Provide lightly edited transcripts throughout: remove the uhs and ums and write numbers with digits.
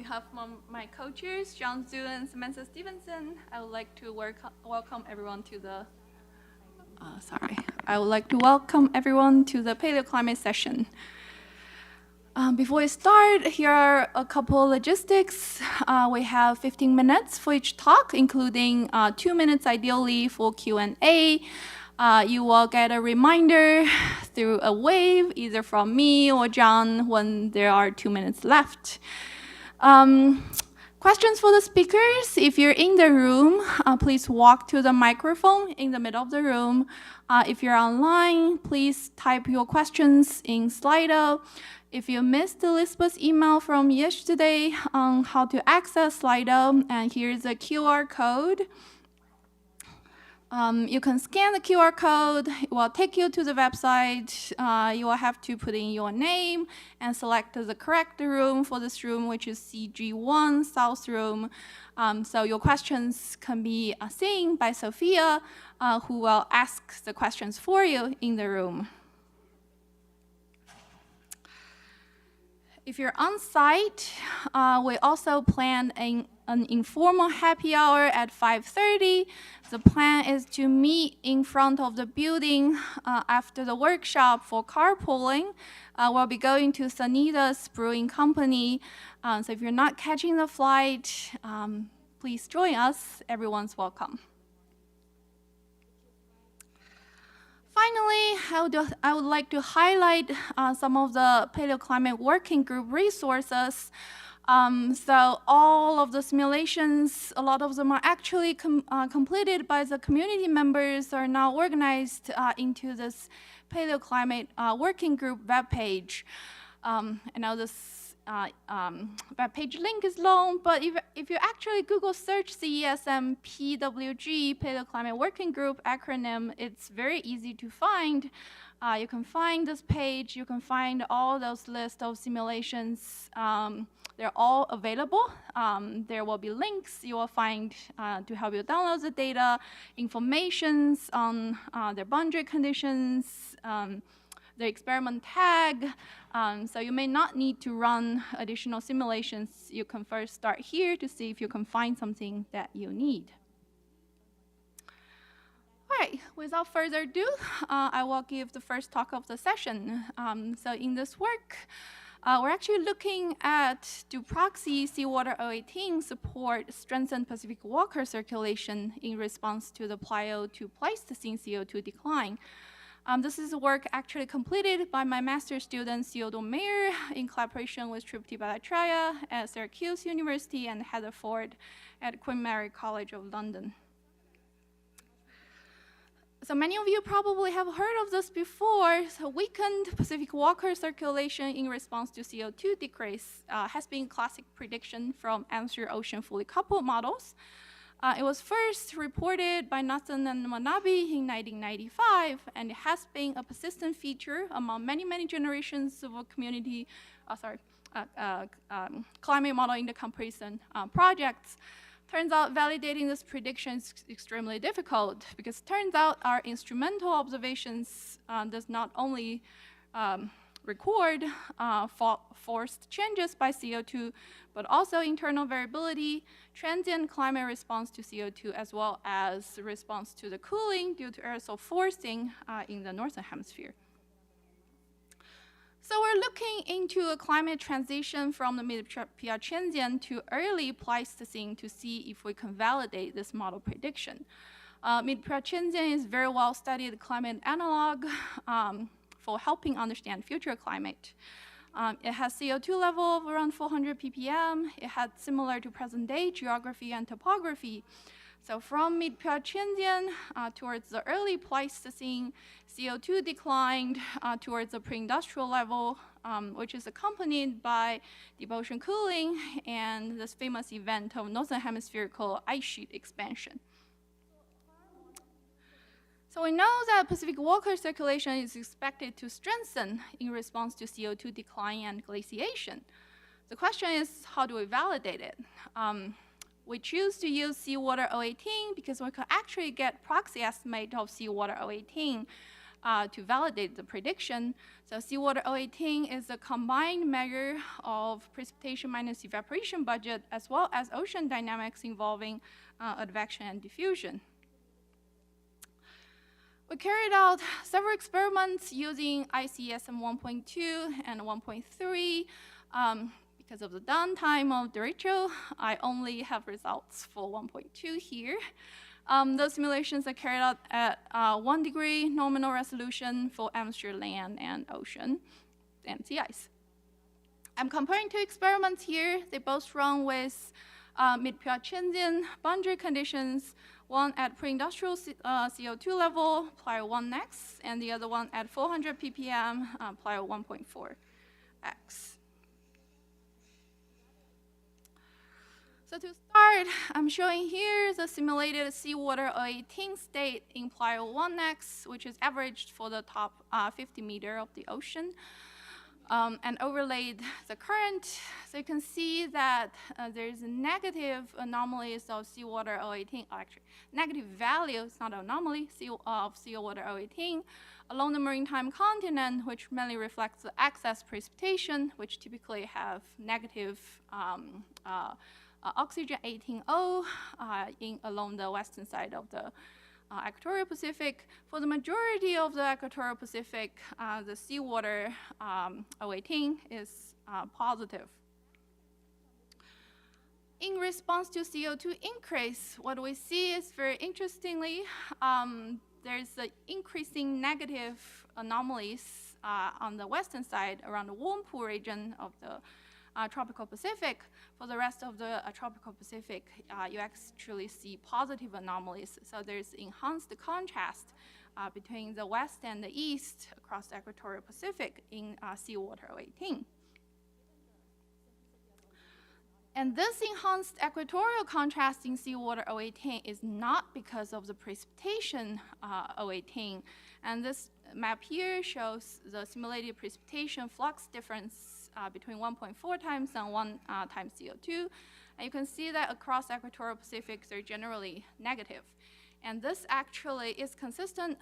behalf of my co-chairs, John Zhu and Samantha Stevenson, I would like to welcome everyone to the Paleoclimate session. Before we start, here are a couple logistics. We have 15 minutes for each talk, including 2 minutes ideally for Q&A. You will get a reminder through a wave, either from me or John, when there are 2 minutes left. Questions for the speakers? If you're in the room, please walk to the microphone in the middle of the room. If you're online, please type your questions in Slido. If you missed Elizabeth's email from yesterday on how to access Slido, and here's a QR code. You can scan the QR code. It will take you to the website. You will have to put in your name and select the correct room for this room, which is CG1 South Room. So your questions can be seen by Sophia, who will ask the questions for you in the room. If you're on site, we also plan an informal happy hour at 5:30. The plan is to meet in front of the building after the workshop for carpooling. We'll be going to Sanitas Brewing Company. So if you're not catching the flight, please join us. Everyone's welcome. Finally, I would like to highlight some of the Paleoclimate Working Group resources. So all of the simulations, a lot of them are actually completed by the community members, are now organized into this Paleoclimate Working Group webpage. I know this webpage link is long, but if you actually Google search CESM PWG, Paleoclimate Working Group acronym, it's very easy to find. You can find this page, you can find all those lists of simulations. They're all available. There will be links you will find to help you download the data, informations on their boundary conditions, the experiment tag. So you may not need to run additional simulations. You can first start here to see if you can find something that you need. All right, without further ado, I will give the first talk of the session. So in this work, we're actually looking at, do proxy seawater 018 support strengthened Pacific water circulation in response to the Plio to Pleistocene CO2 decline? This is work actually completed by my master's student, Theodore Mayer, in collaboration with Tripti Bhattacharya at Syracuse University and Heather Ford at Queen Mary College of London. So many of you probably have heard of this before. So weakened Pacific water circulation in response to CO2 decrease has been classic prediction from atmosphere ocean fully coupled models. It was first reported by Nathan and Manabe in 1995, and it has been a persistent feature among many generations of climate model intercomparison projects. Turns out validating this prediction is extremely difficult because it turns out our instrumental observations does not only record forced changes by CO2, but also internal variability, transient climate response to CO2, as well as response to the cooling due to aerosol forcing in the northern hemisphere. So we're looking into a climate transition from the mid-Piacenzian to early Pleistocene to see if we can validate this model prediction. Mid-Piacenzian is very well studied climate analog for helping understand future climate. It has CO2 level of around 400 ppm. It had similar to present day geography and topography. So from mid-Piacenzian towards the early Pleistocene, CO2 declined towards the pre-industrial level, which is accompanied by deep ocean cooling and this famous event of northern hemispherical ice sheet expansion. So we know that Pacific water circulation is expected to strengthen in response to CO2 decline and glaciation. The question is, how do we validate it? We choose to use seawater 018 because we can actually get proxy estimate of seawater 018 to validate the prediction. So seawater 018 is a combined measure of precipitation minus evaporation budget, as well as ocean dynamics involving advection and diffusion. We carried out several experiments using CESM 1.2 and 1.3. Because of the downtime of derecho, I only have results for 1.2 here. Those simulations are carried out at 1 degree nominal resolution for atmosphere, land, and ocean, and sea ice. I'm comparing two experiments here. They both run with mid-Piacenzian boundary conditions, one at pre-industrial CO2 level, plyo 1x, and the other one at 400 ppm, plyo 1.4x. So to start, I'm showing here the simulated seawater 018 state in plyo 1x, which is averaged for the top 50 meters of the ocean, and overlaid the current. So you can see that there's negative anomalies of seawater 018, actually negative values, not anomaly, of seawater 018 along the maritime continent, which mainly reflects the excess precipitation, which typically have negative oxygen 18O along the western side of the equatorial Pacific. For the majority of the equatorial Pacific, the seawater 018 is positive. In response to CO2 increase, what we see is very interestingly, there's increasing negative anomalies on the western side around the warm pool region of the tropical Pacific. For the rest of the tropical Pacific, you actually see positive anomalies. So there's enhanced contrast between the west and the east across the equatorial Pacific in seawater 018. And this enhanced equatorial contrast in seawater 018 is not because of the precipitation 018. And this map here shows the simulated precipitation flux difference between 1.4 times and 1 times CO2. And you can see that across equatorial Pacific, they're generally negative. And this actually is consistent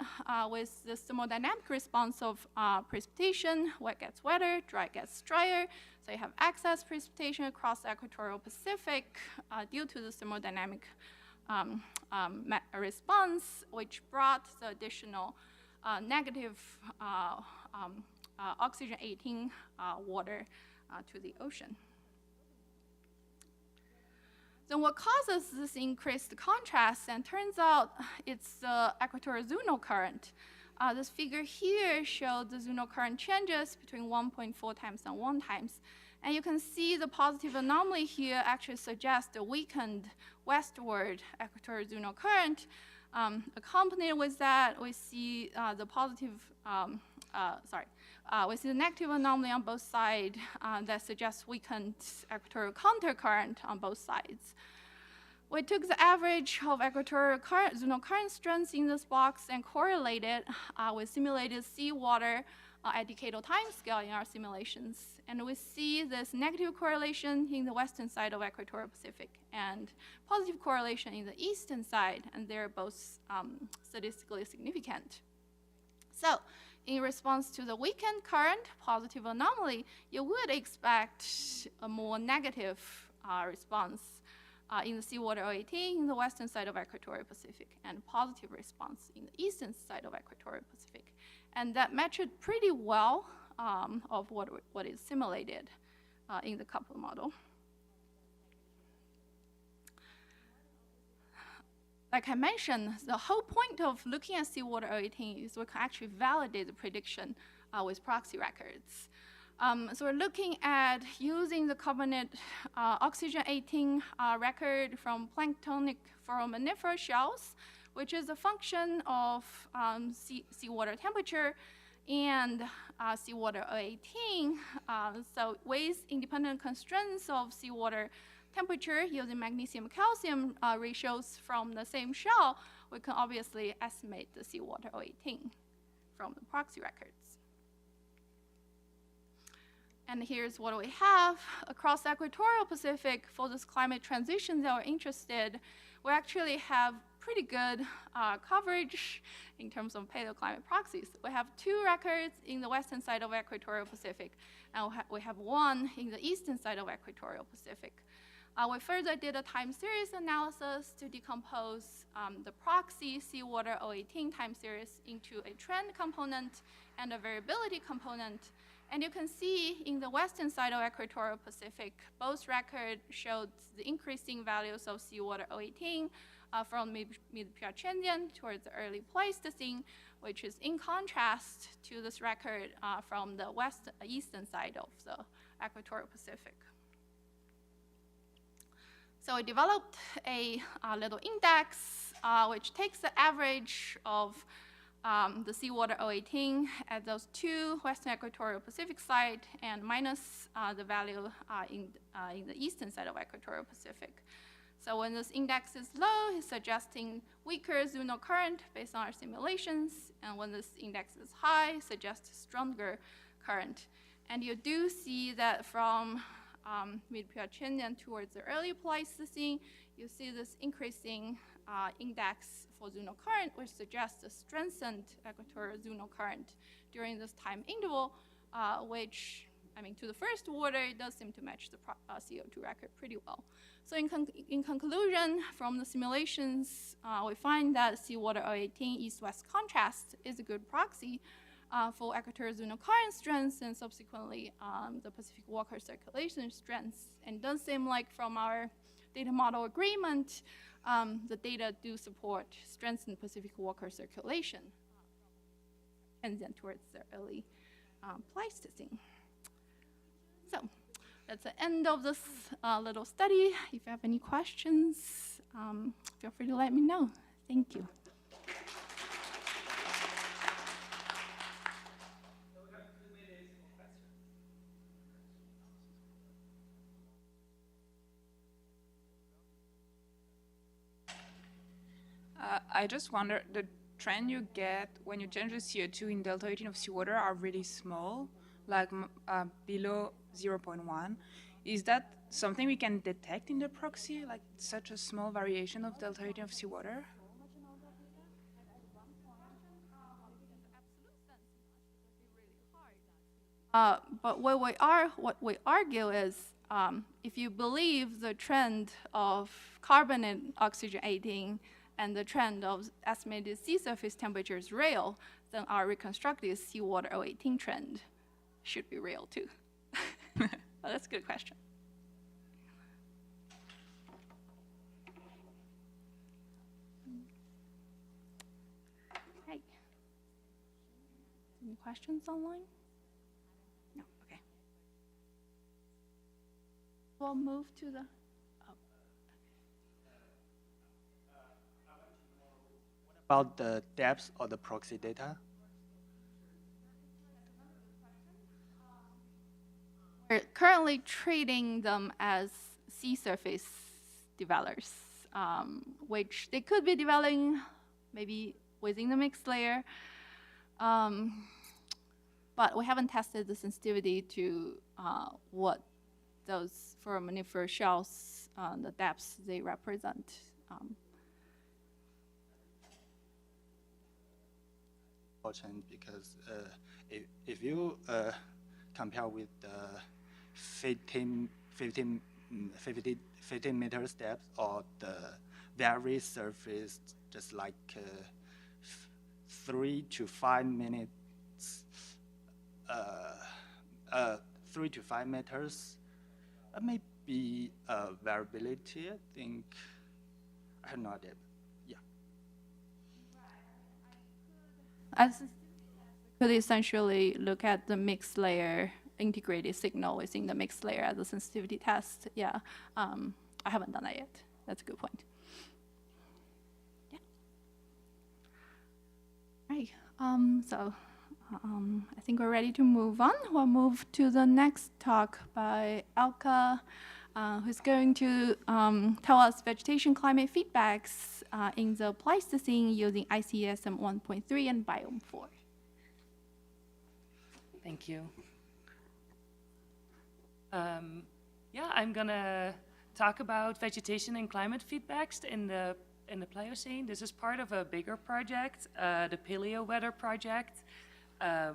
with the thermodynamic response of precipitation. Wet gets wetter, dry gets drier. So you have excess precipitation across the equatorial Pacific due to the thermodynamic response, which brought the additional negative oxygen 18 water to the ocean. Then what causes this increased contrast? And turns out it's the equatorial zonal current. This figure here shows the zonal current changes between 1.4 times and 1 times. And you can see the positive anomaly here actually suggests a weakened westward equatorial zonal current. Accompanied with that, we see the positive, we see the negative anomaly on both sides that suggests weakened equatorial countercurrent on both sides. We took the average of equatorial zonal current strengths in this box and correlated with simulated seawater at decadal time scale in our simulations. And we see this negative correlation in the western side of equatorial Pacific and positive correlation in the eastern side, and they're both statistically significant. So in response to the weakened current positive anomaly, you would expect a more negative response in the seawater 018 in the western side of equatorial Pacific, and positive response in the eastern side of equatorial Pacific. And that matched pretty well of what is simulated in the couple model. Like I mentioned, the whole point of looking at seawater 018 is we can actually validate the prediction with proxy records. So we're looking at using the carbonate oxygen 18 record from planktonic foraminifera shells, which is a function of seawater temperature and seawater 018. So with independent constraints of seawater temperature using magnesium-calcium ratios from the same shell, we can obviously estimate the seawater 018 from the proxy records. And here's what we have. Across the equatorial Pacific, for this climate transition that we're interested, we actually have pretty good coverage in terms of paleoclimate proxies. We have 2 records in the western side of equatorial Pacific, and we have 1 in the eastern side of equatorial Pacific. We further did a time series analysis to decompose the proxy seawater 018 time series into a trend component and a variability component. And you can see in the western side of equatorial Pacific, both records showed the increasing values of seawater 018 from mid-Paleocene towards the early Pleistocene, which is in contrast to this record from the eastern side of the equatorial Pacific. So we developed a little index which takes the average of the seawater 018 at those 2 western equatorial Pacific side and minus the value in the eastern side of equatorial Pacific. So when this index is low, it's suggesting weaker zonal current based on our simulations, and when this index is high, suggests stronger current. And you do see that from mid-Paleocene towards the early Pleistocene, you see this increasing index for zonal current, which suggests a strengthened equatorial zonal current during this time interval, which, I mean, to the first order, it does seem to match the CO2 record pretty well. So in conclusion, from the simulations, we find that seawater 018 east-west contrast is a good proxy for equatorial zonal current strengths and subsequently the Pacific Walker circulation strengths. And it does seem like from our data model agreement, the data do support strengthened Pacific Walker circulation and then towards the early Pleistocene. So that's the end of this little study. If you have any questions, feel free to let me know. Thank you. I just wonder, the trend you get when you change the CO2 in delta 18 of seawater are really small, like below 0.1. Is that something we can detect in the proxy, like such a small variation of delta 18 of seawater? But what we argue is, if you believe the trend of carbon and oxygenating and the trend of estimated sea surface temperature is real, then our reconstructed seawater 018 trend should be real too. Well, that's a good question. Hey. Any questions online? No, okay. We'll move to the about the depth of the proxy data? We're currently treating them as sea surface developers, which they could be developing maybe within the mixed layer, but we haven't tested the sensitivity to what those foraminiferous shells, the depths they represent. Because if you compare with the 15 meters depth or the very surface, just like 3 to 5 minutes, 3 to 5 meters, may be a variability. I think I have no idea. As could essentially look at the mixed layer integrated signal within the mixed layer as a sensitivity test. Yeah, I haven't done that yet. That's a good point. Yeah. Right. So I think we're ready to move on. We'll move to the next talk by Elka, who's going to tell us vegetation climate feedbacks in the Pleistocene using CESM 1.3 and Biome 4. Thank you. Yeah, I'm gonna talk about vegetation and climate feedbacks in the Pliocene. This is part of a bigger project, the Paleo Weather Project,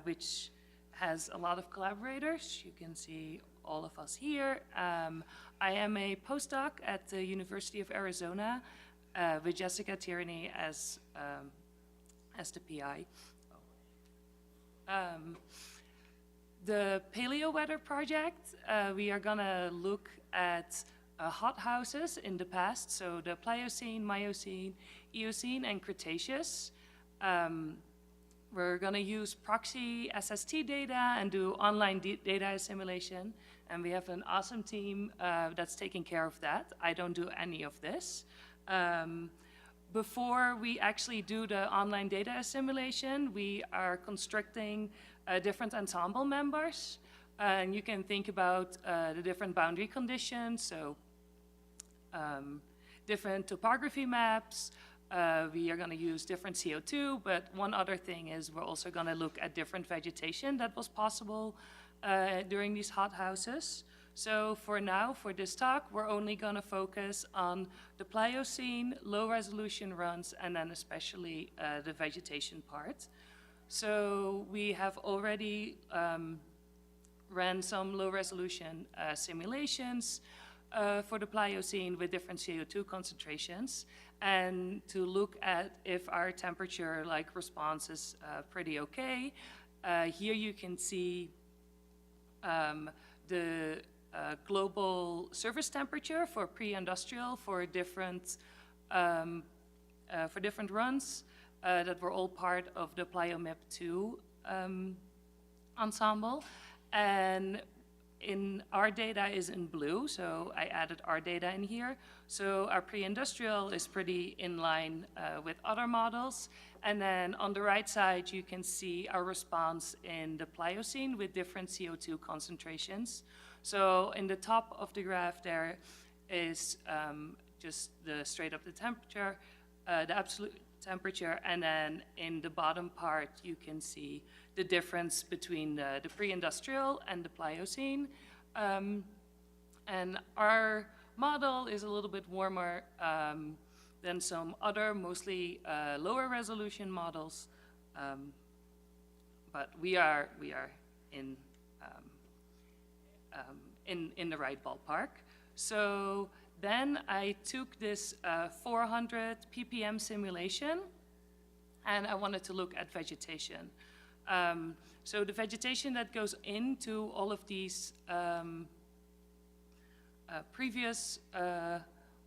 which has a lot of collaborators. You can see all of us here. I am a postdoc at the University of Arizona with Jessica Tierney as the PI. The Paleo Weather Project, we are gonna look at hothouses in the past, so the Pliocene, Miocene, Eocene, and Cretaceous. We're gonna use proxy SST data and do online data assimilation, and we have an awesome team that's taking care of that. I don't do any of this. Before we actually do the online data assimilation, we are constructing different ensemble members. And you can think about the different boundary conditions, so different topography maps. We are going to use different CO2, but one other thing is we're also going to look at different vegetation that was possible during these hothouses. So for now, for this talk, we're only going to focus on the Pliocene, low-resolution runs, and then especially the vegetation part. So we have already ran some low-resolution simulations for the Pliocene with different CO2 concentrations, and to look at if our temperature response is pretty okay. Here you can see the global surface temperature for pre-industrial for different runs that were all part of the PLIOMIP2 ensemble. And our data is in blue, so I added our data in here. So our pre-industrial is pretty in line with other models. And then on the right side, you can see our response in the Pliocene with different CO2 concentrations. So in the top of the graph there is just the straight up the temperature, the absolute temperature, and then in the bottom part you can see the difference between the pre-industrial and the Pliocene. And our model is a little bit warmer than some other, mostly lower resolution models, but we are in the right ballpark. So then I took this 400 ppm simulation, and I wanted to look at vegetation. So the vegetation that goes into all of these previous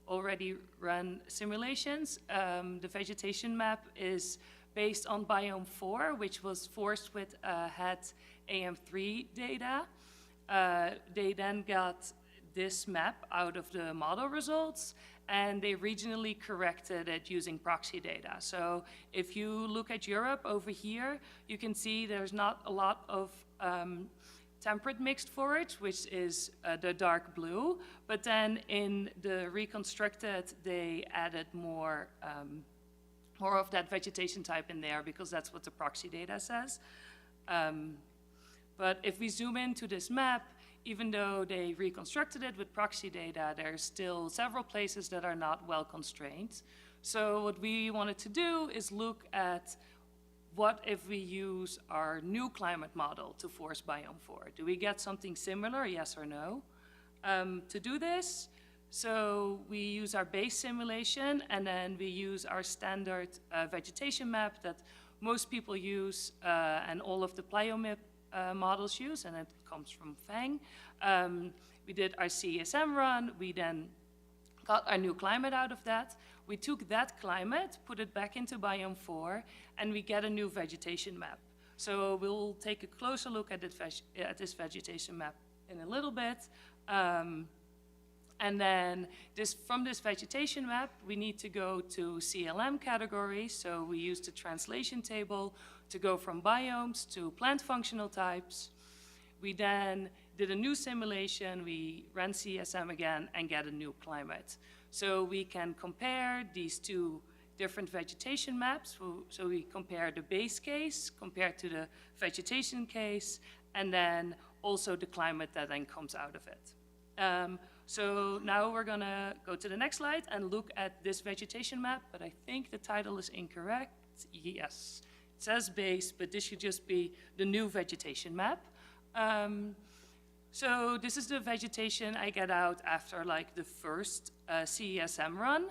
already run simulations, the vegetation map is based on biome 4, which was forced with HAT AM3 data. They then got this map out of the model results, and they regionally corrected it using proxy data. So if you look at Europe over here, you can see there's not a lot of temperate mixed forage, which is the dark blue, but then in the reconstructed, they added more of that vegetation type in there because that's what the proxy data says. But if we zoom into this map, even though they reconstructed it with proxy data, there's still several places that are not well constrained. So what we wanted to do is look at what if we use our new climate model to force biome 4? Do we get something similar, yes or no? To do this, so we use our base simulation, and then we use our standard vegetation map that most people use and all of the PLIOMIP models use, and it comes from FANG. We did our CESM run. We then got our new climate out of that. We took that climate, put it back into biome 4, and we get a new vegetation map. So we'll take a closer look at this vegetation map in a little bit. And then from this vegetation map, we need to go to CLM categories. So we use the translation table to go from biomes to plant functional types. We then did a new simulation. We ran CSM again and get a new climate. So we can compare these two different vegetation maps. So we compare the base case compared to the vegetation case, and then also the climate that then comes out of it. So now we're gonna go to the next slide and look at this vegetation map, but I think the title is incorrect. Yes, it says base, but this should just be the new vegetation map. So this is the vegetation I get out after like the first CESM run.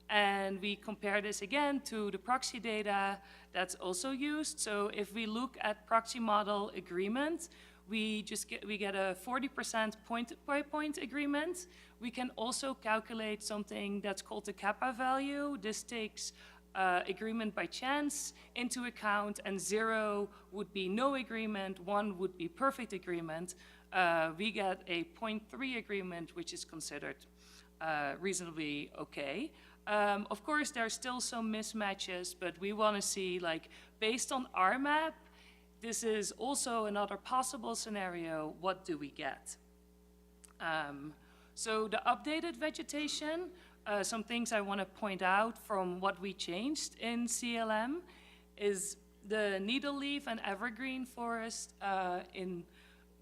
And we compare this again to the proxy data that's also used. So if we look at proxy model agreement, we get a 40% point-by-point agreement. We can also calculate something that's called the kappa value. This takes agreement by chance into account, and 0 would be no agreement, 1 would be perfect agreement. We get a 0.3 agreement, which is considered reasonably okay. Of course, there are still some mismatches, but we want to see, like, based on our map, this is also another possible scenario. What do we get? So the updated vegetation, some things I want to point out from what we changed in CLM is the needle leaf and evergreen forest in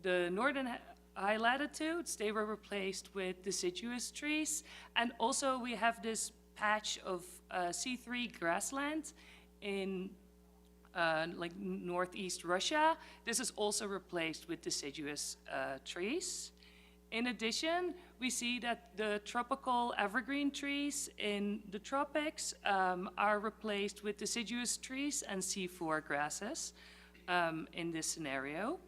the northern high latitudes. They were replaced with deciduous trees. And also we have this patch of C3 grassland in like northeast Russia. This is also replaced with deciduous trees. In addition, we see that the tropical evergreen trees in the tropics are replaced with deciduous trees and C4 grasses in this scenario.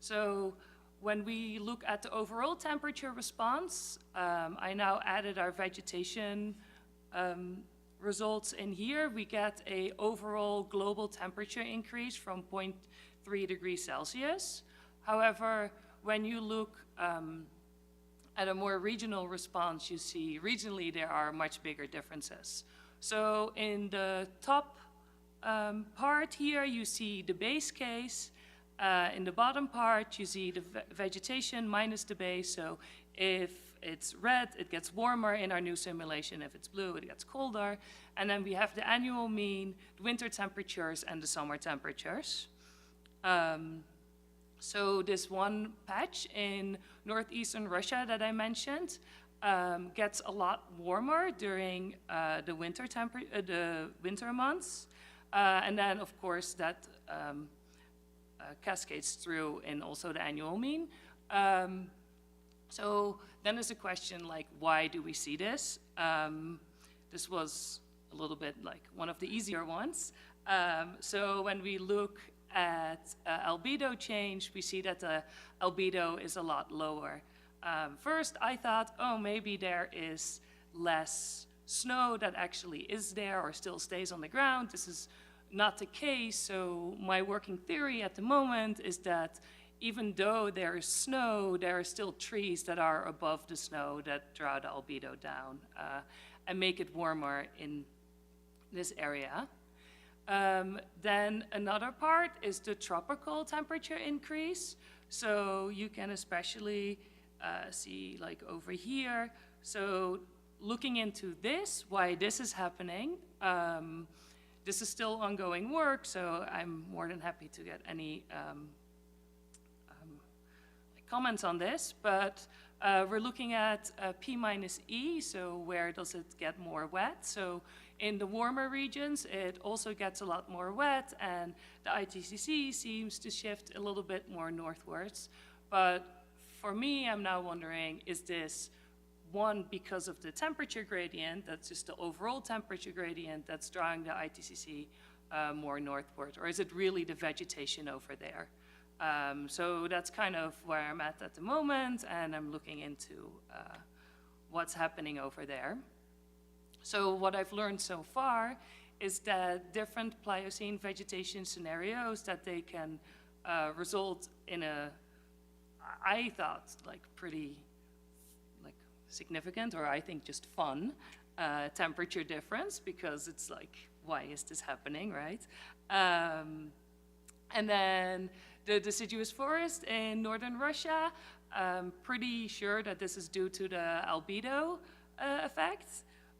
So when we look at the overall temperature response, I now added our vegetation results in here. We get a overall global temperature increase from 0.3 degrees Celsius. However, when you look at a more regional response, you see regionally there are much bigger differences. So in the top part here, you see the base case. In the bottom part, you see the vegetation minus the base. So if it's red, it gets warmer in our new simulation. If it's blue, it gets colder. And then we have the annual mean, the winter temperatures, and the summer temperatures. So this one patch in northeastern Russia that I mentioned gets a lot warmer during the winter months. And then, of course, that cascades through in also the annual mean. So then there's a question like, why do we see this? This was a little bit like one of the easier ones. So when we look at albedo change, we see that the albedo is a lot lower. First, I thought, oh, maybe there is less snow that actually is there or still stays on the ground. This is not the case. So my working theory at the moment is that even though there is snow, there are still trees that are above the snow that draw the albedo down and make it warmer in this area. Then another part is the tropical temperature increase. So you can especially see like over here. So looking into this, why this is happening, this is still ongoing work, so I'm more than happy to get any comments on this, but we're looking at P minus E, so where does it get more wet? So in the warmer regions, it also gets a lot more wet, and the ITCC seems to shift a little bit more northwards. But for me, I'm now wondering, is this one because of the temperature gradient, that's just the overall temperature gradient that's drawing the ITCC more northward, or is it really the vegetation over there? So that's kind of where I'm at the moment, and I'm looking into what's happening over there. So what I've learned so far is that different Pliocene vegetation scenarios, that they can result in a, I thought, like pretty like significant, or I think just fun, temperature difference, because it's like, why is this happening, right? And then the deciduous forest in northern Russia, I'm pretty sure that this is due to the albedo effect.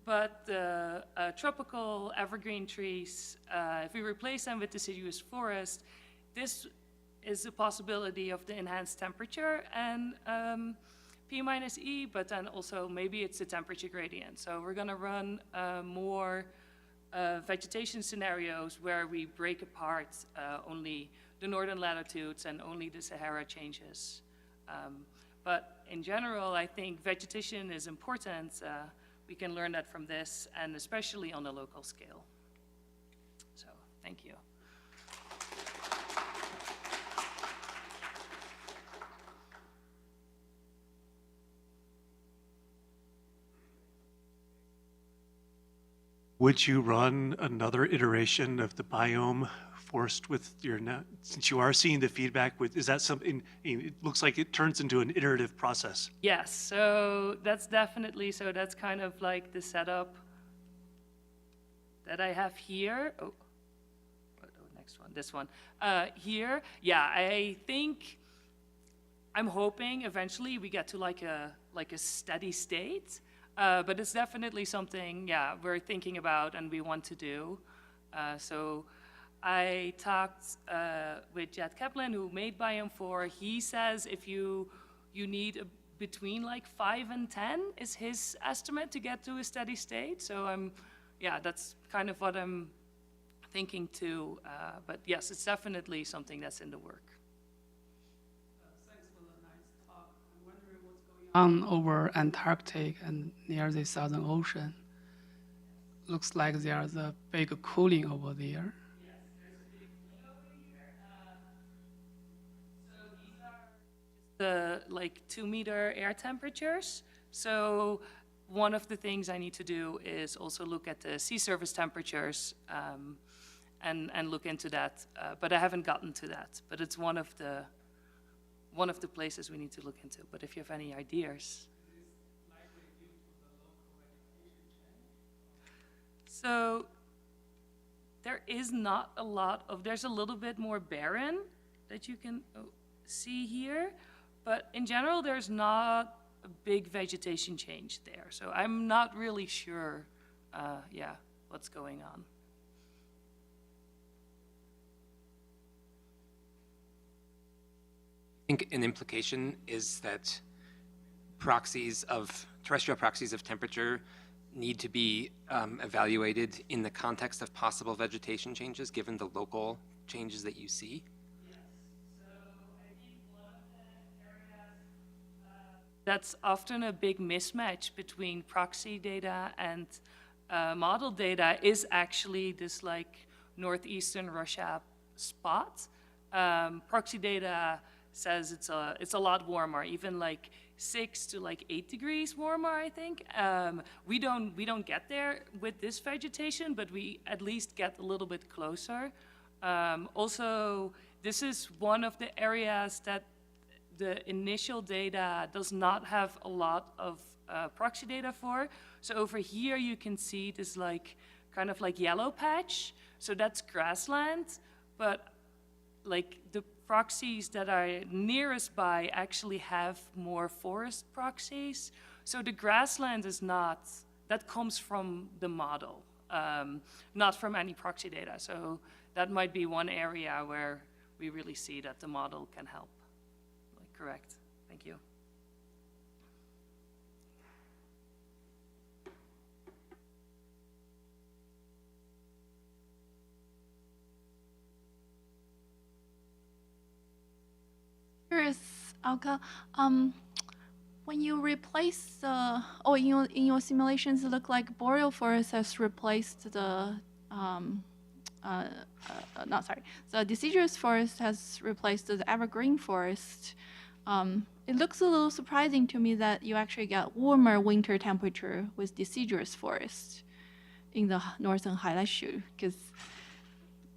But the tropical evergreen trees, if we replace them with deciduous forest, this is the possibility of the enhanced temperature and P minus E, but then also maybe it's the temperature gradient. So we're gonna run more vegetation scenarios where we break apart only the northern latitudes and only the Sahara changes. But in general, I think vegetation is important. We can learn that from this, and especially on a local scale. So, thank you. Would you run another iteration of the biome forest with your net? Since you are seeing the feedback, is that something, it looks like it turns into an iterative process. Yes, so that's definitely, so that's kind of like the setup that I have here. Oh, next one, this one. Here, yeah, I think, I'm hoping eventually we get to like a steady state. But it's definitely something, yeah, we're thinking about and we want to do. So I talked with Jed Kaplan, who made Biome 4. He says if you need between like 5 and 10 is his estimate to get to a steady state. So yeah, that's kind of what I'm thinking too. But yes, it's definitely something that's in the work. Over Antarctic and near the Southern Ocean. Looks like there's a big cooling over there. Yes, there's a big thing over here. So these are just the like 2-meter air temperatures. So one of the things I need to do is also look at the sea surface temperatures and look into that. But I haven't gotten to that. But it's one of the places we need to look into. But if you have any ideas. So there is not a lot of, there's a little bit more barren that you can see here, but in general there's not a big vegetation change there. So I'm not really sure, yeah, what's going on. I think an implication is that terrestrial proxies of temperature need to be evaluated in the context of possible vegetation changes, given the local changes that you see. Yes. So I think one of the areas that's often a big mismatch between proxy data and model data is actually this like northeastern Russia spot. Proxy data says it's a lot warmer, even like 6 to like 8 degrees warmer, I think. We don't get there with this vegetation, but we at least get a little bit closer. Also, this is one of the areas that the initial data does not have a lot of proxy data for. So over here you can see this like kind of like yellow patch. So that's grassland, but like the proxies that are nearest by actually have more forest proxies. So the grassland is not, that comes from the model, not from any proxy data. So that might be one area where we really see that the model can help. Like, correct, thank you. Curious, Alka, when you replace the, in your simulations, it look like boreal forest has replaced the, the deciduous forest has replaced the evergreen forest. It looks a little surprising to me that you actually get warmer winter temperature with deciduous forest in the northern highlight shoot, because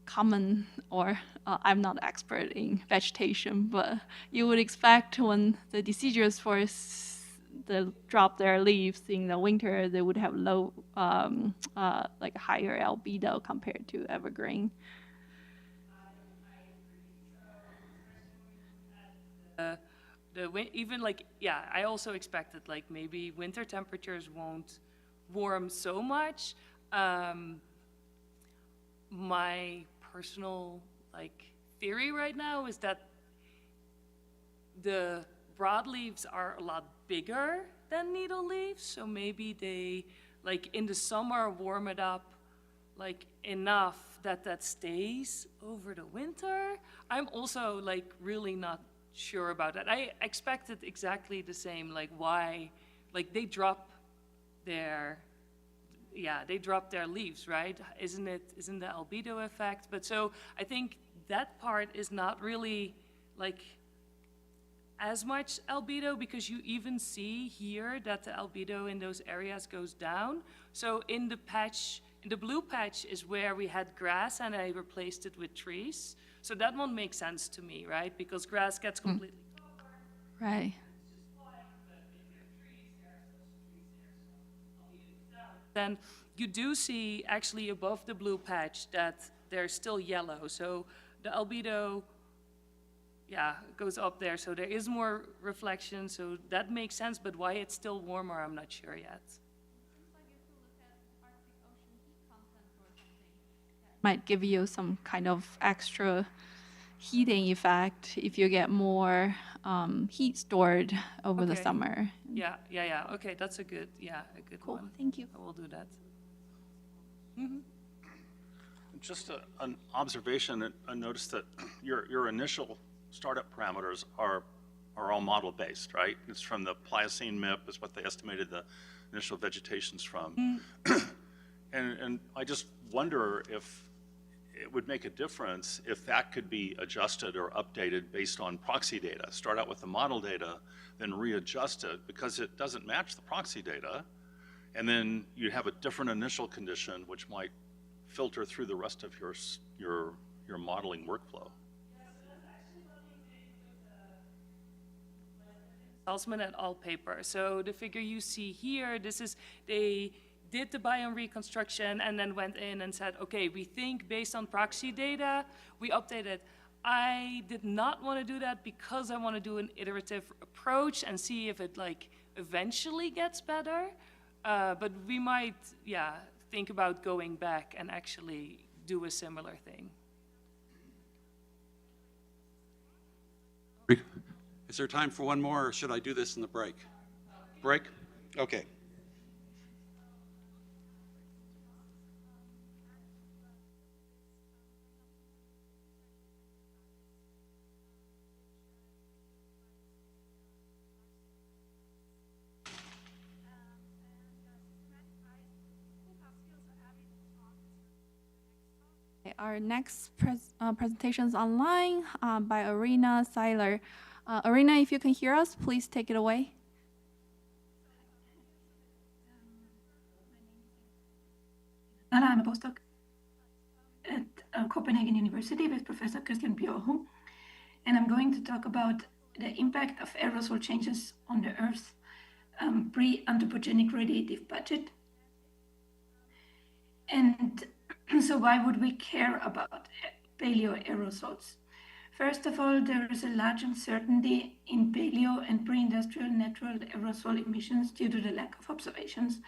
common, or I'm not expert in vegetation, but you would expect when the deciduous forests they drop their leaves in the winter, they would have low, like higher albedo compared to evergreen. Even like, yeah, I also expected like maybe winter temperatures won't warm so much. My personal like theory right now is that the broadleaves are a lot bigger than needle leaves, so maybe they, like in the summer, warm it up like enough that that stays over the winter. I'm also like really not sure about that. I expected exactly the same, like why, like they drop their, they drop their leaves, right? Isn't the albedo effect? But so I think that part is not really like as much albedo, because you even see here that the albedo in those areas goes down. So in the patch, in the blue patch is where we had grass and I replaced it with trees. So that one makes sense to me, right? Because grass gets completely covered. Right. Then you do see actually above the blue patch that they're still yellow. So the albedo, goes up there. So there is more reflection. So that makes sense. But why it's still warmer, I'm not sure yet. Might give you some kind of extra heating effect if you get more heat stored over the Okay. summer. Yeah. Okay, that's a good Cool. one. Thank you. I will do that. Just an observation, I noticed that your initial startup parameters are all model-based, right? It's from the Pliocene MIP is what they estimated the initial vegetation's from. And I just wonder if it would make a difference if that could be adjusted or updated based on proxy data. Start out with the model data, then readjust it because it doesn't match the proxy data. And then you have a different initial condition, which might filter through the rest of your modeling workflow. Salzman et al. Paper. So the figure you see here, this is, they did the biome reconstruction and then went in and said, okay, we think based on proxy data, we updated. I did not want to do that because I want to do an iterative approach and see if it like eventually gets better. But we might, think about going back and actually do a similar thing. Is there time for one more, or should I do this in the break? Break? Okay. Our next presentation is online by Arena Seiler. Arena, if you can hear us, please take it away. I'm a postdoc at Copenhagen University with Professor Christian Bjørhum, and I'm going to talk about the impact of aerosol changes on the Earth's pre-anthropogenic radiative budget. And so why would we care about paleo-aerosols? First of all, there is a large uncertainty in paleo and pre-industrial natural aerosol emissions due to the lack of observations.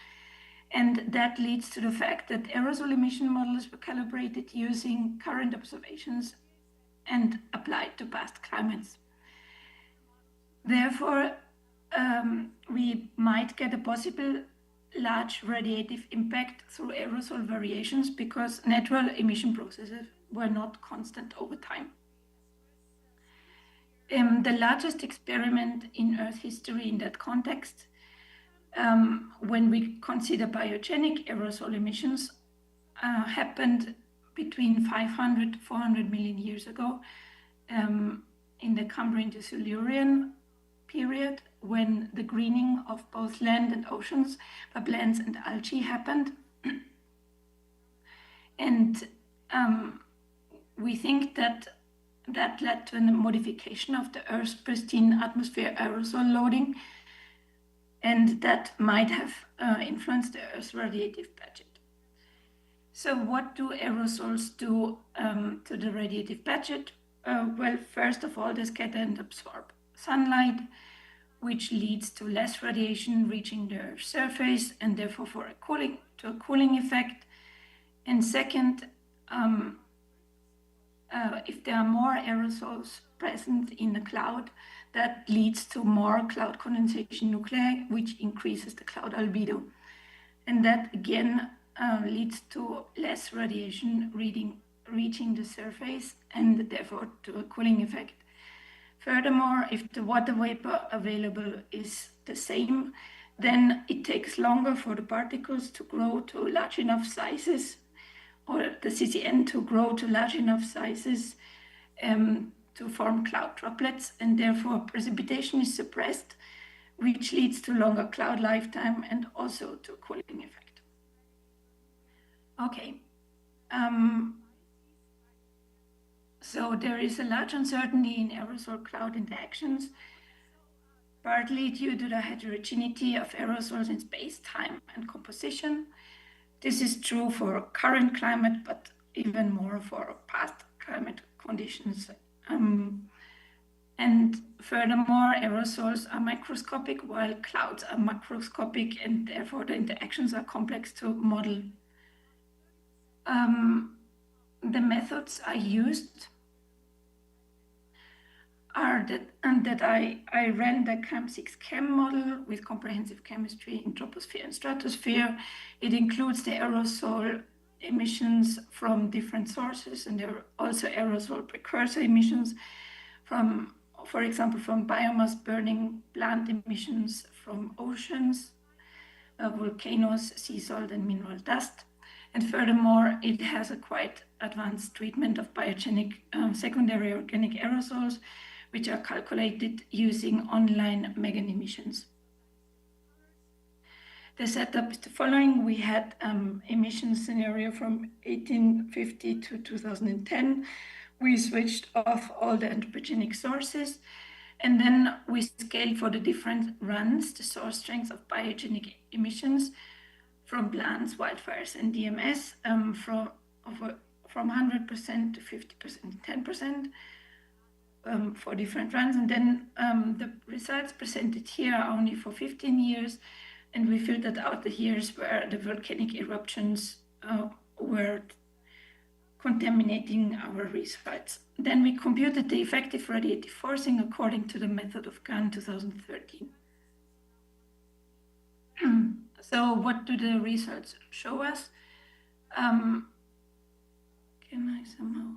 And that leads to the fact that aerosol emission models were calibrated using current observations and applied to past climates. Therefore, we might get a possible large radiative impact through aerosol variations because natural emission processes were not constant over time. The largest experiment in Earth history in that context, when we consider biogenic aerosol emissions, happened between 500 to 400 million years ago in the Cambrian to Silurian period, when the greening of both land and oceans by plants and algae happened. And we think that that led to a modification of the Earth's pristine atmosphere aerosol loading, and that might have influenced the Earth's radiative budget. So what do aerosols do to the radiative budget? Well, first of all, they scatter and absorb sunlight, which leads to less radiation reaching the Earth's surface and therefore for a cooling effect. And second, if there are more aerosols present in the cloud, that leads to more cloud condensation nuclei, which increases the cloud albedo. And that again leads to less radiation reaching the surface and therefore to a cooling effect. Furthermore, if the water vapor available is the same, then it takes longer for the particles to grow to large enough sizes, or the CCN to grow to large enough sizes to form cloud droplets, and therefore precipitation is suppressed, which leads to longer cloud lifetime and also to a cooling effect. Okay. So there is a large uncertainty in aerosol cloud interactions, partly due to the heterogeneity of aerosols in space, time, and composition. This is true for current climate, but even more for past climate conditions. And furthermore, aerosols are microscopic while clouds are macroscopic, and therefore the interactions are complex to model. The methods I used are that I ran the CAM6 chem model with comprehensive chemistry in troposphere and stratosphere. It includes the aerosol emissions from different sources, and there are also aerosol precursor emissions from, for example, from biomass burning, plant emissions from oceans, volcanoes, sea salt, and mineral dust. And furthermore, it has a quite advanced treatment of biogenic secondary organic aerosols, which are calculated using online megan emissions. The setup is the following. We had emission scenario from 1850 to 2010. We switched off all the anthropogenic sources, and then we scaled for the different runs, the source strengths of biogenic emissions from plants, wildfires, and DMS from 100% to 50%, 10%. For different runs, and then the results presented here are only for 15 years, and we filtered out the years where the volcanic eruptions were contaminating our results. Then we computed the effective radiative forcing according to the method of GAN 2013. So what do the results show us? Can I somehow...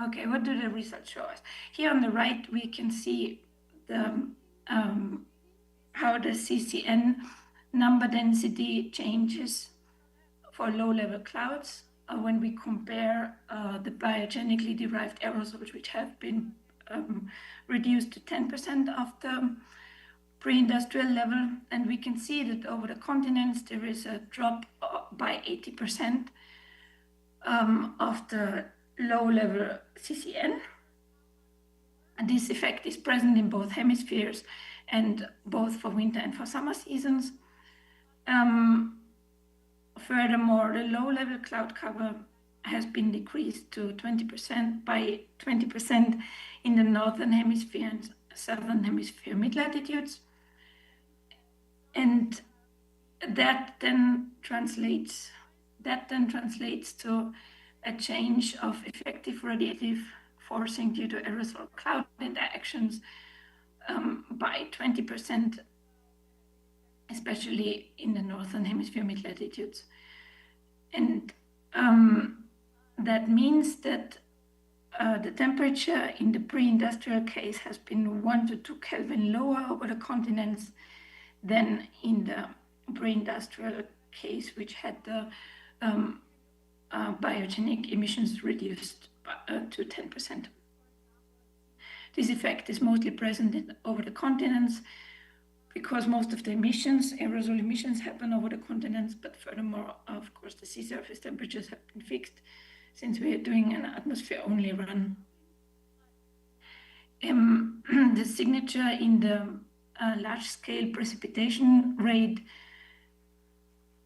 Okay, what do the results show us? Here on the right, we can see the, how the CCN number density changes for low-level clouds when we compare the biogenically derived aerosols, which have been reduced to 10% of the pre-industrial level. And we can see that over the continents, there is a drop by 80% of the low-level CCN. And this effect is present in both hemispheres and both for winter and for summer seasons. Furthermore, the low-level cloud cover has been decreased to 20% by 20% in the northern hemisphere and southern hemisphere mid-latitudes. And that then translates to a change of effective radiative forcing due to aerosol cloud interactions by 20%, especially in the northern hemisphere mid-latitudes. And that means that the temperature in the pre-industrial case has been 1 to 2 Kelvin lower over the continents than in the pre-industrial case, which had the biogenic emissions reduced to 10%. This effect is mostly present over the continents because most of the emissions, aerosol emissions, happen over the continents, but furthermore, of course, the sea surface temperatures have been fixed since we are doing an atmosphere-only run. The signature in the large-scale precipitation rate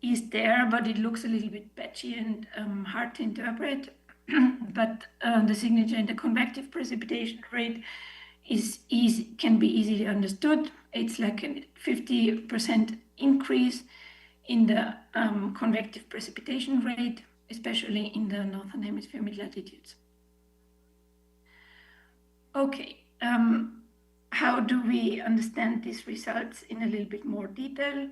is there, but it looks a little bit patchy and hard to interpret. But the signature in the convective precipitation rate can be easily understood. It's like a 50% increase in the convective precipitation rate, especially in the northern hemisphere mid-latitudes. Okay, how do we understand these results in a little bit more detail?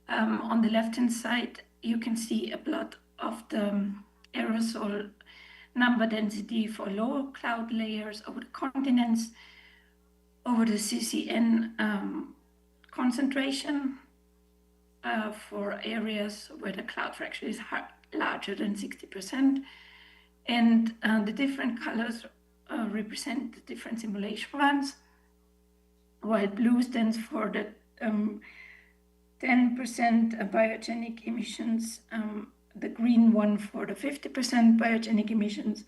On the left-hand side, you can see a plot of the aerosol number density for low cloud layers over the continents, over the CCN concentration for areas where the cloud fraction is larger than 60%. And the different colors represent the different simulation runs, while blue stands for the 10% biogenic emissions, the green one for the 50% biogenic emissions,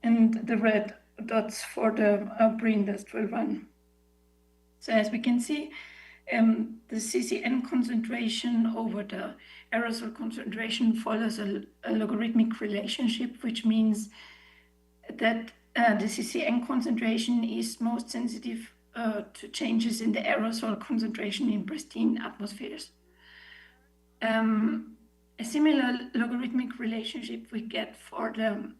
and the red dots for the pre-industrial run. So as we can see, the CCN concentration over the aerosol concentration follows a logarithmic relationship, which means that the CCN concentration is most sensitive to changes in the aerosol concentration in pristine atmospheres. A similar logarithmic relationship we get for the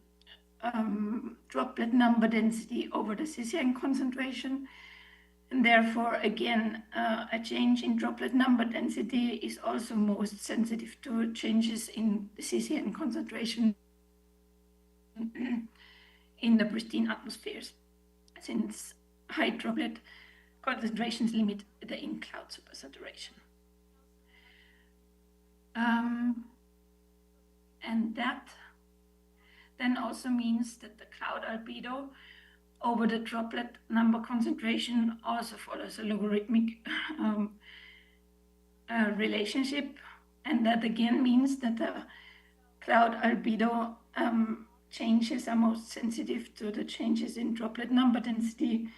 droplet number density over the CCN concentration. And therefore, again, a change in droplet number density is also most sensitive to changes in the CCN concentration in the pristine atmospheres, since high droplet concentrations limit the in-cloud supersaturation. And that then also means that the cloud albedo over the droplet number concentration also follows a logarithmic relationship. And that again means that the cloud albedo changes are most sensitive to the changes in droplet number density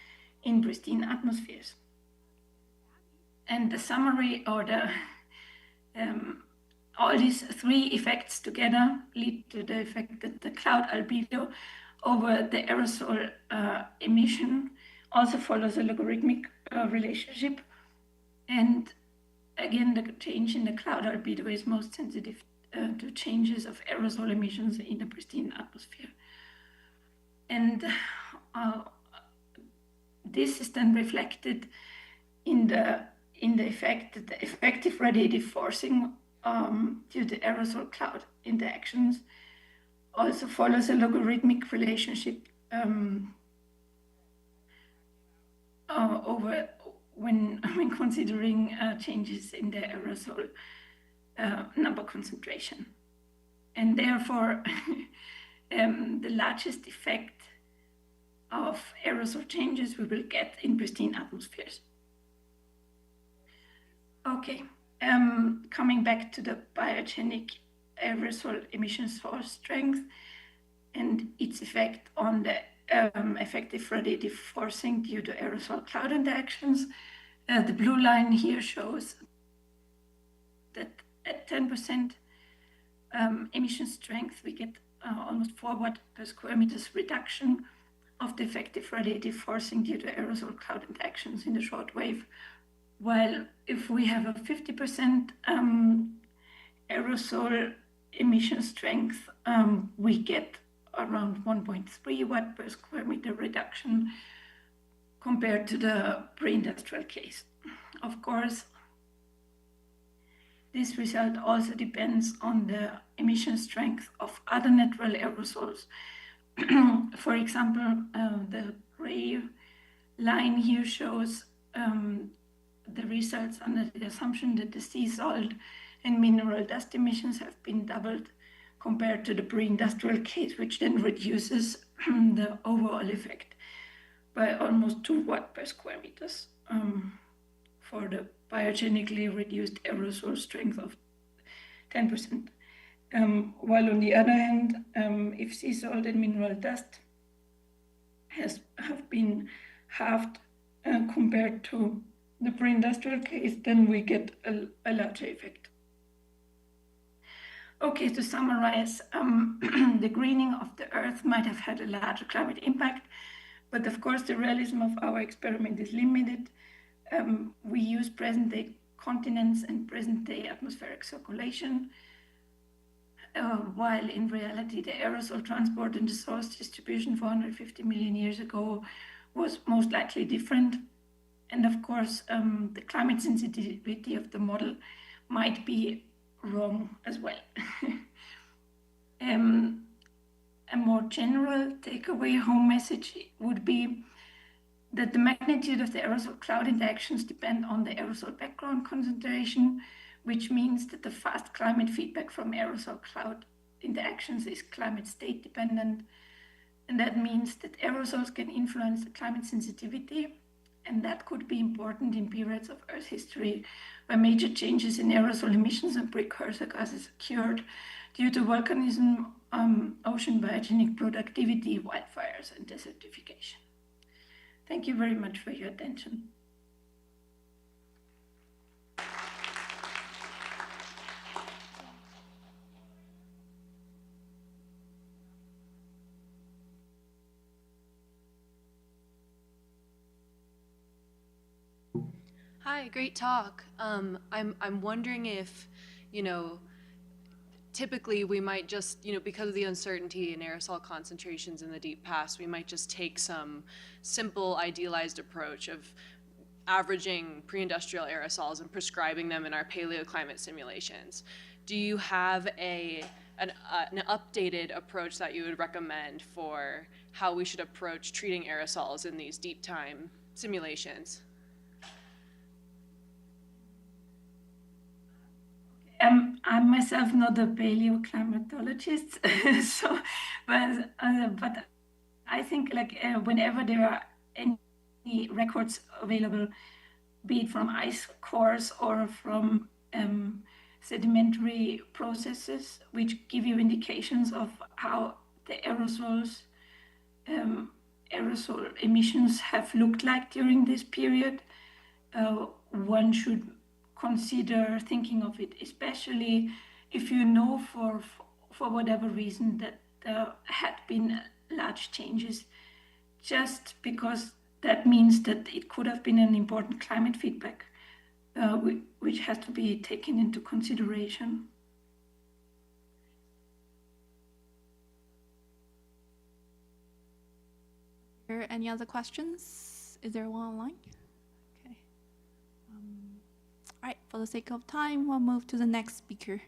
in pristine atmospheres. And the summary, or the all these three effects together lead to the effect that the cloud albedo over the aerosol emission also follows a logarithmic relationship. And again, the change in the cloud albedo is most sensitive to changes of aerosol emissions in the pristine atmosphere. And this is then reflected in the effect that the effective radiative forcing due to aerosol cloud interactions also follows a logarithmic relationship over when considering changes in the aerosol number concentration. And therefore, the largest effect of aerosol changes we will get in pristine atmospheres. Okay, coming back to the biogenic aerosol emission source strength and its effect on the effective radiative forcing due to aerosol cloud interactions. The blue line here shows that at 10% emission strength, we get almost 4 watt per square meters reduction of the effective radiative forcing due to aerosol cloud interactions in the short wave. While if we have a 50% aerosol emission strength, we get around 1.3 watt per square meter reduction compared to the pre-industrial case. Of course, this result also depends on the emission strength of other natural aerosols. For example, the gray line here shows the results under the assumption that the sea salt and mineral dust emissions have been doubled compared to the pre-industrial case, which then reduces the overall effect by almost 2 watt per square meters for the biogenically reduced aerosol strength of 10%. While on the other hand, if sea salt and mineral dust have been halved compared to the pre-industrial case, then we get a larger effect. Okay, to summarize, the greening of the Earth might have had a larger climate impact, but of course the realism of our experiment is limited. We use present-day continents and present-day atmospheric circulation, while in reality the aerosol transport and the source distribution 450 million years ago was most likely different. And of course, the climate sensitivity of the model might be wrong as well. A more general takeaway home message would be that the magnitude of the aerosol cloud interactions depend on the aerosol background concentration, which means that the fast climate feedback from aerosol cloud interactions is climate state dependent. And that means that aerosols can influence the climate sensitivity, and that could be important in periods of Earth history where major changes in aerosol emissions and precursor gases occurred due to volcanism, ocean biogenic productivity, wildfires, and desertification. Thank you very much for your attention. Hi, great talk. I'm wondering if, typically we might just, because of the uncertainty in aerosol concentrations in the deep past, we might just take some simple idealized approach of averaging pre-industrial aerosols and prescribing them in our paleoclimate simulations. Do you have an updated approach that you would recommend for how we should approach treating aerosols in these deep time simulations? I'm myself not a paleoclimatologist, but I think whenever there are any records available, be it from ice cores or from sedimentary processes, which give you indications of how the aerosol emissions have looked like during this period, one should consider thinking of it, especially if you know for whatever reason that there had been large changes, just because that means that it could have been an important climate feedback, which has to be taken into consideration. Are there any other questions? Is there one online? Okay. All right, for the sake of time, we'll move to the next speaker.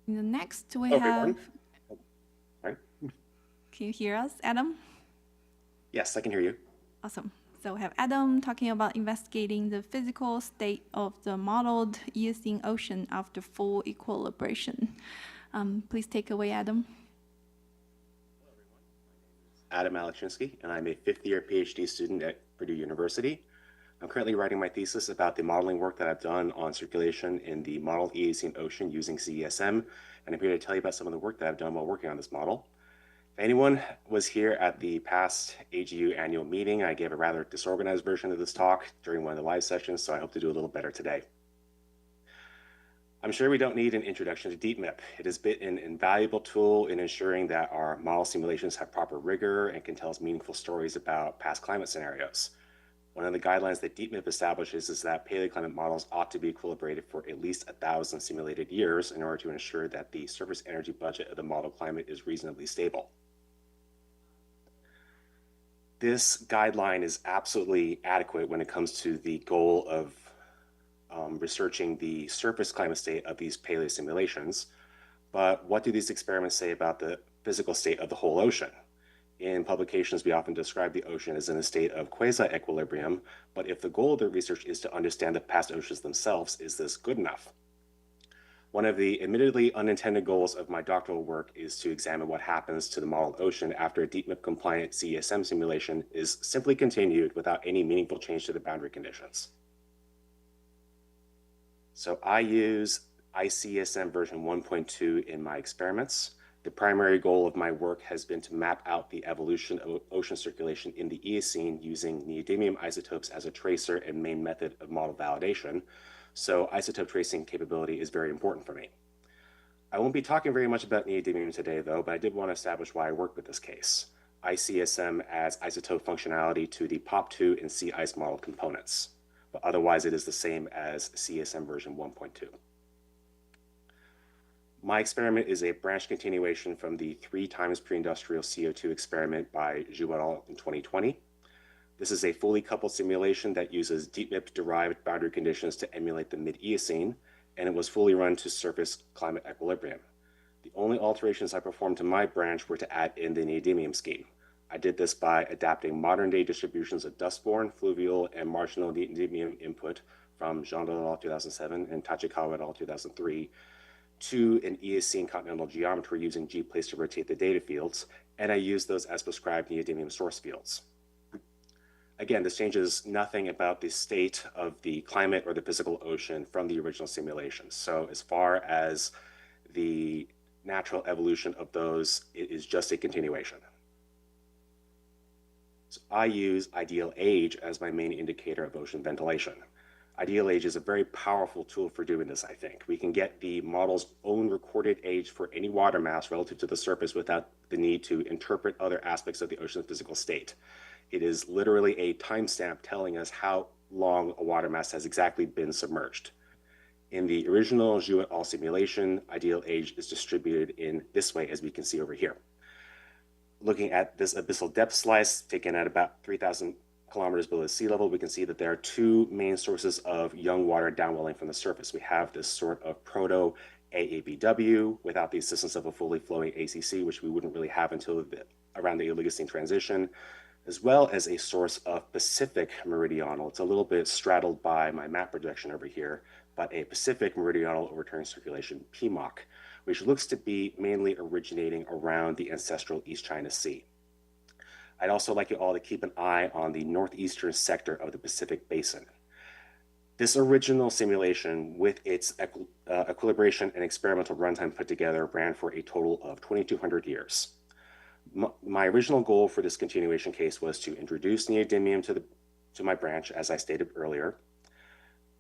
The next we have. Sorry. Can you hear us, Adam? Yes, I can hear you. Awesome. So we have Adam talking about investigating the physical state of the modeled Eocene ocean after full equilibration. Please take away, Adam. Adam Alechinsky, and I'm a fifth-year PhD student at Purdue University. I'm currently writing my thesis about the modeling work that I've done on circulation in the modeled Eocene ocean using CESM, and I'm here to tell you about some of the work that I've done while working on this model. If anyone was here at the past AGU annual meeting, I gave a rather disorganized version of this talk during one of the live sessions, so I hope to do a little better today. I'm sure we don't need an introduction to DeepMIP. It has been an invaluable tool in ensuring that our model simulations have proper rigor and can tell us meaningful stories about past climate scenarios. One of the guidelines that DeepMIP establishes is that paleoclimate models ought to be equilibrated for at least 1,000 simulated years in order to ensure that the surface energy budget of the model climate is reasonably stable. This guideline is absolutely adequate when it comes to the goal of researching the surface climate state of these paleo simulations. But what do these experiments say about the physical state of the whole ocean? In publications, we often describe the ocean as in a state of quasi-equilibrium, but if the goal of the research is to understand the past oceans themselves, is this good enough? One of the admittedly unintended goals of my doctoral work is to examine what happens to the modeled ocean after a DeepMIP-compliant CESM simulation is simply continued without any meaningful change to the boundary conditions. So I use ICESM version 1.2 in my experiments. The primary goal of my work has been to map out the evolution of ocean circulation in the Eocene using neodymium isotopes as a tracer and main method of model validation. So isotope tracing capability is very important for me. I won't be talking very much about neodymium today though, but I did want to establish why I work with this case. ICSM adds isotope functionality to the POP2 and sea ice model components, but otherwise it is the same as CESM version 1.2. My experiment is a branch continuation from the 3 times pre-industrial CO2 experiment by Zhu et al. In 2020. This is a fully coupled simulation that uses DeepMIP-derived boundary conditions to emulate the mid-Eocene, and it was fully run to surface climate equilibrium. The only alterations I performed to my branch were to add in the neodymium scheme. I did this by adapting modern-day distributions of dust-borne, fluvial, and marginal neodymium input from Jean et al. 2007 and Tachikawa et al. 2003 to an Eocene continental geometry using G-place to rotate the data fields, and I used those as prescribed neodymium source fields. Again, this changes nothing about the state of the climate or the physical ocean from the original simulations. So as far as the natural evolution of those, it is just a continuation. So I use ideal age as my main indicator of ocean ventilation. Ideal age is a very powerful tool for doing this, I think. We can get the model's own recorded age for any water mass relative to the surface without the need to interpret other aspects of the ocean's physical state. It is literally a timestamp telling us how long a water mass has exactly been submerged. In the original Zhu et al. Simulation, ideal age is distributed in this way, as we can see over here. Looking at this abyssal depth slice taken at about 3,000 kilometers below sea level, we can see that there are 2 main sources of young water downwelling from the surface. We have this sort of proto-AABW without the assistance of a fully flowing ACC, which we wouldn't really have until around the Oligocene transition, as well as a source of Pacific meridional. It's a little bit straddled by my map projection over here, but a Pacific meridional overturn circulation, PMOC, which looks to be mainly originating around the ancestral East China Sea. I'd also like you all to keep an eye on the northeastern sector of the Pacific Basin. This original simulation, with its equilibration and experimental runtime put together, ran for a total of 2,200 years. My original goal for this continuation case was to introduce neodymium to my branch, as I stated earlier,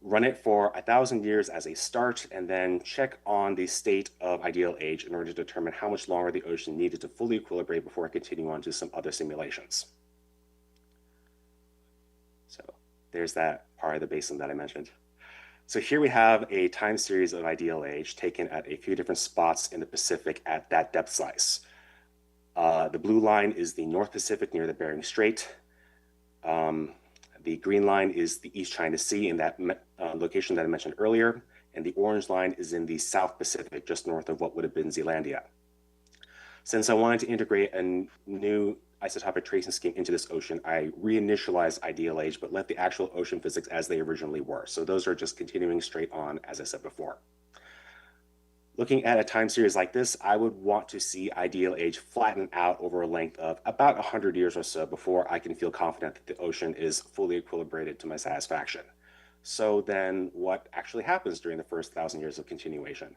run it for 1,000 years as a start, and then check on the state of ideal age in order to determine how much longer the ocean needed to fully equilibrate before I continue on to some other simulations. So there's that part of the basin that I mentioned. So here we have a time series of ideal age taken at a few different spots in the Pacific at that depth slice. The blue line is the North Pacific near the Bering Strait. The green line is the East China Sea in that location that I mentioned earlier, and the orange line is in the South Pacific, just north of what would have been Zealandia. Since I wanted to integrate a new isotopic tracing scheme into this ocean, I reinitialized ideal age, but left the actual ocean physics as they originally were. So those are just continuing straight on, as I said before. Looking at a time series like this, I would want to see ideal age flatten out over a length of about 100 years or so before I can feel confident that the ocean is fully equilibrated to my satisfaction. So then what actually happens during the first 1,000 years of continuation?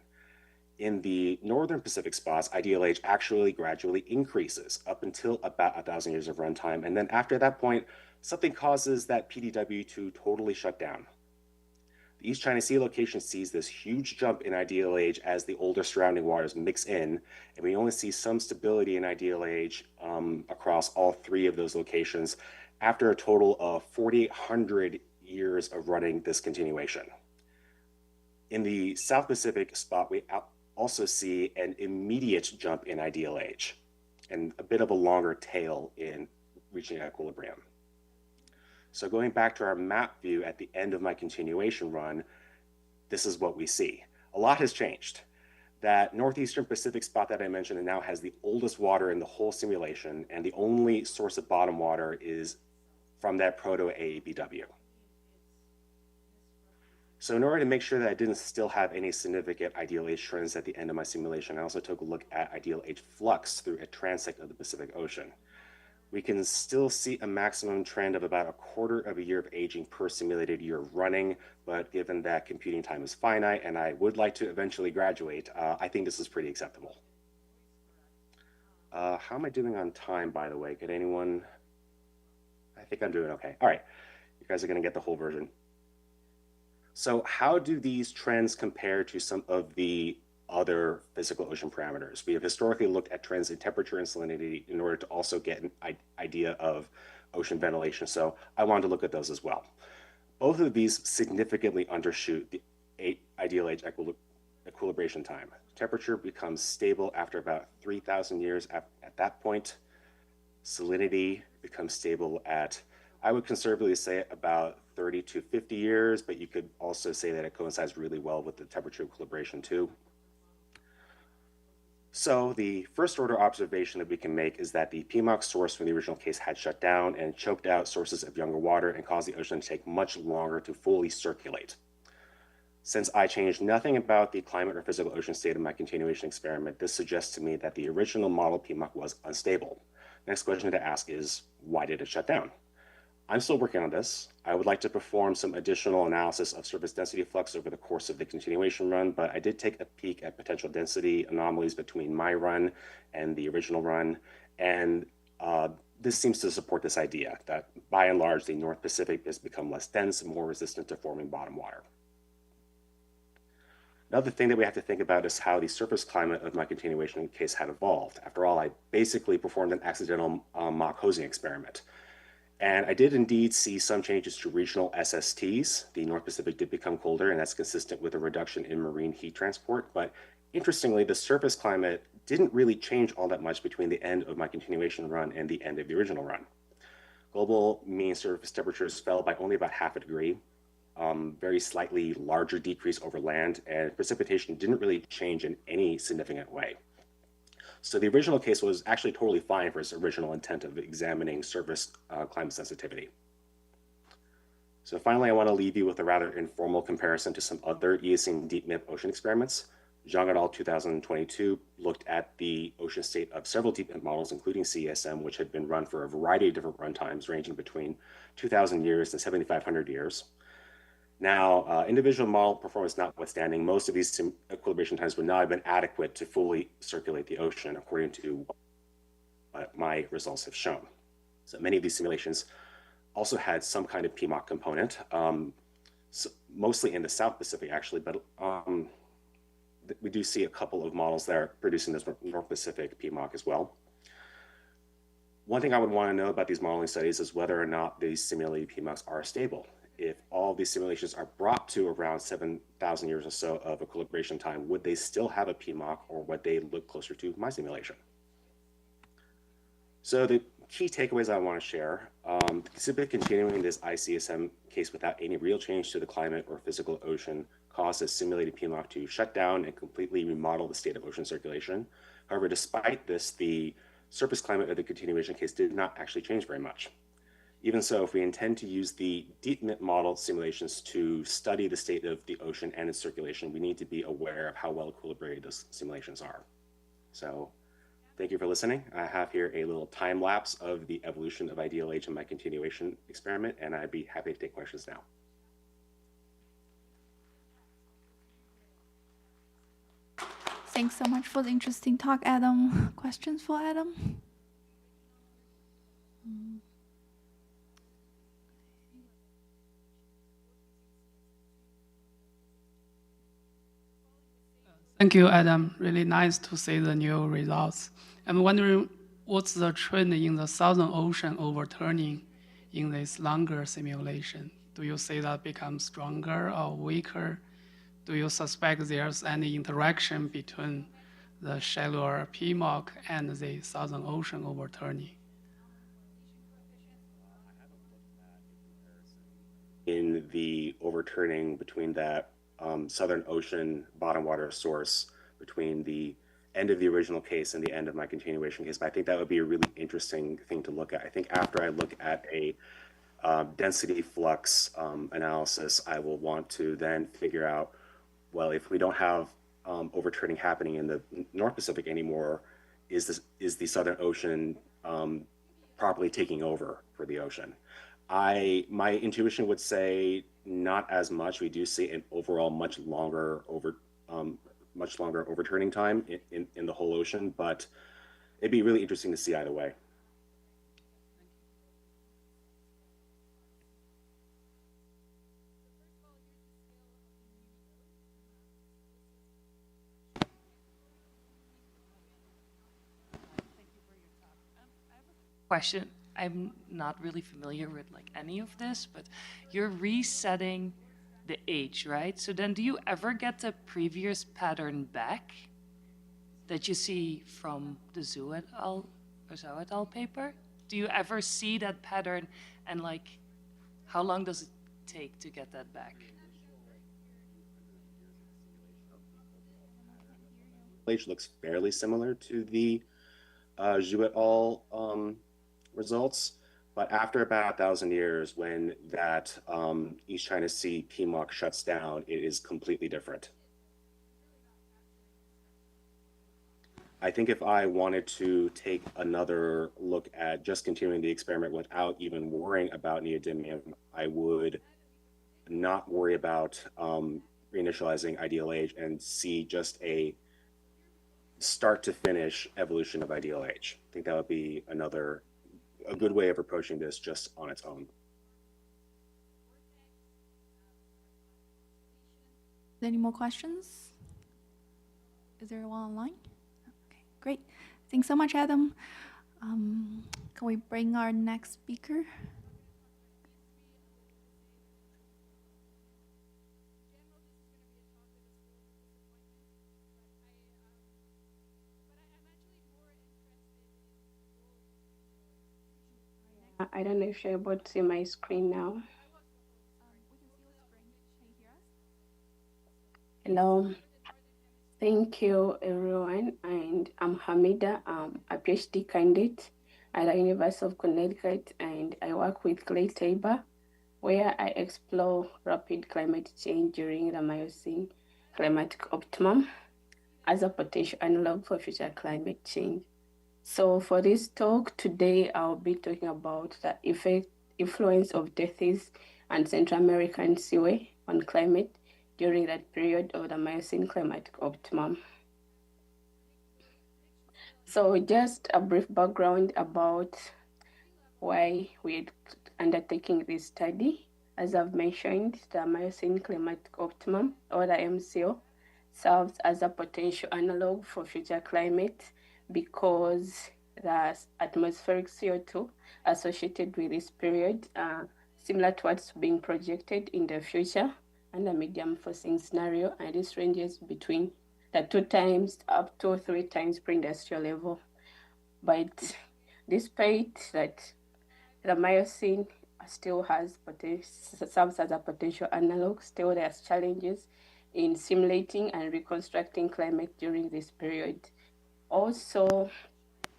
In the northern Pacific spots, ideal age actually gradually increases up until about 1,000 years of runtime. And then after that point, something causes that PDW to totally shut down. The East China Sea location sees this huge jump in ideal age as the older surrounding waters mix in, and we only see some stability in ideal age across all 3 of those locations after a total of 4,800 years of running this continuation. In the South Pacific spot, we also see an immediate jump in ideal age and a bit of a longer tail in reaching equilibrium. So going back to our map view at the end of my continuation run, this is what we see. A lot has changed. That northeastern Pacific spot that I mentioned now has the oldest water in the whole simulation, and the only source of bottom water is from that proto-AABW. So in order to make sure that I didn't still have any significant ideal age trends at the end of my simulation, I also took a look at ideal age flux through a transect of the Pacific Ocean. We can still see a maximum trend of about 1/4 of a year of aging per simulated year of running, but given that computing time is finite and I would like to eventually graduate, I think this is pretty acceptable. How am I doing on time, by the way? Could anyone? I think I'm doing okay. All right, you guys are gonna get the whole version. So how do these trends compare to some of the other physical ocean parameters. We have historically looked at trends in temperature and salinity in order to also get an idea of ocean ventilation. So I wanted to look at those as well. Both of these significantly undershoot the ideal age equilibration time. Temperature becomes stable after about 3,000 years. At that point, salinity becomes stable at, I would conservatively say, about 30 to 50 years, but you could also say that it coincides really well with the temperature equilibration too. So the first order observation that we can make is that the PMOC source from the original case had shut down and choked out sources of younger water and caused the ocean to take much longer to fully circulate. Since I changed nothing about the climate or physical ocean state of my continuation experiment, this suggests to me that the original model PMOC was unstable. Next question to ask is, why did it shut down? I'm still working on this. I would like to perform some additional analysis of surface density flux over the course of the continuation run, but I did take a peek at potential density anomalies between my run and the original run, and this seems to support this idea that, by and large, the North Pacific has become less dense and more resistant to forming bottom water. Another thing that we have to think about is how the surface climate of my continuation case had evolved. After all, I basically performed an accidental mock hosing experiment. And I did indeed see some changes to regional SSTs. The North Pacific did become colder, and that's consistent with a reduction in marine heat transport. But interestingly, the surface climate didn't really change all that much between the end of my continuation run and the end of the original run. Global mean surface temperatures fell by only about half a degree, very slightly larger decrease over land, and precipitation didn't really change in any significant way. So the original case was actually totally fine for its original intent of examining surface climate sensitivity. So finally, I want to leave you with a rather informal comparison to some other Eocene deep MIP ocean experiments. Zhang et al. 2022 looked at the ocean state of several deep MIP models, including CESM, which had been run for a variety of different runtimes, ranging between 2,000 years and 7,500 years. Now, individual model performance notwithstanding, most of these equilibration times would not have been adequate to fully circulate the ocean, according to what my results have shown. So many of these simulations also had some kind of PMOC component, so mostly in the South Pacific, actually, but we do see a couple of models that are producing this North Pacific PMOC as well. One thing I would want to know about these modeling studies is whether or not these simulated PMOCs are stable. If all these simulations are brought to around 7,000 years or so of equilibration time, would they still have a PMOC, or would they look closer to my simulation? So the key takeaways I want to share, simply continuing this ICSM case without any real change to the climate or physical ocean caused a simulated PMOC to shut down and completely remodel the state of ocean circulation. However, despite this, the surface climate of the continuation case did not actually change very much. Even so, if we intend to use the deep MIP model simulations to study the state of the ocean and its circulation, we need to be aware of how well equilibrated those simulations are. So thank you for listening. I have here a little time lapse of the evolution of ideal age in my continuation experiment, and I'd be happy to take questions now. Thanks so much for the interesting talk, Adam. Questions for Adam? Thank you, Adam. Really nice to see the new results. I'm wondering what's the trend in the Southern Ocean overturning in this longer simulation? Do you see that become stronger or weaker? Do you suspect there's any interaction between the shallower PMOC and the Southern Ocean overturning? In the overturning between that Southern Ocean bottom water source between the end of the original case and the end of my continuation case. But I think that would be a really interesting thing to look at. I think after I look at a density flux analysis, I will want to then figure out, well, if we don't have overturning happening in the North Pacific anymore, is the Southern Ocean properly taking over for the ocean? My intuition would say not as much. We do see an overall much longer overturning time in the whole ocean, but it'd be really interesting to see either way. question. I'm not really familiar with like any of this, but you're resetting the age, right? So then do you ever get the previous pattern back that you see from the Zhou et al. Or Zhou et al. Paper? Do you ever see that pattern, and like how long does it take to get that back? Age looks fairly similar to the Zhou et al. Results, but after about 1,000 years, when that East China Sea PMOC shuts down, it is completely different. I think if I wanted to take another look at just continuing the experiment without even worrying about neodymium, I would not worry about reinitializing ideal age and see just a start to finish evolution of ideal age. I think that would be a good way of approaching this just on its own. Any more questions? Is there one online? Okay, great. Thanks so much, Adam. Can we bring our next speaker? I don't know if you're able to see my screen now. Hello. Thank you, everyone. And I'm Hamida. I'm a PhD candidate at the University of Connecticut, and I work with Clay Tabor, where I explore rapid climate change during the Miocene climatic optimum as a potential analog for future climate change. So for this talk today, I'll be talking about the influence of Tethys and Central American seaway on climate during that period of the Miocene climatic optimum. So just a brief background about why we're undertaking this study. As I've mentioned, the Miocene climatic optimum, or the MCO, serves as a potential analog for future climate because the atmospheric CO2 associated with this period are similar to what's being projected in the future and a medium forcing scenario, and this ranges between the 2 times up to 3 times pre-industrial level. But despite that, the Miocene still serves as a potential analog. Still, there's challenges in simulating and reconstructing climate during this period. Also,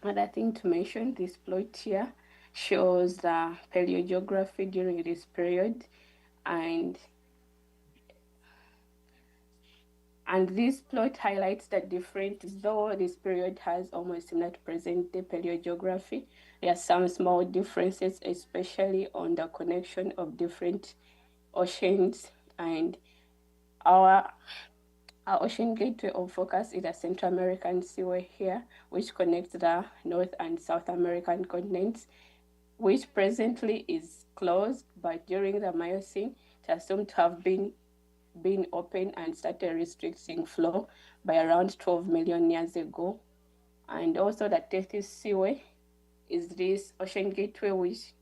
another thing to mention, this plot here shows the paleogeography during this period, and this plot highlights that though this period has almost similar to present-day paleogeography, there are some small differences, especially on the connection of different oceans. And our ocean gateway of focus is the Central American Seaway here, which connects the North and South American continents, which presently is closed, but during the Miocene, it is assumed to have been open and started restricting flow by around 12 million years ago. And also the Tethys Seaway is this ocean gateway which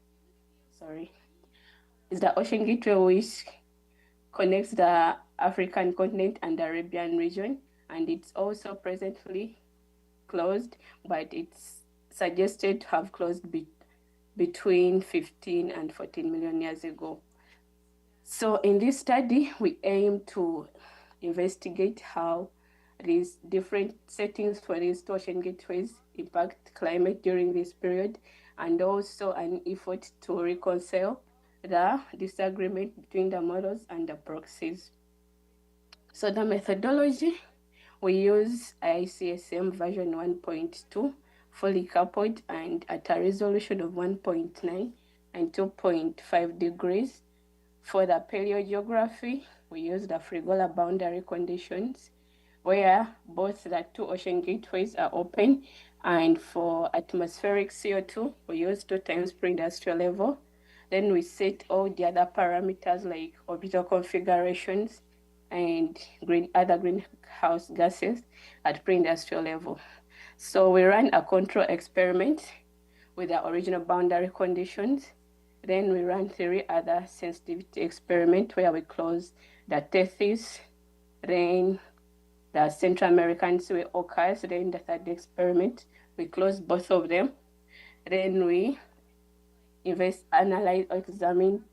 connects the African continent and the Arabian region, and it's also presently closed, but it's suggested to have closed between 15 and 14 million years ago. So in this study, we aim to investigate how these different settings for these ocean gateways impact climate during this period, and also an effort to reconcile the disagreement between the models and the proxies. So the methodology, we use CESM version 1.2, fully coupled and at a resolution of 1.9 and 2.5 degrees. For the paleogeography, we use the Frigola boundary conditions, where both the 2 ocean gateways are open. And for atmospheric CO2, we use 2 times pre-industrial level. Then we set all the other parameters like orbital configurations and other greenhouse gases at pre-industrial level. So we ran a control experiment with the original boundary conditions. Then we ran 3 other sensitivity experiments where we closed the Tethys, then the Central American Seaway occurs. Then the third experiment, we closed both of them. Then we analyze or examine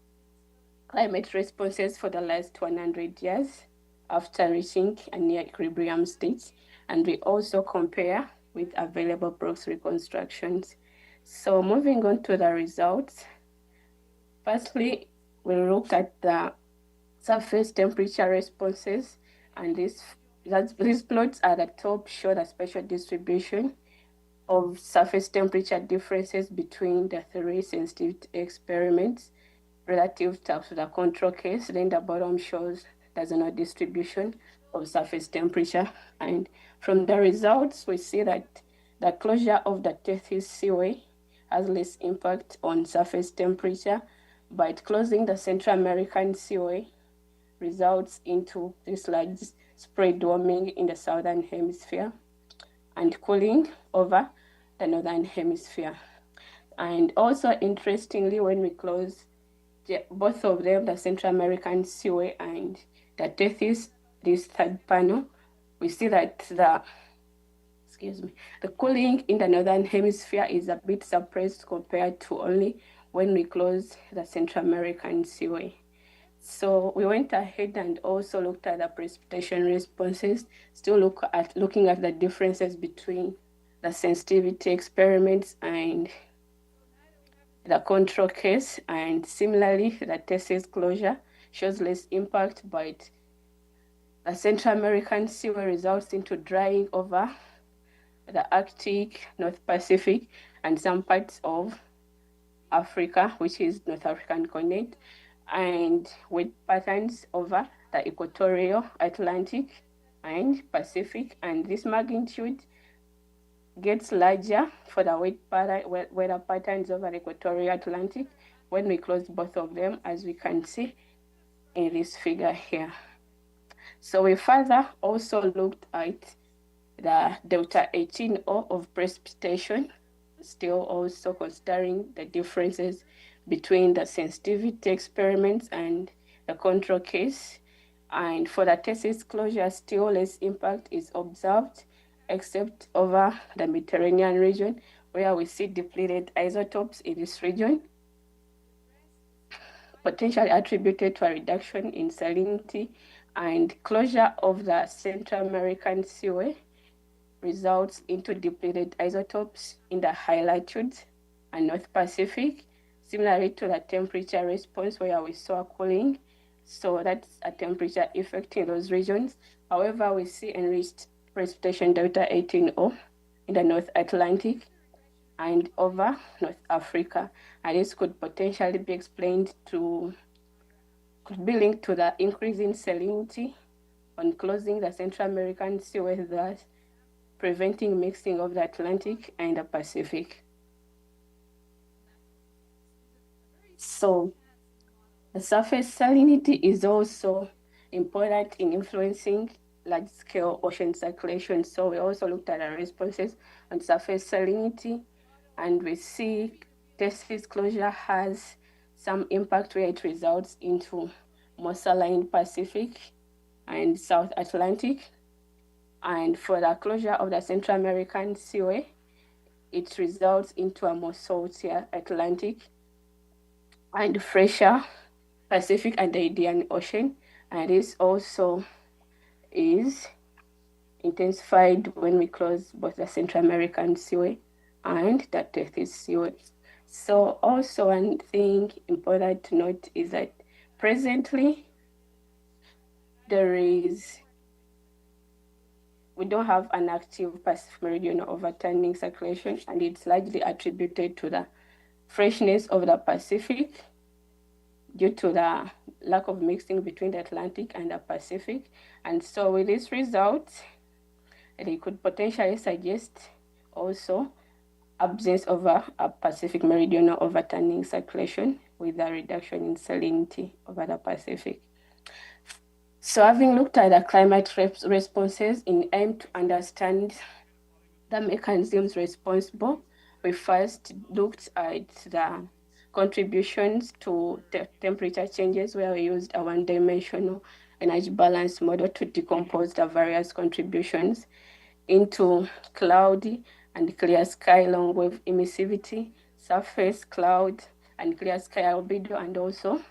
climate responses for the last 100 years after reaching a near equilibrium state. And we also compare with available Brooks reconstructions. So moving on to the results. Firstly, we looked at the surface temperature responses, and these plots at the top show the spatial distribution of surface temperature differences between the 3 sensitivity experiments relative to the control case. Then the bottom shows the zonal distribution of surface temperature. And from the results, we see that the closure of the Tethys Seaway has less impact on surface temperature, but closing the Central American Seaway results into this large spread warming in the southern hemisphere and cooling over the northern hemisphere. And also interestingly, when we close both of them, the Central American Seaway and the Tethys, this third panel, we see that the cooling in the northern hemisphere is a bit suppressed compared to only when we close the Central American Seaway. So we went ahead and also looked at the precipitation responses, still looking at the differences between the sensitivity experiments and the control case. And similarly, the Tethys closure shows less impact, but the Central American Seaway results into drying over the Arctic, North Pacific, and some parts of Africa, which is North African continent, and with patterns over the equatorial Atlantic and Pacific. And this magnitude gets larger for the weather patterns over the equatorial Atlantic when we close both of them, as we can see in this figure here. So we further also looked at the delta 18O of precipitation, still also considering the differences between the sensitivity experiments and the control case. And for the Tethys closure, still less impact is observed, except over the Mediterranean region, where we see depleted isotopes in this region, potentially attributed to a reduction in salinity. And closure of the Central American Seaway results into depleted isotopes in the high latitudes and North Pacific, similarly to the temperature response where we saw cooling. So that's a temperature effect in those regions. However, we see enriched precipitation delta 18O in the North Atlantic and over North Africa. And this could potentially be could be linked to the increase in salinity on closing the Central American Seaway, thus preventing mixing of the Atlantic and the Pacific. So the surface salinity is also important in influencing large-scale ocean circulation. So we also looked at the responses on surface salinity, and we see Tethys closure has some impact where it results into more saline Pacific and South Atlantic. And for the closure of the Central American Seaway, it results into a more saltier Atlantic and fresher Pacific and the Indian Ocean. And this also is intensified when we close both the Central American Seaway and the Tethys Seaway. So also one thing important to note is that presently we don't have an active Pacific meridional overturning circulation, and it's largely attributed to the freshness of the Pacific due to the lack of mixing between the Atlantic and the Pacific. And so with these results, they could potentially suggest also absence of a Pacific meridional overturning circulation with a reduction in salinity over the Pacific. So having looked at the climate responses in aim to understand the mechanisms responsible we first looked at the contributions to temperature changes, where we used a one-dimensional energy balance model to decompose the various contributions into cloudy and clear sky long wave emissivity, surface cloud and clear sky albedo, and also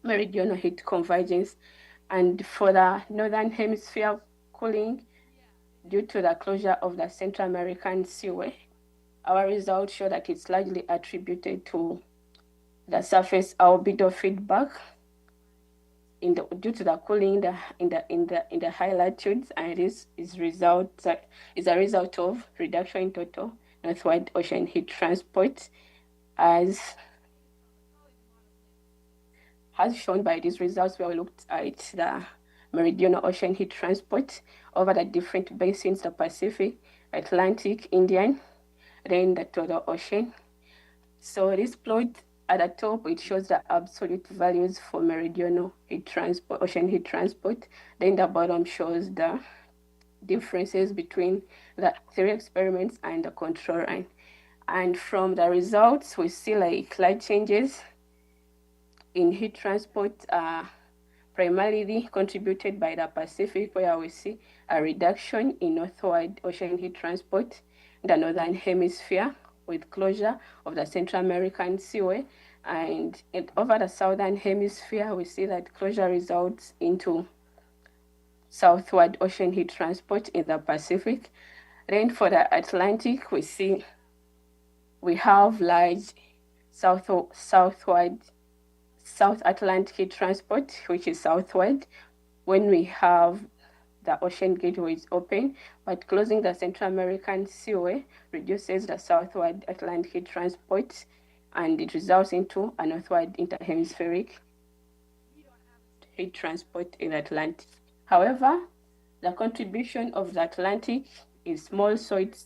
meridional heat convergence. And for the northern hemisphere cooling, due to the closure of the Central American Seaway, our results show that it's largely attributed to the surface albedo feedback due to the cooling in the high latitudes, and this is a result of reduction in total northward ocean heat transport, as shown by these results, where we looked at the meridional ocean heat transport over the different basins: the Pacific, Atlantic, Indian, then the total ocean. So this plot at the top, it shows the absolute values for meridional heat transport, ocean heat transport. Then the bottom shows the differences between the 3 experiments and the control line. And from the results, we see like large changes in heat transport, primarily contributed by the Pacific, where we see a reduction in northward ocean heat transport in the northern hemisphere, with closure of the Central American Seaway. And over the southern hemisphere, we see that closure results into southward ocean heat transport in the Pacific. Then for the Atlantic, we have large South Atlantic heat transport, which is southward, when we have the ocean gateways open, but closing the Central American Seaway reduces the southward Atlantic transport, and it results into a northward interhemispheric heat transport in the Atlantic. However, the contribution of the Atlantic is small, so it's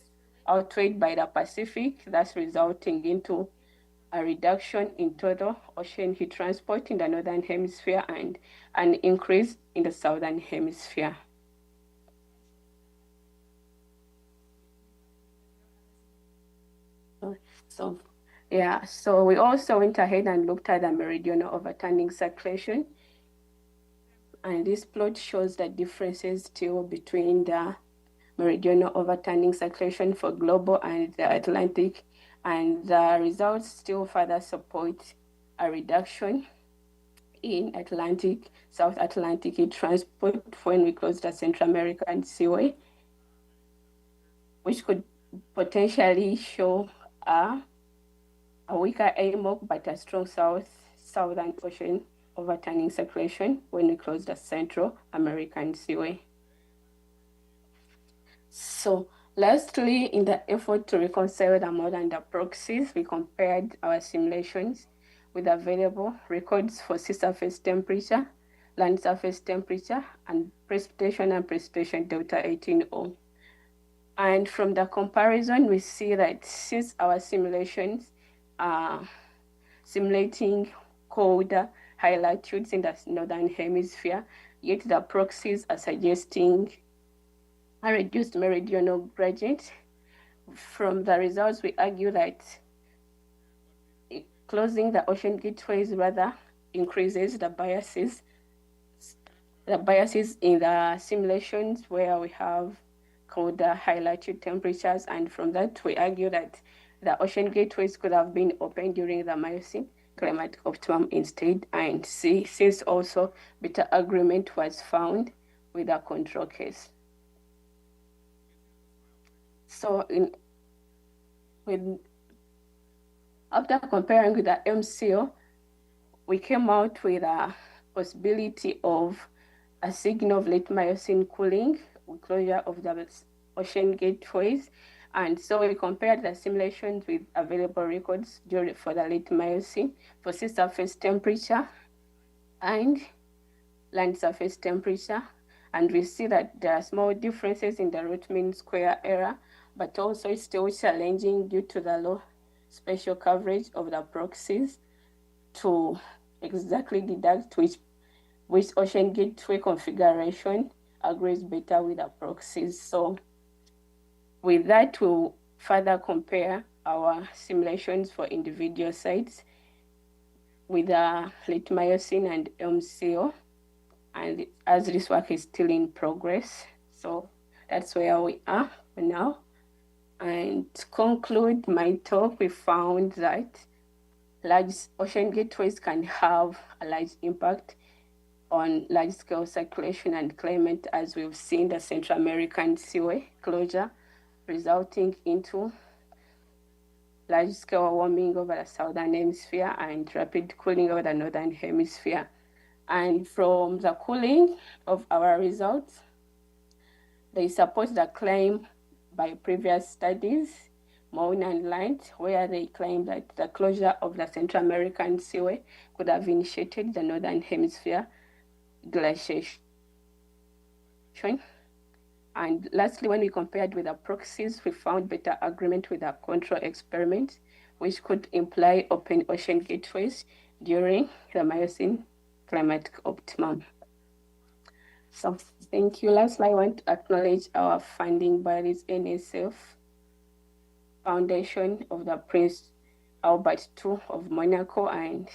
outweighed by the Pacific, thus resulting into a reduction in total ocean heat transport in the northern hemisphere and an increase in the southern hemisphere. So we also went ahead and looked at the meridional overturning circulation. And this plot shows the differences still between the meridional overturning circulation for global and the Atlantic. And the results still further support a reduction in South Atlantic heat transport when we close the Central American Seaway, which could potentially show a weaker AMOC but a strong southern ocean overturning circulation when we close the Central American Seaway. So lastly, in the effort to reconcile the model and the proxies, we compared our simulations with available records for sea surface temperature, land surface temperature, and precipitation delta 18O. And from the comparison, we see that since our simulations are simulating colder high latitudes in the northern hemisphere, yet the proxies are suggesting a reduced meridional gradient. From the results, we argue that closing the ocean gateways rather increases the biases in the simulations where we have colder high latitude temperatures, and from that we argue that the ocean gateways could have been opened during the Miocene climatic optimum instead, and since also beta agreement was found with a control case. So after comparing with the MCO, we came out with a possibility of a signal of late Miocene cooling with closure of the ocean gateways. And so we compared the simulations with available records for the late Miocene for sea surface temperature and land surface temperature. And we see that there are small differences in the root mean square error, but also it's still challenging due to the low spatial coverage of the proxies to exactly deduct which ocean gateway configuration agrees better with the proxies. So with that, we'll further compare our simulations for individual sites with lithium and MCO, and as this work is still in progress. So that's where we are for now. And to conclude my talk, we found that large ocean gateways can have a large impact on large-scale circulation and climate, as we've seen the Central American seaway closure, resulting into large-scale warming over the southern hemisphere and rapid cooling over the northern hemisphere. And from the cooling of our results, they support the claim by previous studies, Moon and Light, where they claim that the closure of the Central American seaway could have initiated the northern hemisphere glaciation. And lastly, when we compared with the proxies, we found better agreement with the control experiment, which could imply open ocean gateways during the Miocene climatic optimum. So thank you. Lastly, I want to acknowledge our funding bodies, NSF, Foundation of the Prince Albert II of Monaco, and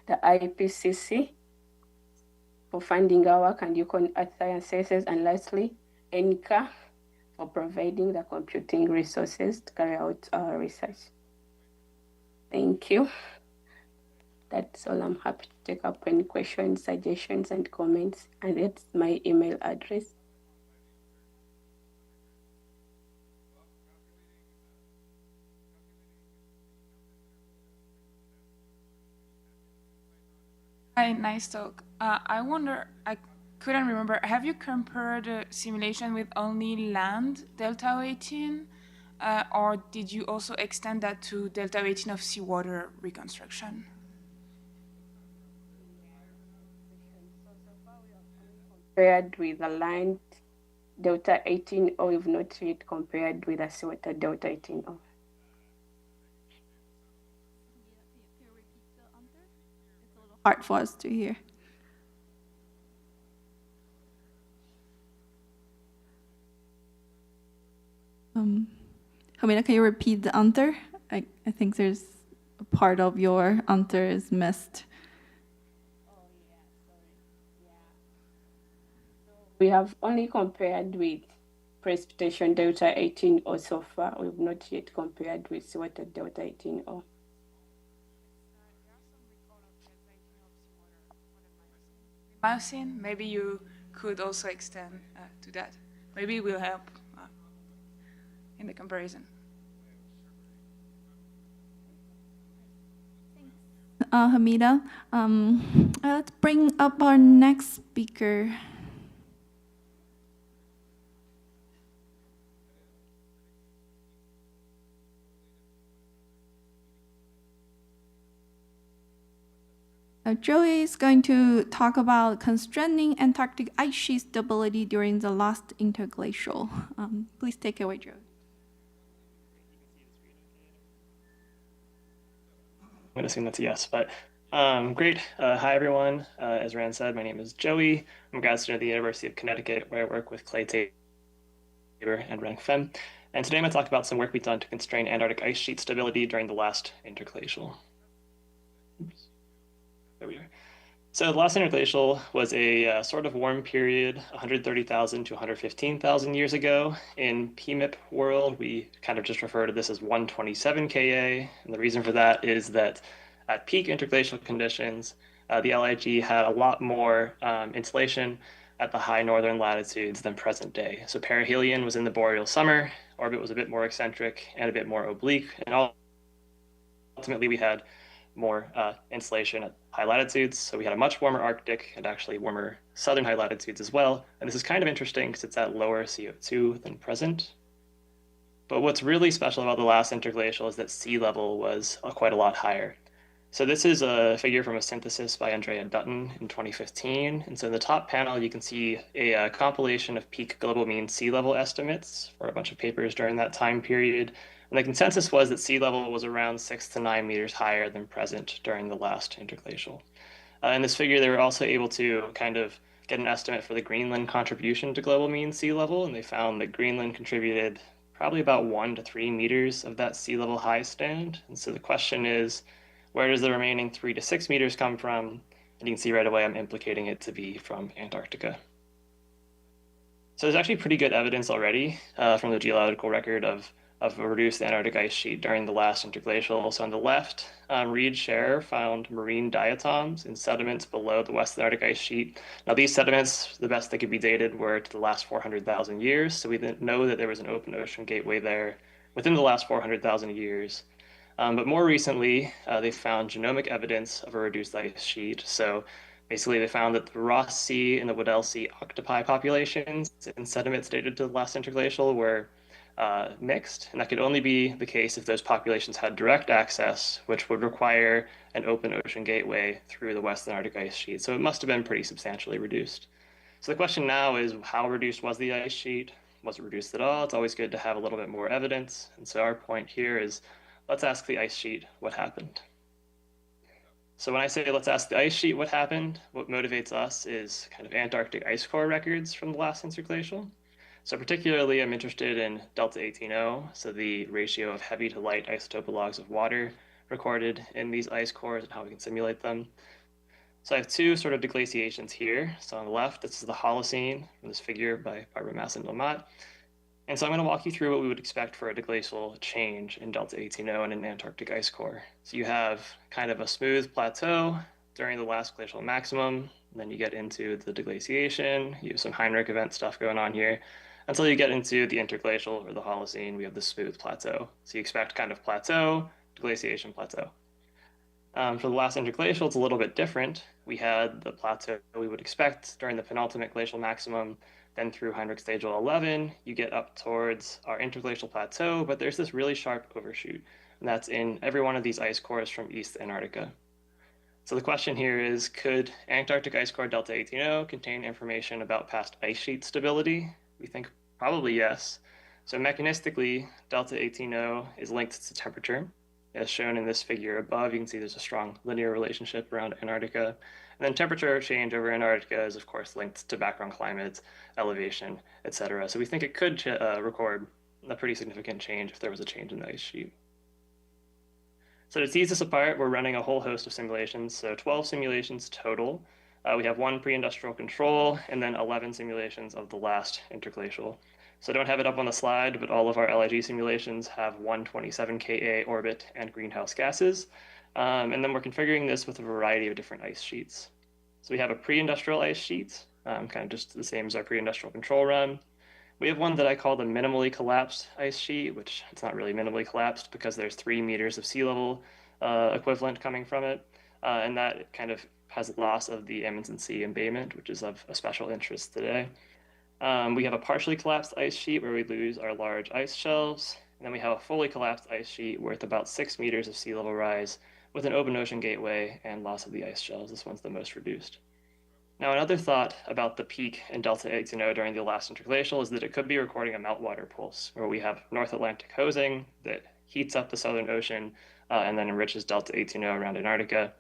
the IPCC for funding our work, and Yukon Earth Sciences, and lastly, NCA for providing the computing resources to carry out our research. Thank you. That's all. I'm happy to take up any questions, suggestions, and comments, and that's my email address. Hi, nice talk. I wonder, I couldn't remember, have you compared a simulation with only land delta 18, or did you also extend that to delta 18 of seawater reconstruction? Compared with the land delta 18, or we've not yet compared with the seawater delta 18. Hard for us to hear. Hamina, can you repeat the answer? I think there's a part of your answer is missed. We have only compared with precipitation delta 18 or so far. We've not yet compared with seawater delta 18 or. Miocene, maybe you could also extend to that. Maybe it will help in the comparison. Hamida, let's bring up our next speaker. Joey is going to talk about constraining Antarctic ice sheet stability during the last interglacial. Please take it away, Joey. I'm going to assume that's a yes, but great. Hi, everyone. As Rand said, my name is Joey. I'm a grad student at the University of Connecticut, where I work with Clay Tabor and Ren Fem. And today I'm going to talk about some work we've done to constrain Antarctic ice sheet stability during the last interglacial. Oops. There we are. So the last interglacial was a sort of warm period, 130,000 to 115,000 years ago. In PMIP world, we kind of just refer to this as 127 Ka. And the reason for that is that at peak interglacial conditions, the LIG had a lot more insolation at the high northern latitudes than present day. So perihelion was in the boreal summer, orbit was a bit more eccentric and a bit more oblique, and ultimately we had more insolation at high latitudes. So we had a much warmer Arctic and actually warmer southern high latitudes as well. And this is kind of interesting because it's at lower CO2 than present. But what's really special about the last interglacial is that sea level was quite a lot higher. So this is a figure from a synthesis by Andrea Dutton in 2015. And so in the top panel, you can see a compilation of peak global mean sea level estimates for a bunch of papers during that time period. And the consensus was that sea level was around 6 to 9 meters higher than present during the last interglacial. In this figure, they were also able to kind of get an estimate for the Greenland contribution to global mean sea level, and they found that Greenland contributed probably about 1 to 3 meters of that sea level high stand. And so the question is, where does the remaining 3 to 6 meters come from? And you can see right away I'm implicating it to be from Antarctica. So there's actually pretty good evidence already from the geological record of a reduced Antarctic ice sheet during the last interglacial. So on the left, Reed Scherer found marine diatoms in sediments below the West Antarctic ice sheet. Now these sediments, the best they could be dated were to the last 400,000 years. So we know that there was an open ocean gateway there within the last 400,000 years. But more recently, they found genomic evidence of a reduced ice sheet. So basically, they found that the Ross Sea and the Weddell Sea octopi populations in sediments dated to the last interglacial were mixed, and that could only be the case if those populations had direct access, which would require an open ocean gateway through the West Antarctic ice sheet. So it must have been pretty substantially reduced. So the question now is, how reduced was the ice sheet? Was it reduced at all? It's always good to have a little bit more evidence. And so our point here is, let's ask the ice sheet what happened. So when I say let's ask the ice sheet what happened, what motivates us is kind of Antarctic ice core records from the last interglacial. So particularly I'm interested in delta 18O, so the ratio of heavy to light isotopic logs of water recorded in these ice cores and how we can simulate them. So I have two sort of deglaciations here. So on the left, this is the Holocene from this figure by Barber-Mass and Lamotte. And so I'm going to walk you through what we would expect for a deglacial change in delta 18O and an Antarctic ice core. So you have kind of a smooth plateau during the last glacial maximum, and then you get into the deglaciation, you have some Heinrich event stuff going on here, until you get into the interglacial or the Holocene, we have the smooth plateau. So you expect kind of plateau, deglaciation, plateau. For the last interglacial, it's a little bit different. We had the plateau we would expect during the penultimate glacial maximum. Then through Heinrich Stage 11, you get up towards our interglacial plateau, but there's this really sharp overshoot, and that's in every one of these ice cores from East Antarctica. So the question here is, could Antarctic ice core delta 18O contain information about past ice sheet stability? We think probably yes. So mechanistically, delta 18O is linked to temperature. As shown in this figure above, you can see there's a strong linear relationship around Antarctica. And then temperature change over Antarctica is, of course, linked to background climate, elevation, etc. So we think it could record a pretty significant change if there was a change in the ice sheet. So to tease this apart, we're running a whole host of simulations. So 12 simulations total. We have one pre-industrial control and then 11 simulations of the last interglacial. So I don't have it up on the slide, but all of our LIG simulations have 127 Ka orbit and greenhouse gases. And then we're configuring this with a variety of different ice sheets. So we have a pre-industrial ice sheet, kind of just the same as our pre-industrial control run. We have one that I call the minimally collapsed ice sheet, which it's not really minimally collapsed because there's 3 meters of sea level equivalent coming from it. And that kind of has loss of the Amundsen Sea embayment, which is of a special interest today. We have a partially collapsed ice sheet where we lose our large ice shelves. And then we have a fully collapsed ice sheet worth about 6 meters of sea level rise with an open ocean gateway and loss of the ice shelves. This one's the most reduced. Now, another thought about the peak in delta 18O during the last interglacial is that it could be recording a meltwater pulse, where we have North Atlantic hosing that heats up the Southern Ocean and then enriches delta 18O around Antarctica.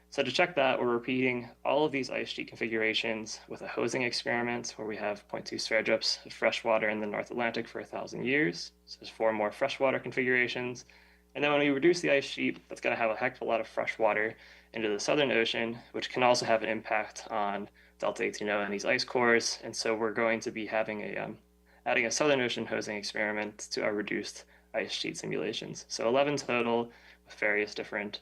So to check that, we're repeating all of these ice sheet configurations with a hosing experiment where we have 0.2 Sverdrups of fresh water in the North Atlantic for 1,000 years. So there's 4 more freshwater configurations. And then when we reduce the ice sheet, that's going to have a heck of a lot of fresh water into the Southern Ocean, which can also have an impact on delta 18O and these ice cores. And so we're going to be having adding a Southern Ocean hosing experiment to our reduced ice sheet simulations. So 11 total with various different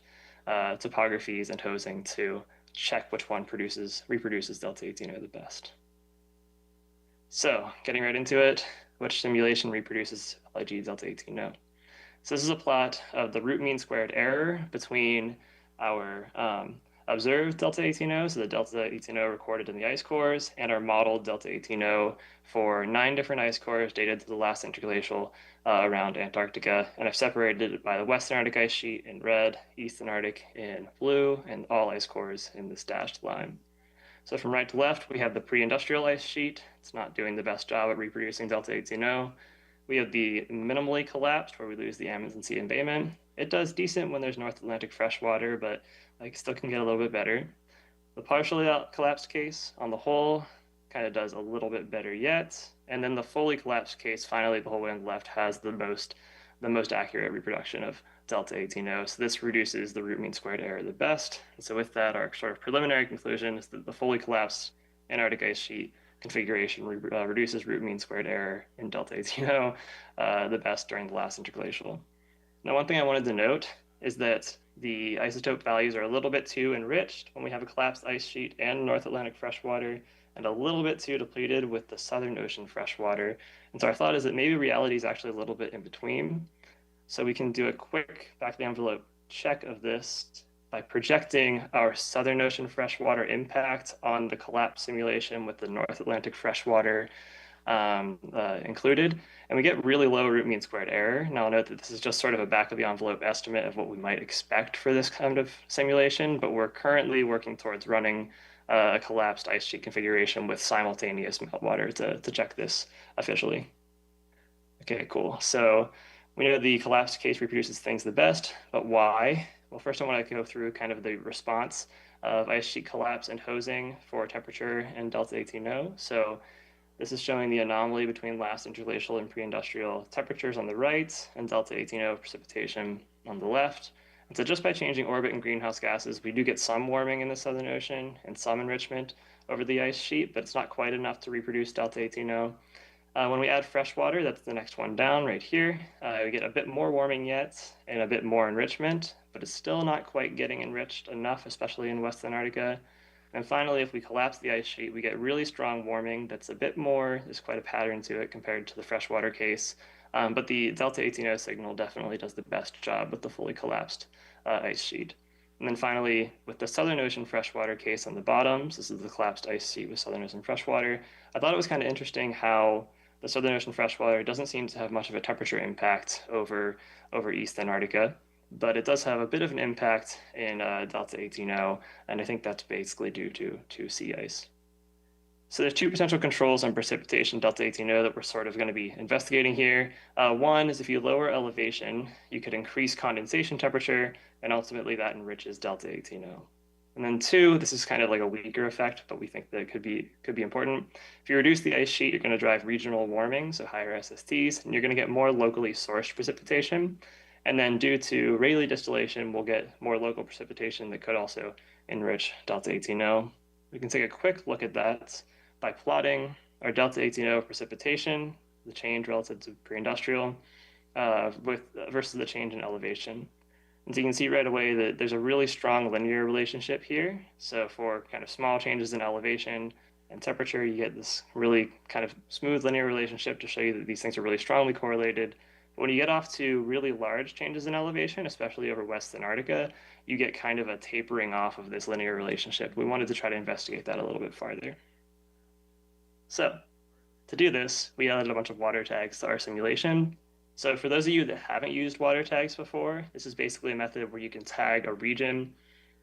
topographies and hosing to check which one reproduces delta 18O the best. So getting right into it, which simulation reproduces LIG delta 18O? So this is a plot of the root mean squared error between our observed delta 18O, so the delta 18O recorded in the ice cores, and our modeled delta 18O for 9 different ice cores dated to the last interglacial around Antarctica. And I've separated it by the West Antarctic ice sheet in red, East Antarctic in blue, and all ice cores in this dashed line. So from right to left, we have the pre-industrial ice sheet. It's not doing the best job at reproducing delta 18O. We have the minimally collapsed, where we lose the Amundsen Sea embayment. It does decent when there's North Atlantic freshwater, but still can get a little bit better. The partially collapsed case, on the whole, kind of does a little bit better yet. And then the fully collapsed case, finally, the whole way on the left has the most accurate reproduction of delta 18O. So this reduces the root mean squared error the best. And so with that, our sort of preliminary conclusion is that the fully collapsed Antarctic ice sheet configuration reduces root mean squared error in delta 18O the best during the last interglacial. Now, one thing I wanted to note is that the isotope values are a little bit too enriched when we have a collapsed ice sheet and North Atlantic freshwater, and a little bit too depleted with the Southern Ocean freshwater. And so our thought is that maybe reality is actually a little bit in between. So we can do a quick back of the envelope check of this by projecting our Southern Ocean freshwater impact on the collapse simulation with the North Atlantic freshwater included, and we get really low root mean squared error. Now I'll note that this is just sort of a back of the envelope estimate of what we might expect for this kind of simulation, but we're currently working towards running a collapsed ice sheet configuration with simultaneous meltwater to check this officially. Okay, cool. So we know the collapsed case reproduces things the best, but why? Well, first I want to go through kind of the response of ice sheet collapse and hosing for temperature and delta 18O. So this is showing the anomaly between last interglacial and pre-industrial temperatures on the right and delta 18O precipitation on the left. And so just by changing orbit and greenhouse gases, we do get some warming in the Southern Ocean and some enrichment over the ice sheet, but it's not quite enough to reproduce delta 18O. When we add fresh water, that's the next one down right here, we get a bit more warming yet and a bit more enrichment, but it's still not quite getting enriched enough, especially in West Antarctica. And finally, if we collapse the ice sheet, we get really strong warming that's a bit more, there's quite a pattern to it compared to the freshwater case. But the delta 18O signal definitely does the best job with the fully collapsed ice sheet. And then finally, with the Southern Ocean freshwater case on the bottoms, this is the collapsed ice sheet with Southern Ocean freshwater. I thought it was kind of interesting how the Southern Ocean freshwater doesn't seem to have much of a temperature impact over East Antarctica, but it does have a bit of an impact in delta 18O, and I think that's basically due to sea ice. So there's two potential controls on precipitation delta 18O that we're sort of going to be investigating here. One is if you lower elevation, you could increase condensation temperature, and ultimately that enriches delta 18O. And then two, this is kind of like a weaker effect, but we think that it could be important. If you reduce the ice sheet, you're going to drive regional warming, so higher SSTs, and you're going to get more locally sourced precipitation. And then due to Rayleigh distillation, we'll get more local precipitation that could also enrich delta 18O. We can take a quick look at that by plotting our delta 18O precipitation, the change relative to pre-industrial, versus the change in elevation. And so you can see right away that there's a really strong linear relationship here. So for kind of small changes in elevation and temperature, you get this really kind of smooth linear relationship to show you that these things are really strongly correlated. But when you get off to really large changes in elevation, especially over West Antarctica, you get kind of a tapering off of this linear relationship. We wanted to try to investigate that a little bit farther. So to do this, we added a bunch of water tags to our simulation. So for those of you that haven't used water tags before, this is basically a method where you can tag a region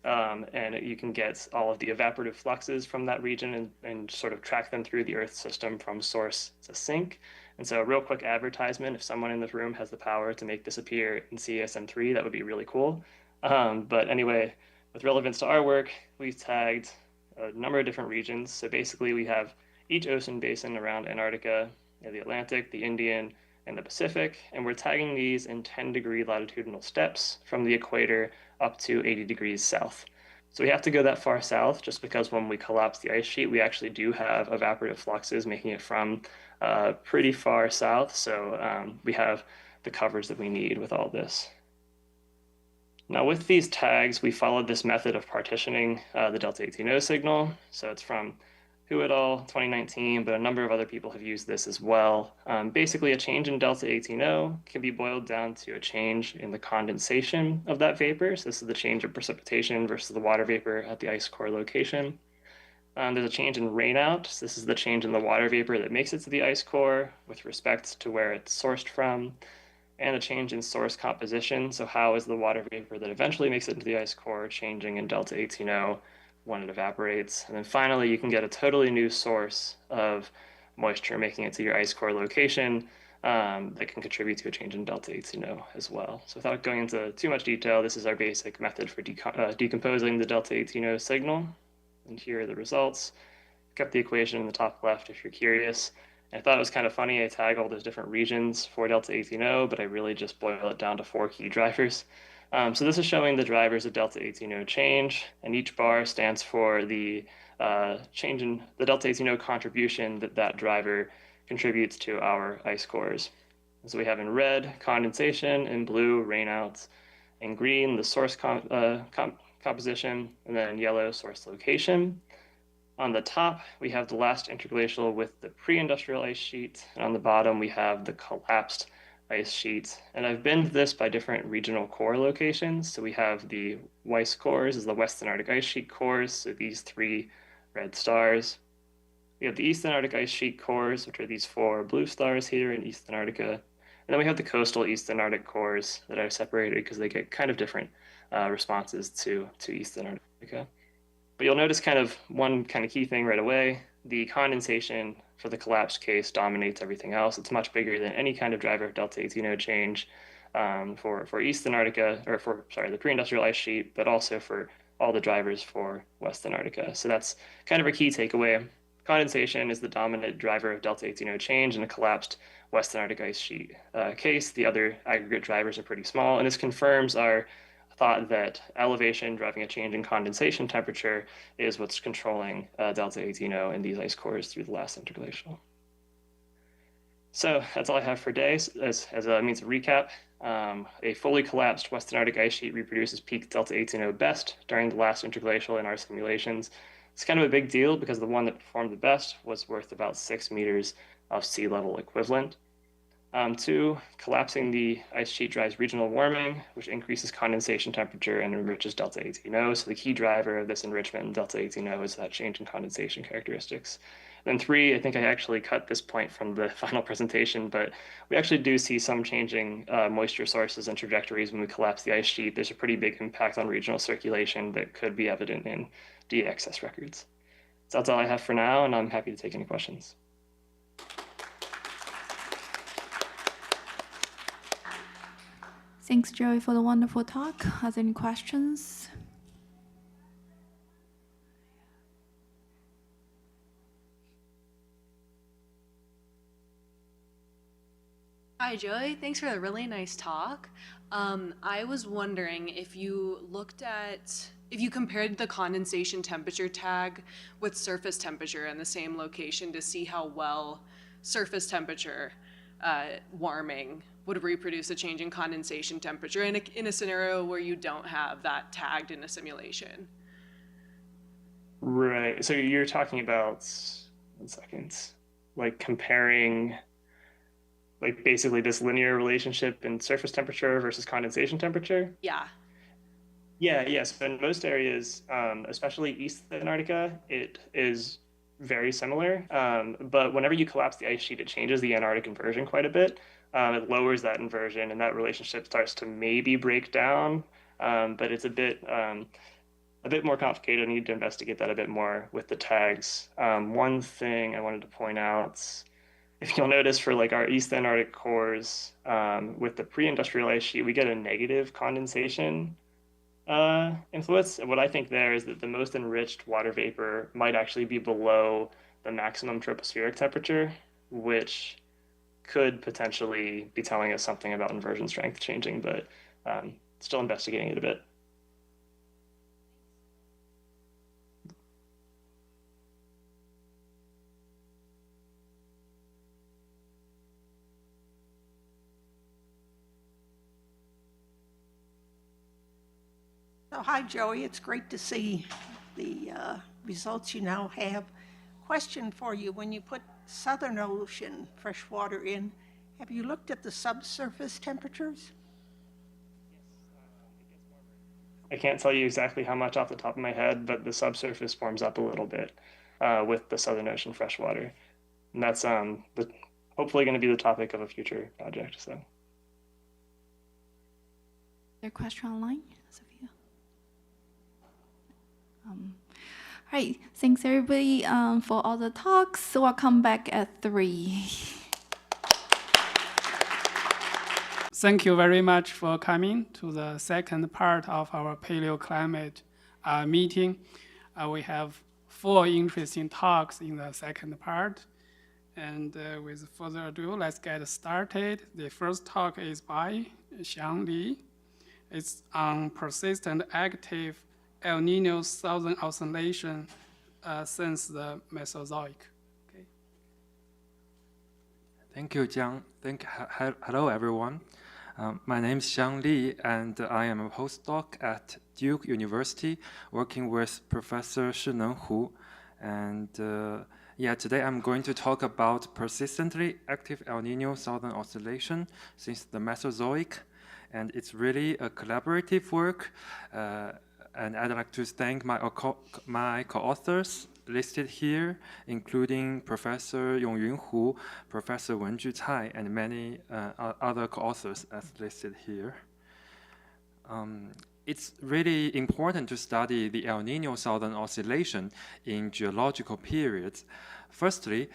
and you can get all of the evaporative fluxes from that region and sort of track them through the Earth system from source to sink. And so a real quick advertisement, if someone in this room has the power to make this appear in CESM 3, that would be really cool. But anyway, with relevance to our work, we've tagged a number of different regions. So basically we have each ocean basin around Antarctica, the Atlantic, the Indian, and the Pacific, and we're tagging these in 10-degree latitudinal steps from the equator up to 80 degrees south. So we have to go that far south just because when we collapse the ice sheet, we actually do have evaporative fluxes making it from pretty far south. So we have the coverage that we need with all this. Now with these tags, we followed this method of partitioning the delta 18O signal. So it's from Hu et al. 2019, but a number of other people have used this as well. Basically, a change in delta 18O can be boiled down to a change in the condensation of that vapor. So this is the change of precipitation versus the water vapor at the ice core location. There's a change in rainout. So this is the change in the water vapor that makes it to the ice core with respect to where it's sourced from, and a change in source composition. So how is the water vapor that eventually makes it into the ice core changing in delta 18O when it evaporates? And then finally, you can get a totally new source of moisture making it to your ice core location that can contribute to a change in delta 18O as well. So without going into too much detail, this is our basic method for decomposing the delta 18O signal. And here are the results. Kept the equation in the top left if you're curious. I thought it was kind of funny. I tag all those different regions for Delta 18O, but I really just boil it down to 4 key drivers. So this is showing the drivers of Delta 18O change, and each bar stands for the change in the Delta 18O contribution that that driver contributes to our ice cores. So we have in red condensation, in blue rainouts, in green the source composition, and then in yellow source location. On the top, we have the last interglacial with the pre-industrial ice sheet, and on the bottom, we have the collapsed ice sheet. And I've binned this by different regional core locations. So we have the WICE cores, is the Western Arctic ice sheet cores, so these 3 red stars. We have the Eastern Arctic ice sheet cores, which are these 4 blue stars here in East Antarctica. And then we have the coastal Eastern Arctic cores that I've separated because they get kind of different responses to Eastern Antarctica. But you'll notice kind of one kind of key thing right away. The condensation for the collapsed case dominates everything else. It's much bigger than any kind of driver of Delta 18O change for East Antarctica, or the pre-industrial ice sheet, but also for all the drivers for West Antarctica. So that's kind of a key takeaway. Condensation is the dominant driver of Delta 18O change in a collapsed West Antarctic ice sheet case. The other aggregate drivers are pretty small, and this confirms our thought that elevation driving a change in condensation temperature is what's controlling Delta 18O in these ice cores through the last interglacial. So that's all I have for today. As a means of recap, a fully collapsed Western Arctic ice sheet reproduces peak Delta 18O best during the last interglacial in our simulations. It's kind of a big deal because the one that performed the best was worth about 6 meters of sea level equivalent. 2, collapsing the ice sheet drives regional warming, which increases condensation temperature and enriches Delta 18O. So the key driver of this enrichment in Delta 18O is that change in condensation characteristics. And then 3, I think I actually cut this point from the final presentation, but we actually do see some changing moisture sources and trajectories when we collapse the ice sheet. There's a pretty big impact on regional circulation that could be evident in DAXS records. So that's all I have for now, and I'm happy to take any questions. Thanks, Joey, for the wonderful talk. Are there any questions? Hi, Joey. Thanks for the really nice talk. I was wondering if you compared the condensation temperature tag with surface temperature in the same location to see how well surface temperature warming would reproduce a change in condensation temperature in a scenario where you don't have that tagged in a simulation. Right. So you're talking about, 1 second, like comparing, like basically this linear relationship in surface temperature versus condensation temperature? Yeah. Yes. In most areas, especially East Antarctica, it is very similar. But whenever you collapse the ice sheet, it changes the Antarctic inversion quite a bit. It lowers that inversion, and that relationship starts to maybe break down. But it's a bit more complicated. I need to investigate that a bit more with the tags. One thing I wanted to point out, if you'll notice for like our East Antarctic cores, with the pre-industrial ice sheet, we get a negative condensation influence. And what I think there is that the most enriched water vapor might actually be below the maximum tropospheric temperature, which could potentially be telling us something about inversion strength changing, but still investigating it a bit. So, hi, Joey. It's great to see the results you now have. Question for you. When you put Southern Ocean fresh water in, have you looked at the subsurface temperatures? I can't tell you exactly how much off the top of my head, but the subsurface warms up a little bit with the Southern Ocean freshwater. And that's hopefully going to be the topic of a future project. So. There a question online, Sophia? All right, thanks everybody for all the talks. We'll come back at 3. Thank you very much for coming to the second part of our Paleoclimate meeting. We have 4 interesting talks in the second part. And with further ado, let's get started. The first talk is by Xiang Li. It's on persistent active El Nino southern oscillation since the Mesozoic. Okay. Thank you, Jiang. Hello, everyone. My name is Xiang Li, and I am a postdoc at Duke University, working with Professor Shinen Hu. And today I'm going to talk about persistently active El Nino southern oscillation since the Mesozoic. And it's really a collaborative work. And I'd like to thank my co-authors listed here, including Professor Yongyun Hu, Professor Wenju Cai, and many other co-authors as listed here. It's really important to study the El Nino southern oscillation in geological periods. Firstly,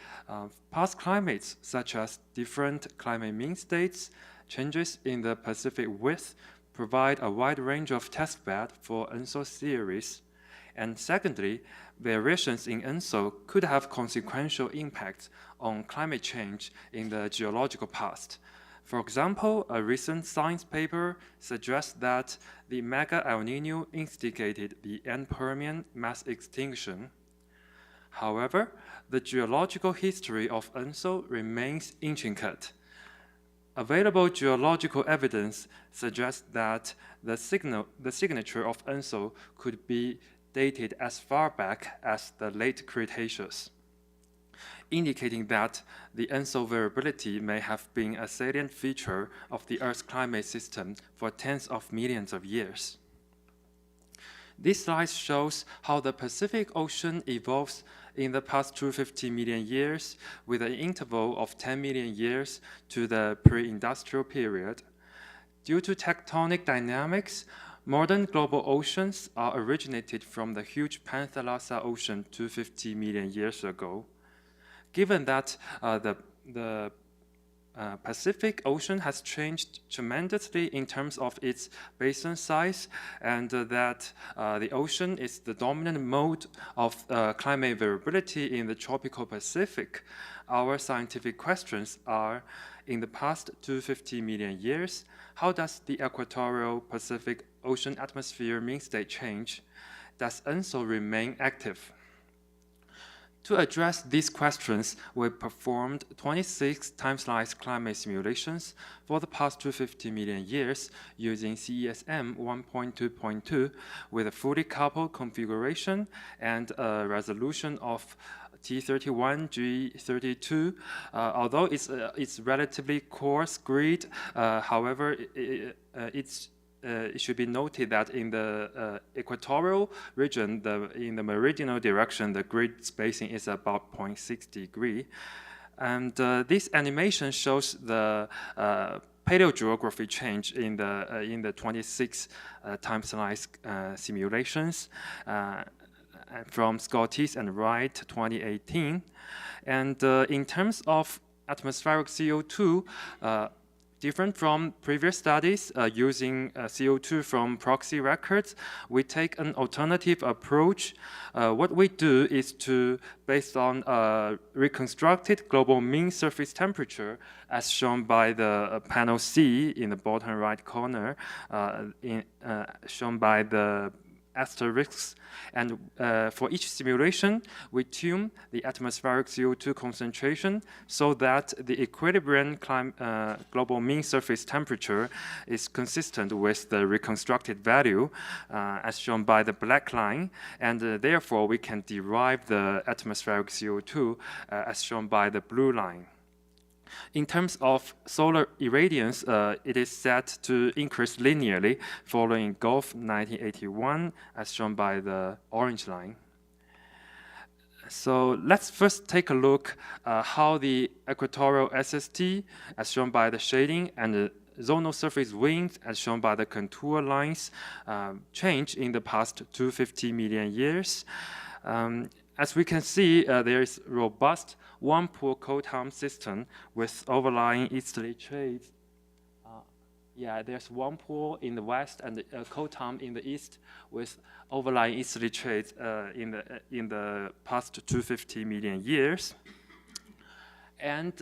past climates, such as different climate mean states, changes in the Pacific width, provide a wide range of testbed for ENSO theories. And secondly, variations in ENSO could have consequential impacts on climate change in the geological past. For example, a recent science paper suggests that the mega El Nino instigated the end Permian mass extinction. However, the geological history of ENSO remains intricate. Available geological evidence suggests that the signature of ENSO could be dated as far back as the late Cretaceous, indicating that the ENSO variability may have been a salient feature of the Earth's climate system for tens of millions of years. This slide shows how the Pacific Ocean evolves in the past 250 million years, with an interval of 10 million years to the pre-industrial period. Due to tectonic dynamics, modern global oceans are originated from the huge Panthalassa Ocean 250 million years ago. Given that the Pacific Ocean has changed tremendously in terms of its basin size, and that the ocean is the dominant mode of climate variability in the tropical Pacific, our scientific questions are, in the past 250 million years, how does the equatorial Pacific Ocean atmosphere mean state change? Does ENSO remain active? To address these questions, we performed 26 time-slice climate simulations for the past 250 million years using CESM 1.2.2 with a fully coupled configuration and a resolution of T31, G32. Although it's relatively coarse grid, however, it should be noted that in the equatorial region, in the meridional direction, the grid spacing is about 0.6 degree. And this animation shows the paleogeography change in the 26 time-slice simulations from Scottish and Wright 2018. And in terms of atmospheric CO2, different from previous studies using CO2 from proxy records, we take an alternative approach. What we do is to, based on reconstructed global mean surface temperature, as shown by the panel C in the bottom right corner, shown by the asterisks, and for each simulation, we tune the atmospheric CO2 concentration so that the equilibrium global mean surface temperature is consistent with the reconstructed value, as shown by the black line, and therefore we can derive the atmospheric CO2 as shown by the blue line. In terms of solar irradiance, it is set to increase linearly following Gulf 1981, as shown by the orange line. So let's first take a look how the equatorial SST, as shown by the shading, and the zonal surface winds, as shown by the contour lines, change in the past 250 million years. As we can see, there is robust one-pool COTAM system with overlying easterly trades. There's one pool in the west and a COTAM in the east with overlying easterly trades in the past 250 million years. And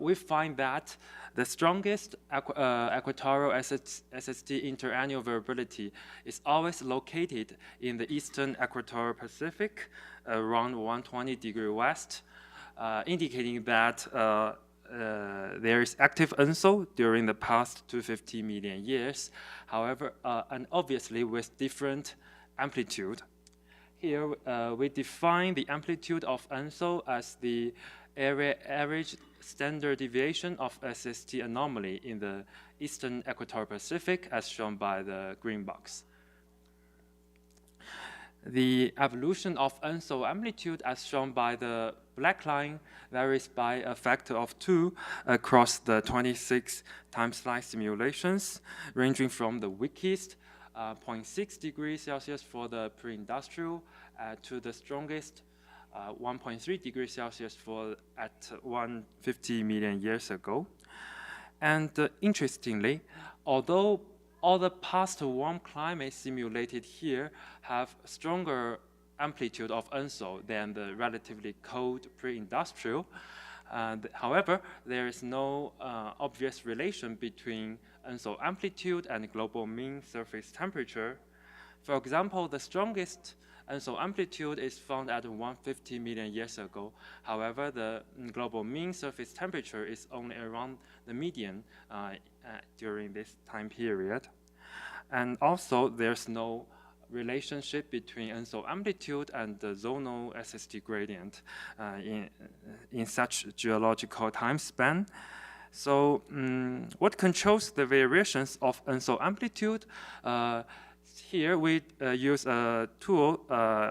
we find that the strongest equatorial SST interannual variability is always located in the eastern equatorial Pacific, around 120 degree west, indicating that there is active ENSO during the past 250 million years, however, and obviously with different amplitude. Here, we define the amplitude of ENSO as the area average standard deviation of SST anomaly in the eastern equatorial Pacific, as shown by the green box. The evolution of ENSO amplitude, as shown by the black line, varies by a factor of 2 across the 26 time-slice simulations, ranging from the weakest 0.6 degrees Celsius for the pre-industrial to the strongest 1.3 degrees Celsius for at 150 million years ago. And interestingly, although all the past warm climates simulated here have stronger amplitude of ENSO than the relatively cold pre-industrial, however, there is no obvious relation between ENSO amplitude and global mean surface temperature. For example, the strongest ENSO amplitude is found at 150 million years ago. However, the global mean surface temperature is only around the median during this time period. And also, there's no relationship between ENSO amplitude and the zonal SST gradient in such geological time span. So what controls the variations of ENSO amplitude? Here we use a tool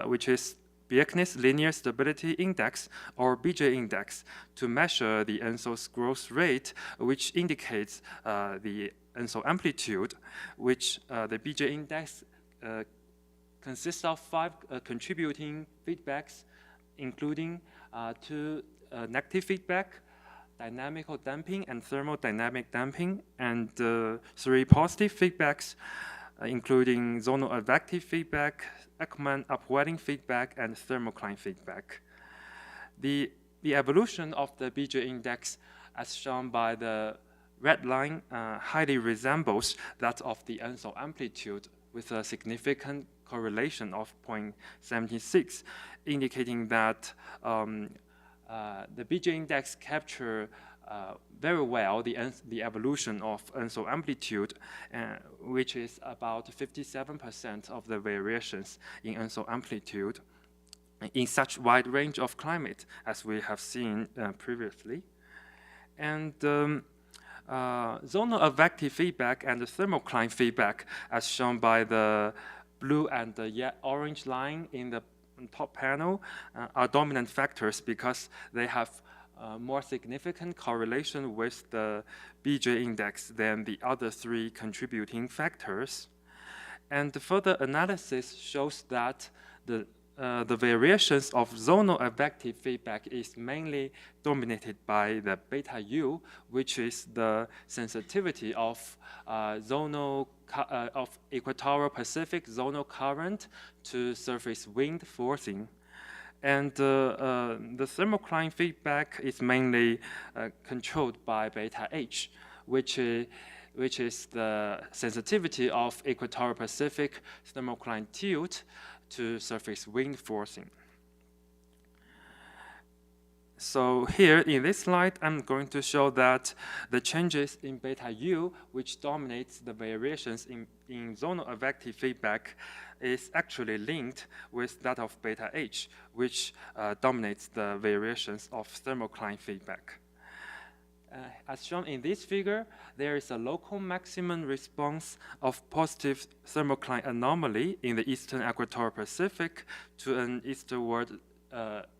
which is Bjerknes Linear Stability Index, or BJ index, to measure the ENSO's growth rate, which indicates the ENSO amplitude, which the BJ index consists of 5 contributing feedbacks, including 2 negative feedback, dynamical damping and thermodynamic damping, and 3 positive feedbacks, including zonal advective feedback, Ekman upwelling feedback, and thermocline feedback. The evolution of the BJ index, as shown by the red line, highly resembles that of the ENSO amplitude, with a significant correlation of 0.76, indicating that the BJ index captures very well the evolution of ENSO amplitude, which is about 57% of the variations in ENSO amplitude in such wide range of climate as we have seen previously. And zonal advective feedback and the thermocline feedback, as shown by the blue and the orange line in the top panel, are dominant factors because they have more significant correlation with the BJ index than the other 3 contributing factors. And the further analysis shows that the variations of zonal advective feedback is mainly dominated by the beta U, which is the sensitivity of of equatorial Pacific zonal current to surface wind forcing. And the thermocline feedback is mainly controlled by beta H, which is the sensitivity of equatorial Pacific thermocline tilt to surface wind forcing. So here in this slide, I'm going to show that the changes in beta U, which dominates the variations in zonal advective feedback, is actually linked with that of beta H, which dominates the variations of thermocline feedback. As shown in this figure, there is a local maximum response of positive thermocline anomaly in the eastern equatorial Pacific to an eastward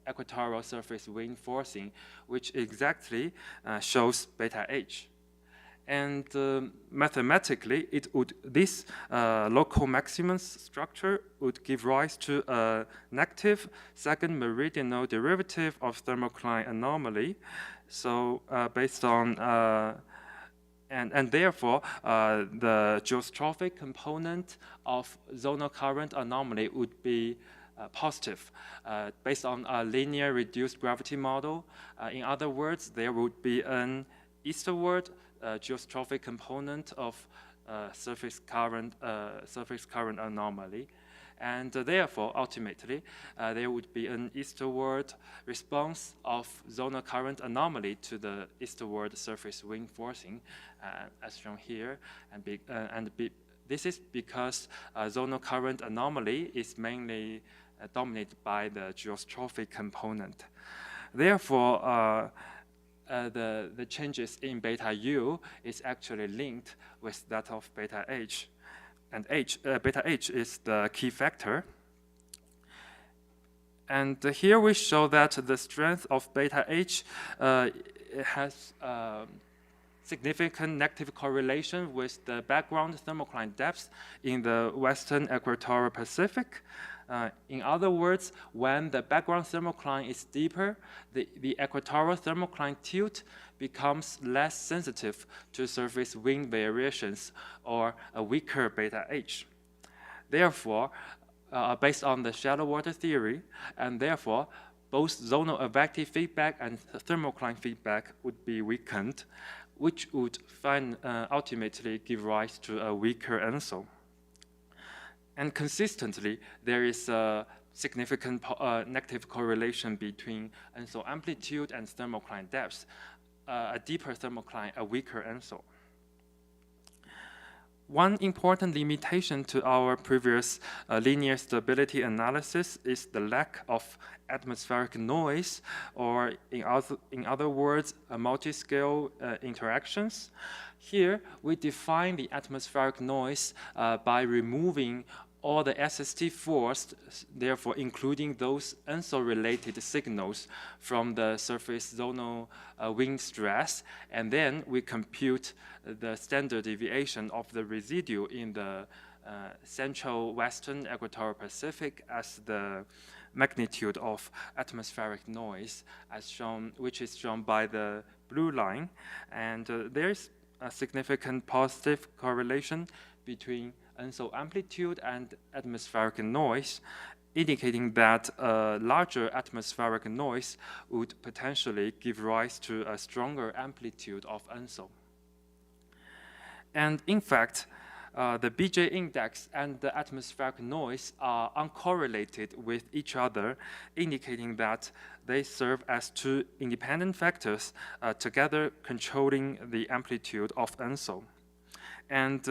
equatorial surface wind forcing, which exactly shows beta H. And mathematically, this local maximum structure would give rise to a negative second meridional derivative of thermocline anomaly. So based on, and therefore, the geostrophic component of zonal current anomaly would be positive based on a linear reduced gravity model. In other words, there would be an eastward geostrophic component of surface current anomaly. And therefore, ultimately, there would be an eastward response of zonal current anomaly to the eastward surface wind forcing, as shown here. This is because zonal current anomaly is mainly dominated by the geostrophic component. Therefore, the changes in beta U is actually linked with that of beta H. And beta H is the key factor. And here we show that the strength of beta H has significant negative correlation with the background thermocline depth in the western equatorial Pacific. In other words, when the background thermocline is deeper, the equatorial thermocline tilt becomes less sensitive to surface wind variations or a weaker beta H. Therefore, based on the shallow water theory, and therefore, both zonal advective feedback and thermocline feedback would be weakened, which would ultimately give rise to a weaker ENSO. And consistently, there is a significant negative correlation between ENSO amplitude and thermocline depth. A deeper thermocline, a weaker ENSO. One important limitation to our previous linear stability analysis is the lack of atmospheric noise, or in other words, multi-scale interactions. Here, we define the atmospheric noise by removing all the SST force, therefore including those ENSO-related signals from the surface zonal wind stress, and then we compute the standard deviation of the residue in the central western equatorial Pacific as the magnitude of atmospheric noise, as shown, which is shown by the blue line, and there is a significant positive correlation between ENSO amplitude and atmospheric noise, indicating that a larger atmospheric noise would potentially give rise to a stronger amplitude of ENSO. And in fact, the BJ index and the atmospheric noise are uncorrelated with each other, indicating that they serve as two independent factors together controlling the amplitude of ENSO. And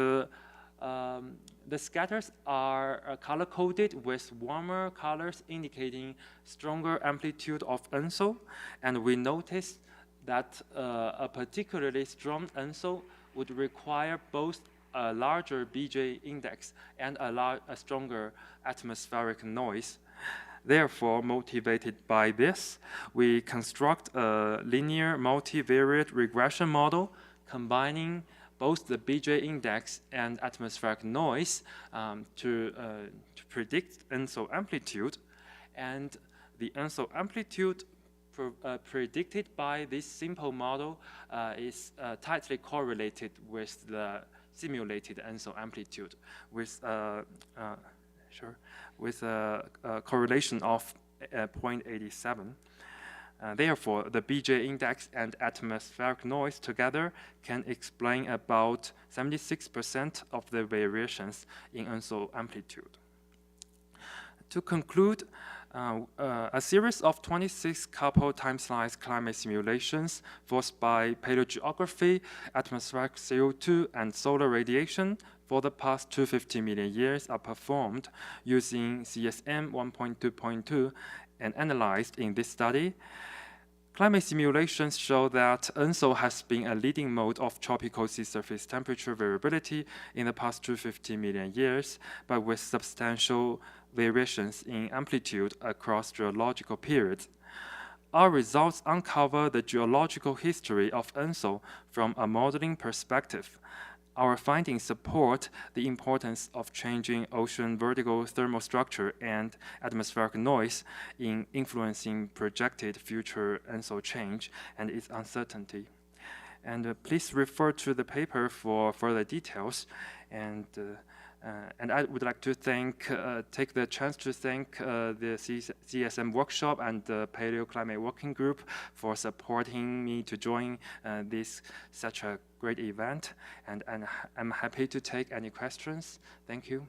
the scatters are color-coded with warmer colors indicating stronger amplitude of ENSO, and we noticed that a particularly strong ENSO would require both a larger BJ index and a stronger atmospheric noise. Therefore, motivated by this, we construct a linear multivariate regression model combining both the BJ index and atmospheric noise to predict ENSO amplitude. And the ENSO amplitude predicted by this simple model is tightly correlated with the simulated ENSO amplitude with a correlation of 0.87. Therefore, the BJ index and atmospheric noise together can explain about 76% of the variations in ENSO amplitude. To conclude, a series of 26 coupled time-slice climate simulations forced by paleogeography, atmospheric CO2, and solar radiation for the past 250 million years are performed using CESM 1.2.2 and analyzed in this study. Climate simulations show that ENSO has been a leading mode of tropical sea surface temperature variability in the past 250 million years, but with substantial variations in amplitude across geological periods. Our results uncover the geological history of ENSO from a modeling perspective. Our findings support the importance of changing ocean vertical thermal structure and atmospheric noise in influencing projected future ENSO change and its uncertainty. And please refer to the paper for further details. And And I would like to take the chance to thank the CESM workshop and the Paleoclimate Working Group for supporting me to join such a great event. And I'm happy to take any questions. Thank you.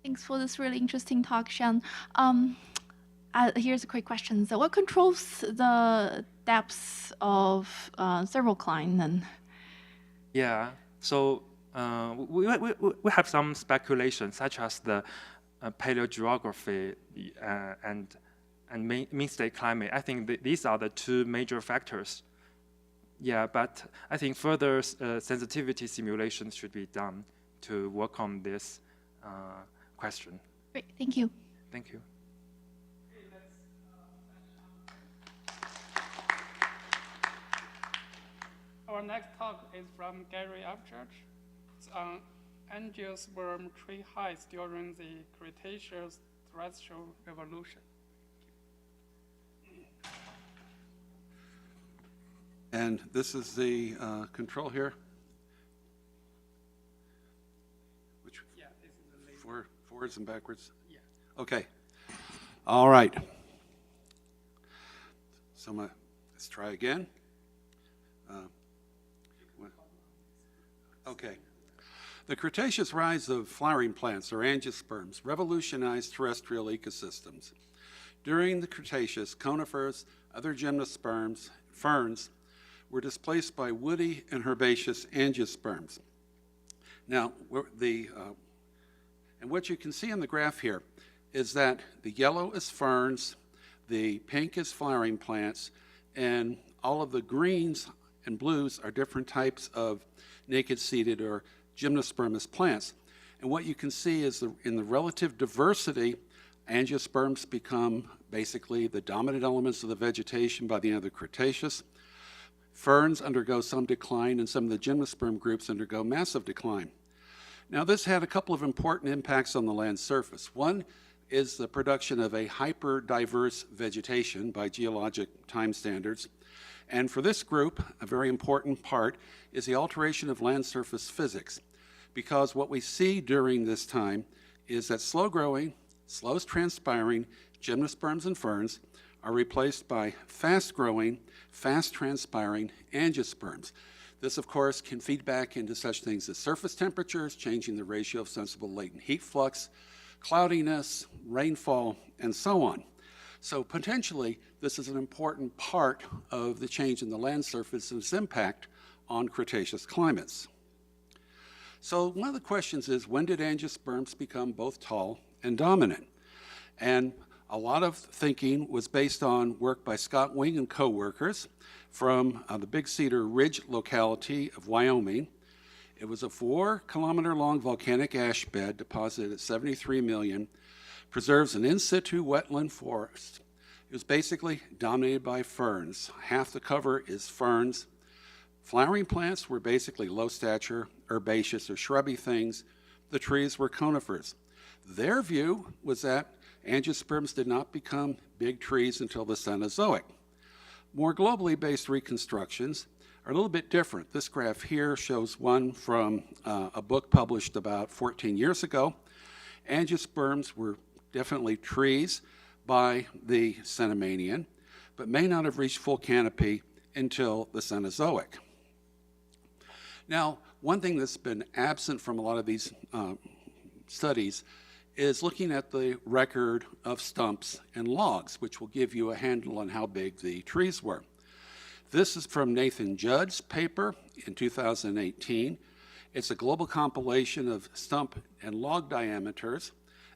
Thanks for this really interesting talk, Shan. Here's a quick question. So what controls the depths of cervocline then? Yeah, so we have some speculation, such as the paleogeography and mean state climate. I think these are the two major factors. Yeah, but I think further sensitivity simulations should be done to work on this question. Great, thank you. Thank you. Our next talk is from Gary Upchurch. It's on angiosperm tree heights during the Cretaceous terrestrial revolution. And this is the control here. Which? Yeah, this is the forwards and backwards? Yeah. Okay. All right. So let's try again. Okay. The Cretaceous rise of flowering plants, or angiosperms, revolutionized terrestrial ecosystems. During the Cretaceous, conifers, other gymnosperms, ferns, were displaced by woody and herbaceous angiosperms. Now, and what you can see on the graph here is that the yellow is ferns, the pink is flowering plants, and all of the greens and blues are different types of naked-seeded or gymnospermous plants. And what you can see is in the relative diversity, angiosperms become basically the dominant elements of the vegetation by the end of the Cretaceous. Ferns undergo some decline, and some of the gymnosperm groups undergo massive decline. Now, this had a couple of important impacts on the land surface. One is the production of a hyper-diverse vegetation by geologic time standards. And for this group, a very important part is the alteration of land surface physics, because what we see during this time is that slow-growing, slow-transpiring gymnosperms and ferns are replaced by fast-growing, fast-transpiring angiosperms. This, of course, can feed back into such things as surface temperatures, changing the ratio of sensible latent heat flux, cloudiness, rainfall, and so on. So potentially, this is an important part of the change in the land surface and its impact on Cretaceous climates. So one of the questions is, when did angiosperms become both tall and dominant? And a lot of thinking was based on work by Scott Wing and co-workers from the Big Cedar Ridge locality of Wyoming. It was a 4-kilometer-long volcanic ash bed deposited at 73 million, preserves an in-situ wetland forest. It was basically dominated by ferns. Half the cover is ferns. Flowering plants were basically low-stature, herbaceous, or shrubby things. The trees were conifers. Their view was that angiosperms did not become big trees until the Cenozoic. More globally based reconstructions are a little bit different. This graph here shows one from a book published about 14 years ago. Angiosperms were definitely trees by the Cenomanian, but may not have reached full canopy until the Cenozoic. Now, one thing that's been absent from a lot of these studies is looking at the record of stumps and logs, which will give you a handle on how big the trees were. This is from Nathan Judd's paper in 2018. It's a global compilation of stump and log diameters.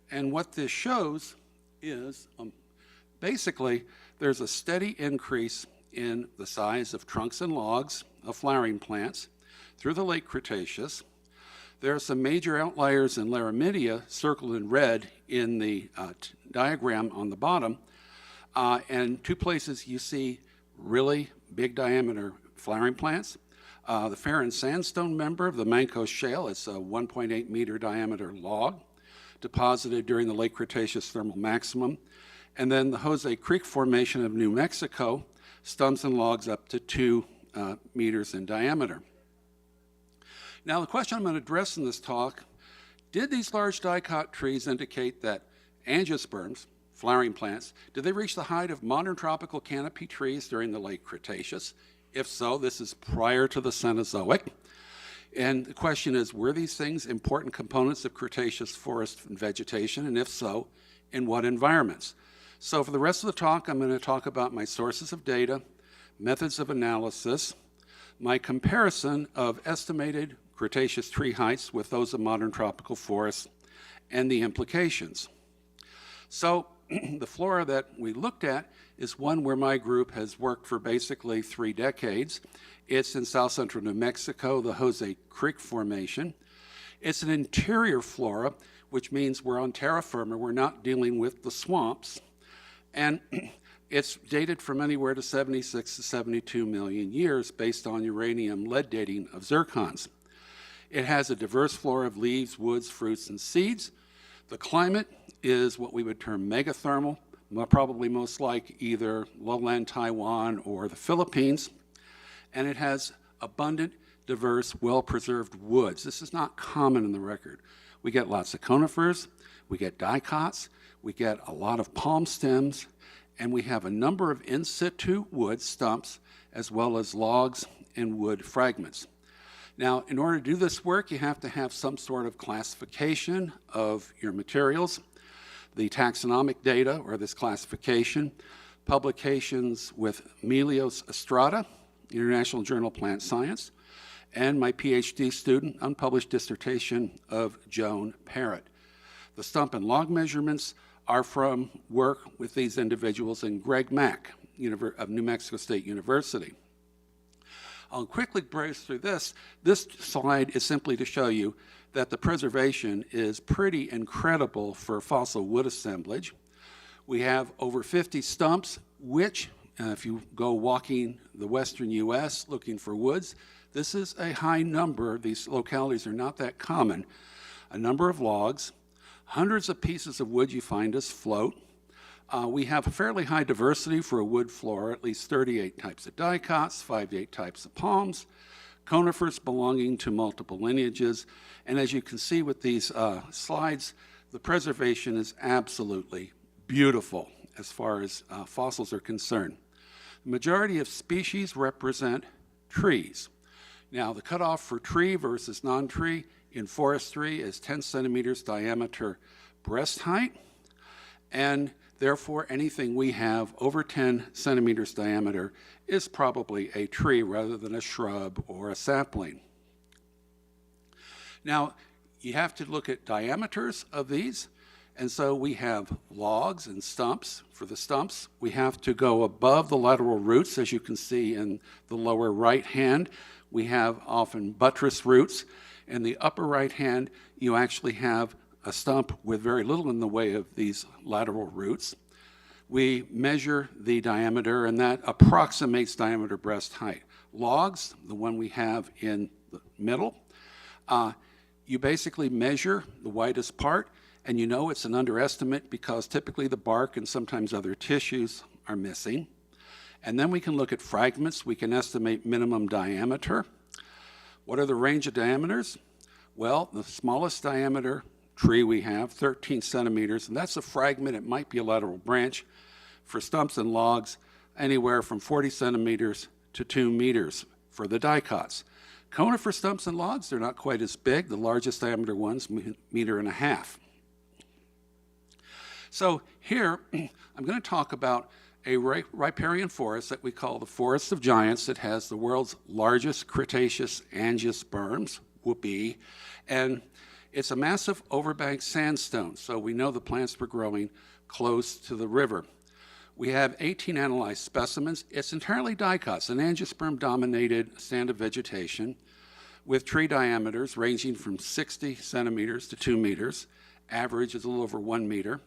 And what this shows is basically there's a steady increase in the size of trunks and logs of flowering plants through the late Cretaceous. There are some major outliers in Laramidia circled in red in the diagram on the bottom. And two places you see really big diameter flowering plants. The Farron Sandstone member of the Mancos Shale, it's a 1.8 meter diameter log. deposited during the late Cretaceous thermal maximum. And then the Jose Creek Formation of New Mexico, stumps and logs up to 2 meters in diameter. Now, the question I'm going to address in this talk, did these large dicot trees indicate that angiosperms, flowering plants, did they reach the height of modern tropical canopy trees during the late Cretaceous? If so, this is prior to the Cenozoic. And the question is, were these things important components of Cretaceous forest and vegetation? And if so, in what environments? So for the rest of the talk, I'm going to talk about my sources of data, methods of analysis, my comparison of estimated Cretaceous tree heights with those of modern tropical forests, and the implications. So the flora that we looked at is one where my group has worked for basically 3 decades. It's in south central New Mexico, the Jose Creek Formation. It's an interior flora, which means we're on terra firma. We're not dealing with the swamps. And it's dated from anywhere to 76 to 72 million years based on uranium lead dating of zircons. It has a diverse flora of leaves, woods, fruits, and seeds. The climate is what we would term megathermal, probably most like either lowland Taiwan or the Philippines. And it has abundant, diverse, well-preserved woods. This is not common in the record. We get lots of conifers, we get dicots, we get a lot of palm stems, and we have a number of in situ wood stumps as well as logs and wood fragments. Now, in order to do this work, you have to have some sort of classification of your materials. The taxonomic data, or this classification, publications with Melios Estrada, International Journal of Plant Science, and my PhD student, unpublished dissertation of Joan Parrott. The stump and log measurements are from work with these individuals and Greg Mack of New Mexico State University. I'll quickly breeze through this. This slide is simply to show you that the preservation is pretty incredible for fossil wood assemblage. We have over 50 stumps, which, if you go walking the western U.S. looking for woods, this is a high number. These localities are not that common. A number of logs, hundreds of pieces of wood you find as float. We have a fairly high diversity for a wood flora, at least 38 types of dicots, 5 to 8 types of palms, conifers belonging to multiple lineages. And as you can see with these slides, the preservation is absolutely beautiful as far as fossils are concerned. The majority of species represent trees. Now, the cutoff for tree versus non-tree in forestry is 10 centimeters diameter breast height, and therefore anything we have over 10 centimeters diameter is probably a tree rather than a shrub or a sapling. Now, you have to look at diameters of these, and so we have logs and stumps. For the stumps, we have to go above the lateral roots, as you can see in the lower right hand. We have often buttress roots. In the upper right hand, you actually have a stump with very little in the way of these lateral roots. We measure the diameter, and that approximates diameter breast height. Logs, the one we have in the middle, you basically measure the widest part, and you know it's an underestimate because typically the bark and sometimes other tissues are missing. And then we can look at fragments. We can estimate minimum diameter. What are the range of diameters? Well, the smallest diameter tree we have, 13 centimeters, and that's a fragment. It might be a lateral branch. For stumps and logs, anywhere from 40 centimeters to 2 meters for the dicots. Conifer stumps and logs, they're not quite as big. The largest diameter one's 1.5 meters. So here, I'm going to talk about a riparian forest that we call the Forest of Giants. It has the world's largest Cretaceous angiosperms, whoopee, and it's a massive overbank sandstone, so we know the plants were growing close to the river. We have 18 analyzed specimens. It's entirely dicots, an angiosperm-dominated stand of vegetation with tree diameters ranging from 60 centimeters to 2 meters. Average is a little over 1 meter.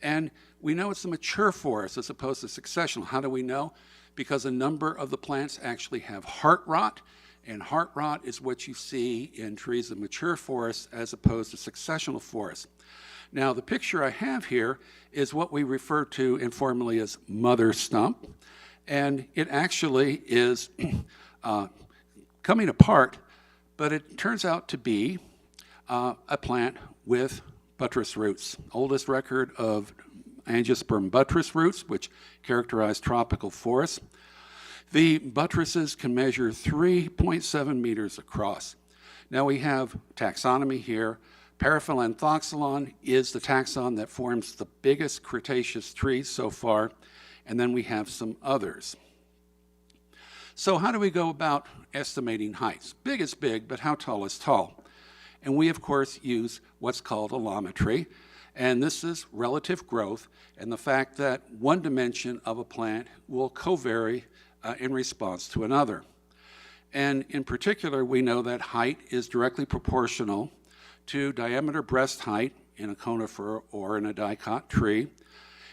And we know it's a mature forest as opposed to successional. How do we know? Because a number of the plants actually have heart rot, And heart rot is what you see in trees of mature forests as opposed to successional forests. Now, the picture I have here is what we refer to informally as mother stump, and it actually is coming apart, but it turns out to be a plant with buttress roots. Oldest record of angiosperm buttress roots, which characterize tropical forests. The buttresses can measure 3.7 meters across. Now we have taxonomy here. Paraphylanthoxylon is the taxon that forms the biggest Cretaceous trees so far, and then we have some others. So how do we go about estimating heights? Big is big, but how tall is tall? And we, of course, use what's called allometry, and this is relative growth and the fact that one dimension of a plant will covary in response to another. And in particular, we know that height is directly proportional to diameter breast height in a conifer or in a dicot tree.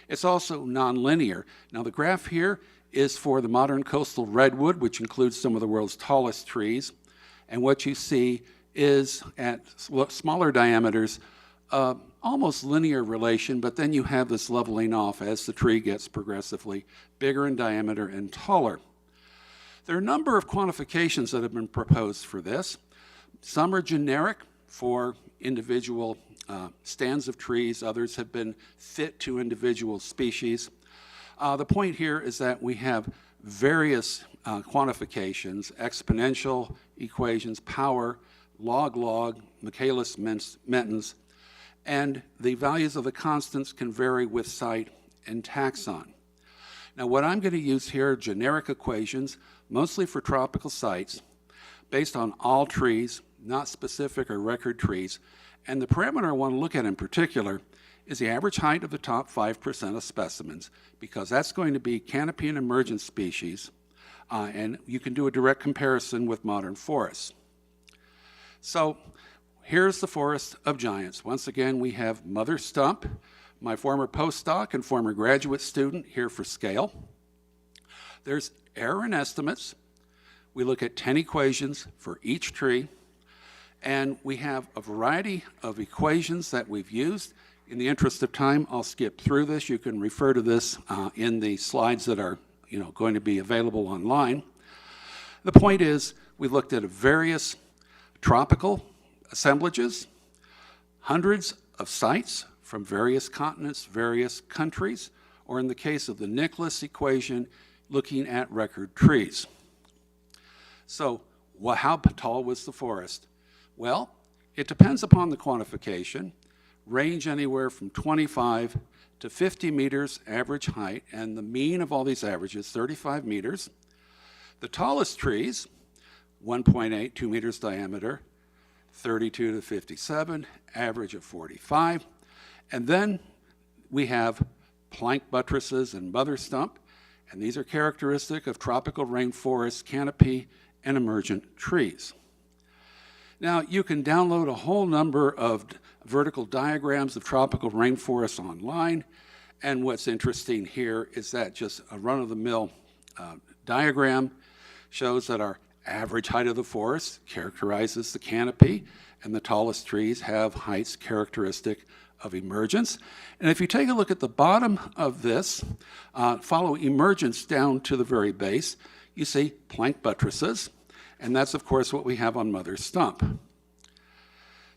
It's also nonlinear. Now, the graph here is for the modern coastal redwood, which includes some of the world's tallest trees. And what you see is at smaller diameters, almost linear relation, but then you have this leveling off as the tree gets progressively bigger in diameter and taller. There are a number of quantifications that have been proposed for this. Some are generic for individual stands of trees. Others have been fit to individual species. The point here is that we have various quantifications, exponential equations, power, log-log, Michaelis-Mentens, and the values of the constants can vary with site and taxon. Now, what I'm going to use here are generic equations, mostly for tropical sites, based on all trees, not specific or record trees. And the parameter I want to look at in particular is the average height of the top 5% of specimens, because that's going to be canopy and emergent species, and you can do a direct comparison with modern forests. So here's the forest of giants. Once again, we have mother stump, my former postdoc and former graduate student here for scale. There's error in estimates. We look at 10 equations for each tree, and we have a variety of equations that we've used. In the interest of time, I'll skip through this. You can refer to this in the slides that are going to be available online. The point is, we looked at various tropical assemblages, hundreds of sites from various continents, various countries, or in the case of the Nicholas equation, looking at record trees. So, how tall was the forest? Well, it depends upon the quantification, range anywhere from 25 to 50 meters average height, and the mean of all these averages, 35 meters. The tallest trees, 1.8, 2 meters diameter, 32 to 57, average of 45. And then we have plank buttresses and mother stump, and these are characteristic of tropical rainforest, canopy, and emergent trees. Now, you can download a whole number of vertical diagrams of tropical rainforests online, and what's interesting here is that just a run-of-the-mill diagram shows that our average height of the forest characterizes the canopy, and the tallest trees have heights characteristic of emergence. And if you take a look at the bottom of this, follow emergence down to the very base, you see plank buttresses, and that's of course what we have on mother stump.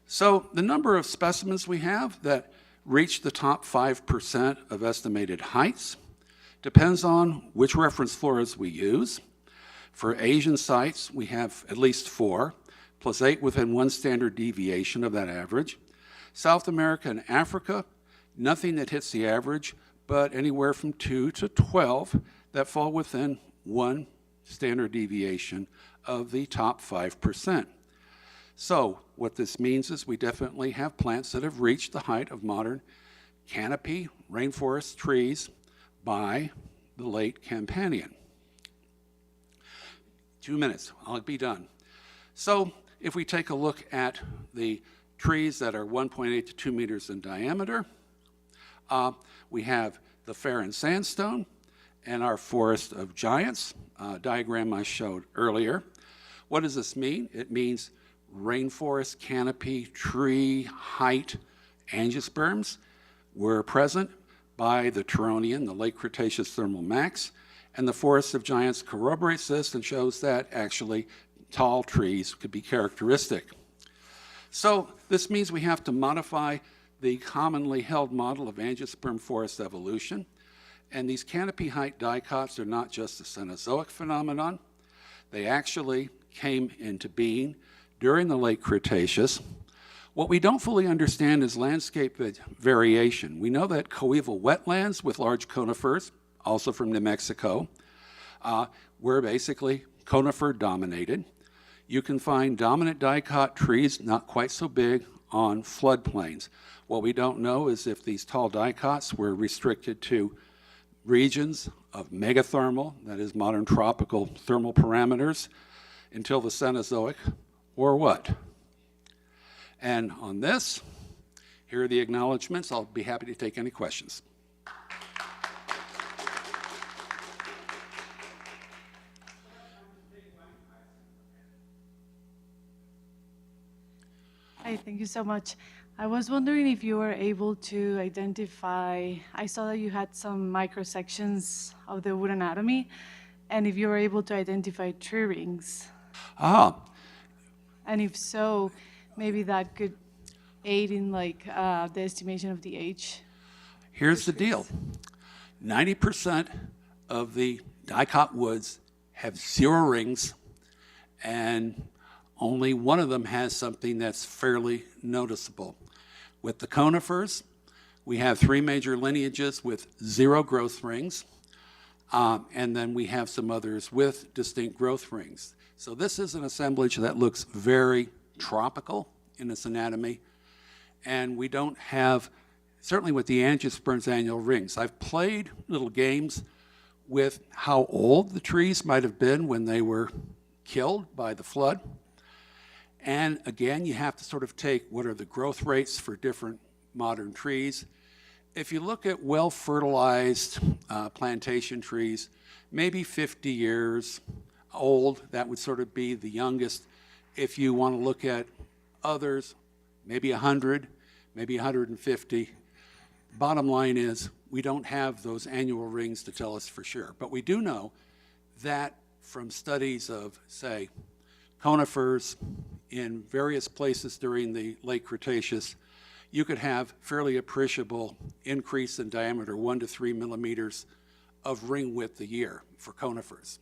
So the number of specimens we have that reach the top 5% of estimated heights depends on which reference floras we use. For Asian sites, we have at least 4, plus 8 within 1 standard deviation of that average. South America and Africa, nothing that hits the average, but anywhere from 2 to 12 that fall within 1 standard deviation of the top 5%. So what this means is we definitely have plants that have reached the height of modern canopy rainforest trees by the late Campanian. 2 minutes, I'll be done. So if we take a look at the trees that are 1.8 to 2 meters in diameter, we have the Farron sandstone and our forest of giants, diagram I showed earlier. What does this mean? It means rainforest, canopy, tree, height, angiosperms were present by the Turonian, the late Cretaceous thermal max, and the Forest of Giants corroborates this and shows that actually tall trees could be characteristic. So this means we have to modify the commonly held model of angiosperm forest evolution. And these canopy height dicots are not just a Cenozoic phenomenon. They actually came into being during the late Cretaceous. What we don't fully understand is landscape variation. We know that coeval wetlands with large conifers, also from New Mexico, were basically conifer dominated. You can find dominant dicot trees, not quite so big, on floodplains. What we don't know is if these tall dicots were restricted to regions of megathermal, that is modern tropical thermal parameters, until the Cenozoic, or what? And on this, here are the acknowledgments. I'll be happy to take any questions. Hi, thank you so much. I was wondering if you were able to identify, I saw that you had some microsections of the wood anatomy, and if you were able to identify tree rings. Ah. And if so, maybe that could aid in like the estimation of the age. Here's the deal. 90% of the dicot woods have 0 rings, and only one of them has something that's fairly noticeable. With the conifers, we have 3 major lineages with 0 growth rings, and then we have some others with distinct growth rings. So this is an assemblage that looks very tropical in its anatomy, and we don't have, certainly with the angiosperms, annual rings. I've played little games with how old the trees might have been when they were killed by the flood. And again, you have to sort of take what are the growth rates for different modern trees. If you look at well-fertilized plantation trees, maybe 50 years old, that would sort of be the youngest. If you want to look at others, maybe 100, maybe 150. Bottom line is, we don't have those annual rings to tell us for sure. But we do know that from studies of, say, conifers in various places during the late Cretaceous, you could have fairly appreciable increase in diameter, 1 to 3 millimeters of ring width a year for conifers.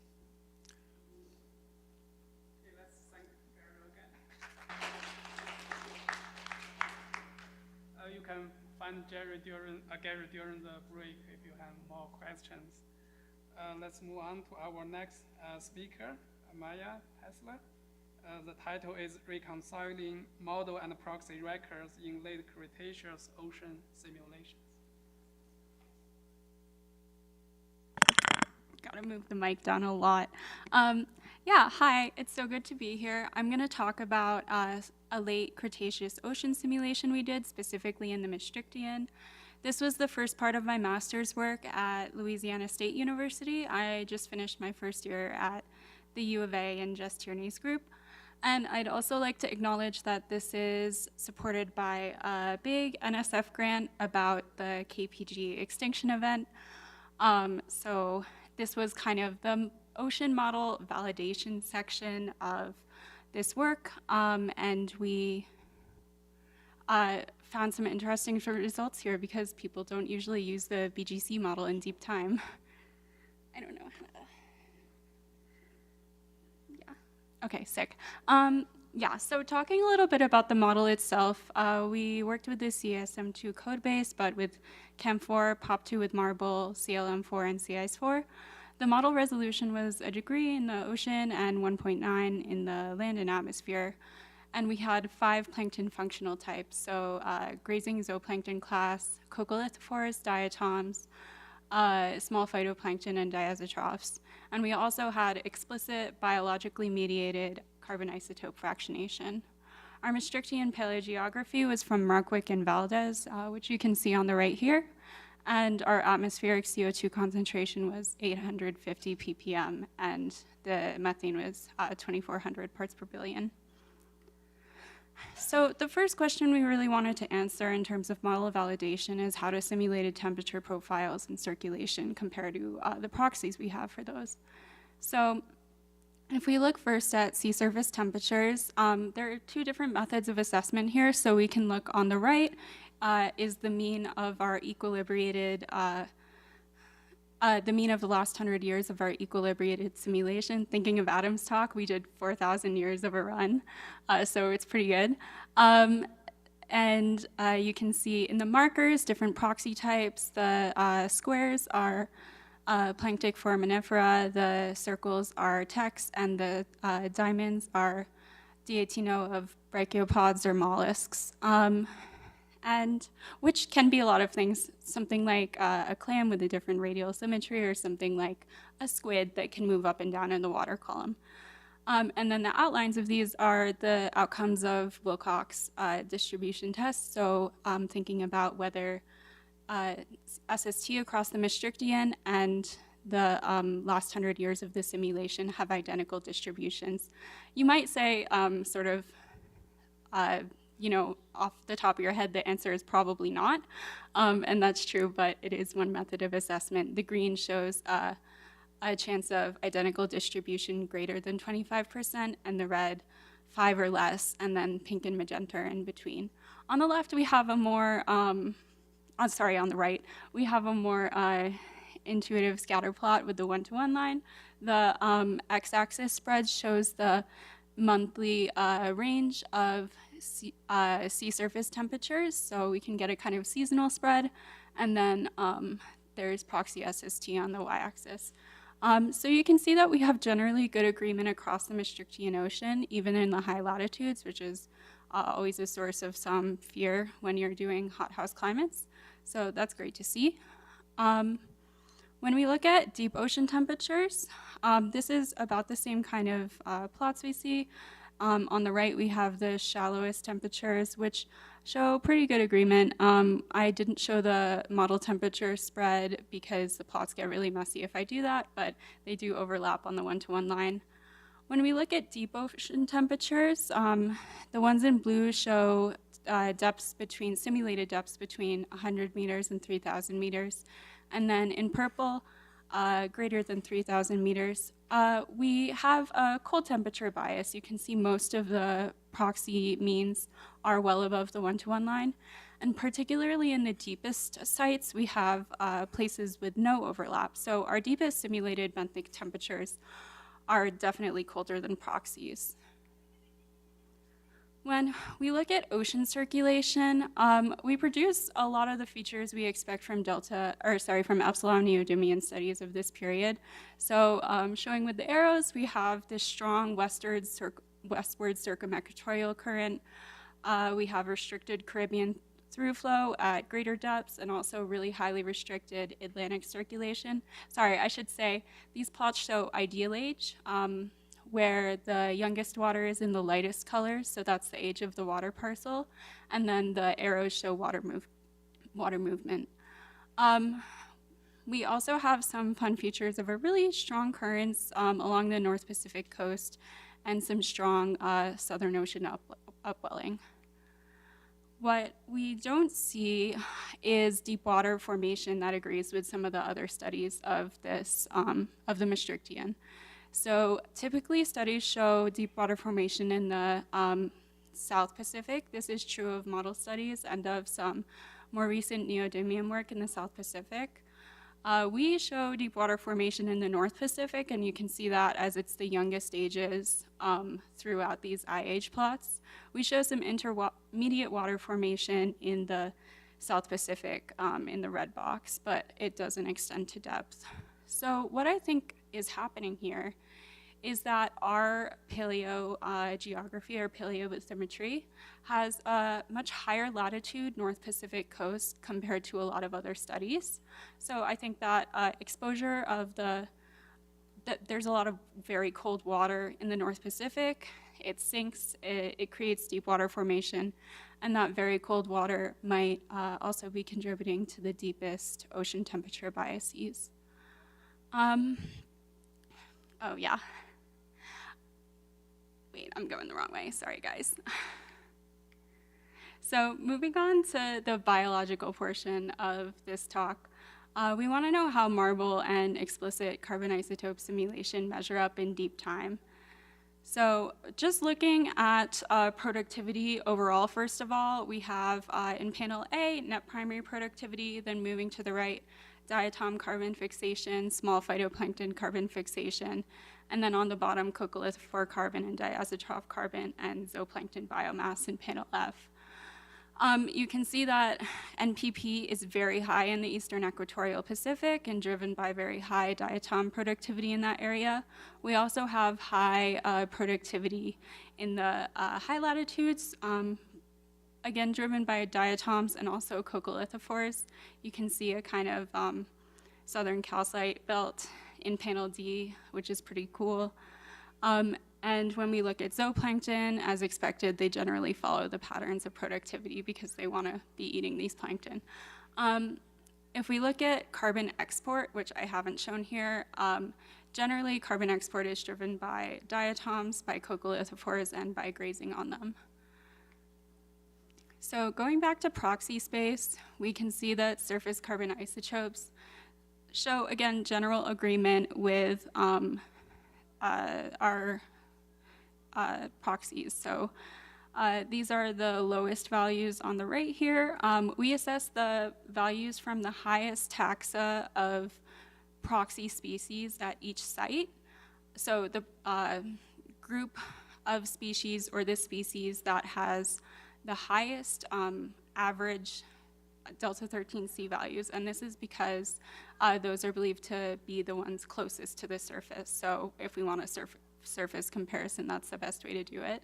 You can find Gary during the break if you have more questions. Let's move on to our next speaker, Maya Hessler. The title is Reconciling Model and Proxy Records in Late Cretaceous Ocean Simulations. Gotta move the mic down a lot. Yeah, hi, it's so good to be here. I'm gonna talk about a late Cretaceous ocean simulation we did, specifically in the Maastrichtian. This was the first part of my master's work at Louisiana State University. I just finished my first year at the U of A in Jess Tierney's group. And I'd also like to acknowledge that this is supported by a big NSF grant about the KPG extinction event. So this was kind of the ocean model validation section of this work. And we found some interesting results here because people don't usually use the BGC model in deep time. I don't know how to. Okay, sick. Yeah, so talking a little bit about the model itself, we worked with the CESM2 codebase, but with CAM4, POP2 with Marble, CLM4, and CIS4. The model resolution was a degree in the ocean and 1.9 in the land and atmosphere. And we had 5 plankton functional types, so grazing zooplankton class, coccolithophores, diatoms, small phytoplankton, and diazotrophs. And we also had explicit biologically mediated carbon isotope fractionation. Our Maastrichtian paleogeography was from Markwick and Valdez, which you can see on the right here. and our atmospheric CO2 concentration was 850 ppm, and the methane was 2,400 parts per billion. So the first question we really wanted to answer in terms of model validation is how do simulated temperature profiles in circulation compare to the proxies we have for those. So if we look first at sea surface temperatures, there are two different methods of assessment here. So we can look on the right is the mean of our equilibrated the mean of the last 100 years of our equilibrated simulation. Thinking of Adam's talk, we did 4,000 years of a run, so it's pretty good. And you can see in the markers different proxy types. The squares are planktic foraminifera, the circles are tex, and the diamonds are diatino of brachiopods or mollusks. And which can be a lot of things, something like a clam with a different radial symmetry, or something like a squid that can move up and down in the water column. And then the outlines of these are the outcomes of Wilcox distribution tests. So thinking about whether SST across the Maastrichtian and the last 100 years of the simulation have identical distributions. You might say sort of, you know, off the top of your head, the answer is probably not. And that's true, but it is one method of assessment. The green shows a chance of identical distribution greater than 25%, and the red 5 or less, and then pink and magenta are in between. On the left, we have a more, on the right, we have a more intuitive scatter plot with the one-to-one line. The x-axis spread shows the monthly range of sea surface temperatures, so we can get a kind of seasonal spread, and then there's proxy SST on the y-axis. So you can see that we have generally good agreement across the Maastrichtian Ocean, even in the high latitudes, which is always a source of some fear when you're doing hothouse climates. So that's great to see. When we look at deep ocean temperatures, this is about the same kind of plots we see. On the right, we have the shallowest temperatures, which show pretty good agreement. I didn't show the model temperature spread because the plots get really messy if I do that, but they do overlap on the one-to-one line. When we look at deep ocean temperatures, the ones in blue show depths between, simulated depths between 100 meters and 3,000 meters. And then in purple, greater than 3,000 meters. We have a cold temperature bias. You can see most of the proxy means are well above the one-to-one line. And particularly in the deepest sites, we have places with no overlap. So our deepest simulated benthic temperatures are definitely colder than proxies. When we look at ocean circulation, we produce a lot of the features we expect from from epsilon neodymium studies of this period. So showing with the arrows, we have this strong westward circumequatorial current. We have restricted Caribbean through flow at greater depths, and also really highly restricted Atlantic circulation. Sorry, I should say these plots show ideal age, where the youngest water is in the lightest colors, so that's the age of the water parcel, and then the arrows show water movement. We also have some fun features of a really strong currents along the North Pacific coast and some strong Southern Ocean upwelling. What we don't see is deep water formation that agrees with some of the other studies of this, of the Maastrichtian. So typically studies show deep water formation in the South Pacific. This is true of model studies and of some more recent neodymium work in the South Pacific. We show deep water formation in the North Pacific, and you can see that as it's the youngest ages throughout these age plots. We show some intermediate water formation in the South Pacific in the red box, but it doesn't extend to depth. So what I think is happening here is that our paleogeography or paleobathymetry has a much higher latitude North Pacific coast compared to a lot of other studies. So I think that exposure of that there's a lot of very cold water in the North Pacific. It sinks, it creates deep water formation, and that very cold water might also be contributing to the deepest ocean temperature biases. Oh yeah. Wait, I'm going the wrong way, sorry guys. So moving on to the biological portion of this talk, we want to know how marble and explicit carbon isotope simulation measure up in deep time. So just looking at productivity overall, first of all, we have in panel A, net primary productivity, then moving to the right, diatom carbon fixation, small phytoplankton carbon fixation, and then on the bottom, coccolithophore carbon and diazotroph carbon and zooplankton biomass in panel F. You can see that NPP is very high in the eastern equatorial Pacific and driven by very high diatom productivity in that area. We also have high productivity in the high latitudes, again driven by diatoms and also coccolithophores. You can see a kind of southern calcite belt in panel D, which is pretty cool. And when we look at zooplankton, as expected, they generally follow the patterns of productivity because they want to be eating these plankton. If we look at carbon export, which I haven't shown here, generally carbon export is driven by diatoms, by coccolithophores, and by grazing on them. So going back to proxy space, we can see that surface carbon isotopes show, again, general agreement with our proxies. So these are the lowest values on the right here. We assess the values from the highest taxa of proxy species at each site. So the group of species or the species that has the highest average delta 13C values, and this is because those are believed to be the ones closest to the surface. So if we want a surface comparison, that's the best way to do it.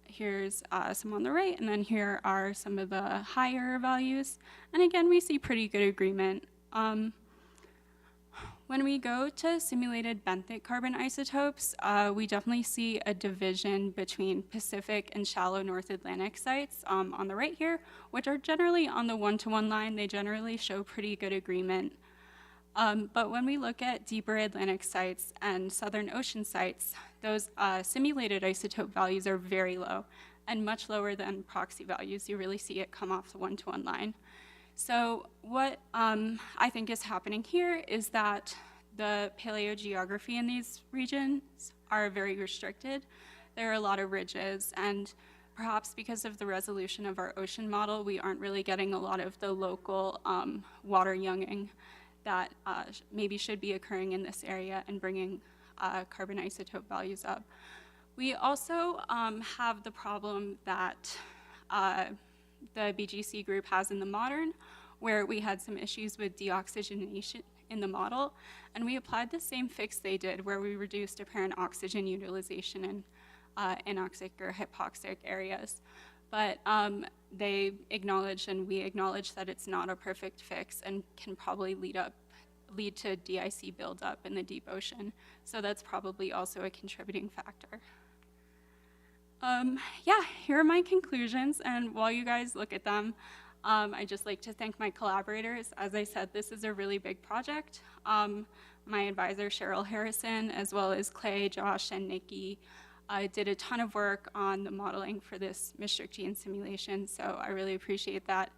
Here's some on the right, and then here are some of the higher values. And again, we see pretty good agreement. When we go to simulated benthic carbon isotopes, we definitely see a division between Pacific and shallow North Atlantic sites on the right here, which are generally on the 1-to-1 line. They generally show pretty good agreement. But when we look at deeper Atlantic sites and Southern Ocean sites, those simulated isotope values are very low and much lower than proxy values. You really see it come off the 1-to-1 line. So what I think is happening here is that the paleogeography in these regions are very restricted. There are a lot of ridges, and perhaps because of the resolution of our ocean model, we aren't really getting a lot of the local water younging that maybe should be occurring in this area and bringing carbon isotope values up. We also have the problem that the BGC group has in the modern, where we had some issues with deoxygenation in the model, and we applied the same fix they did, where we reduced apparent oxygen utilization in anoxic or hypoxic areas. But they acknowledged, and we acknowledge, that it's not a perfect fix and can probably lead to DIC buildup in the deep ocean. So that's probably also a contributing factor. Yeah, here are my conclusions, and while you guys look at them, I'd just like to thank my collaborators. As I said, this is a really big project. My advisor, Cheryl Harrison, as well as Clay, Josh, and Nikki, did a ton of work on the modeling for this Maastrichtian simulation, so I really appreciate that.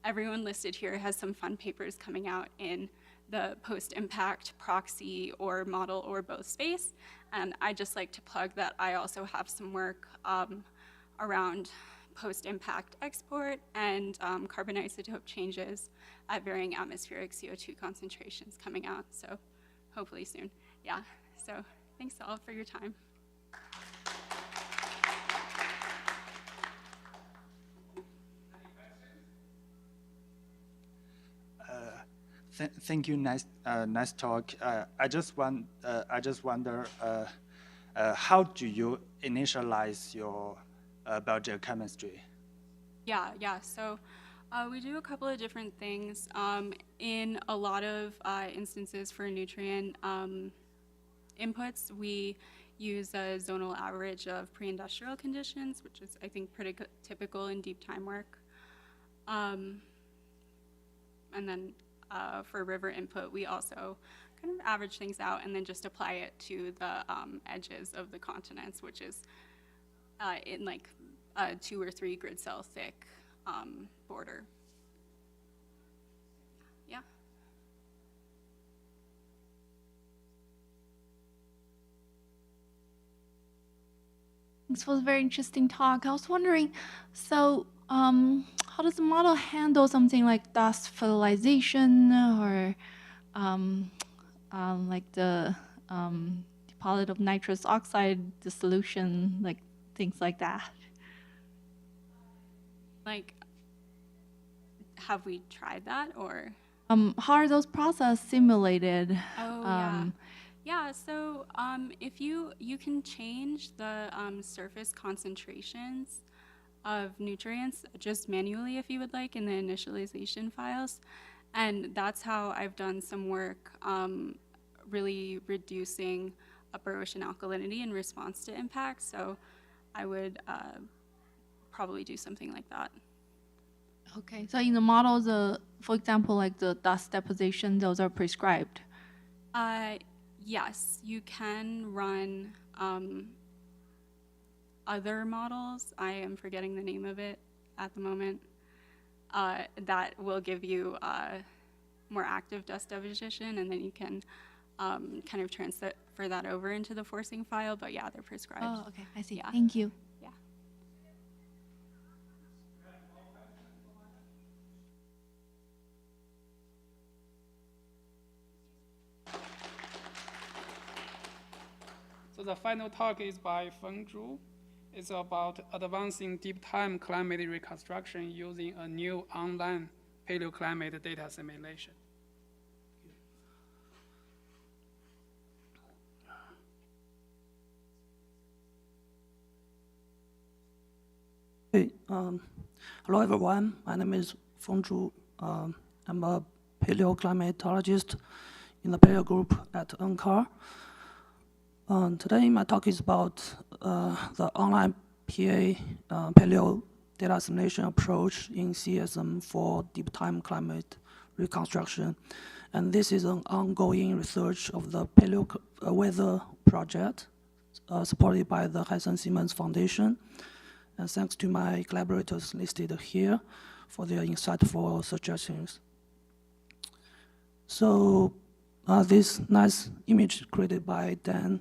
Everyone listed here has some fun papers coming out in the post-impact, proxy, or model, or both space, and I'd just like to plug that I also have some work around post-impact export and carbon isotope changes at varying atmospheric CO2 concentrations coming out, so hopefully soon. Yeah, so thanks all for your time. Thank you. Nice talk. I just wonder, how do you initialize your biogeochemistry? Yeah. So we do a couple of different things. In a lot of instances for nutrient inputs, we use a zonal average of pre-industrial conditions, which is, I think, pretty typical in deep time work. And then for river input, we also kind of average things out and then just apply it to the edges of the continents, which is in like a 2 or 3 grid cell thick border. Yeah. This was a very interesting talk. I was wondering, so how does the model handle something like dust fertilization or like the deposit of nitrous oxide dissolution, like things like that? Like, have we tried that or? How are those processes simulated? Oh, yeah. Yeah, so if you can change the surface concentrations of nutrients just manually if you would like in the initialization files. And that's how I've done some work really reducing upper ocean alkalinity in response to impacts. So I would probably do something like that. Okay, so in the model, for example, like the dust deposition, those are prescribed. Yes, you can run other models. I am forgetting the name of it at the moment. That will give you more active dust deposition, and then you can kind of transfer that over into the forcing file. But yeah, they're prescribed. Oh, okay, I see. Yeah. Thank you. Yeah. So the final talk is by Feng Zhu. It's about advancing deep time climate reconstruction using a new online paleoclimate data simulation. Hey, hello everyone. My name is Feng Zhu. I'm a paleoclimatologist in the paleo group at NCAR. Today, my talk is about the online paleo data simulation approach in CESM for deep time climate reconstruction. And this is an ongoing research of the paleo weather project supported by the Hyson Siemens Foundation. And thanks to my collaborators listed here for their insightful suggestions. So this nice image created by Dan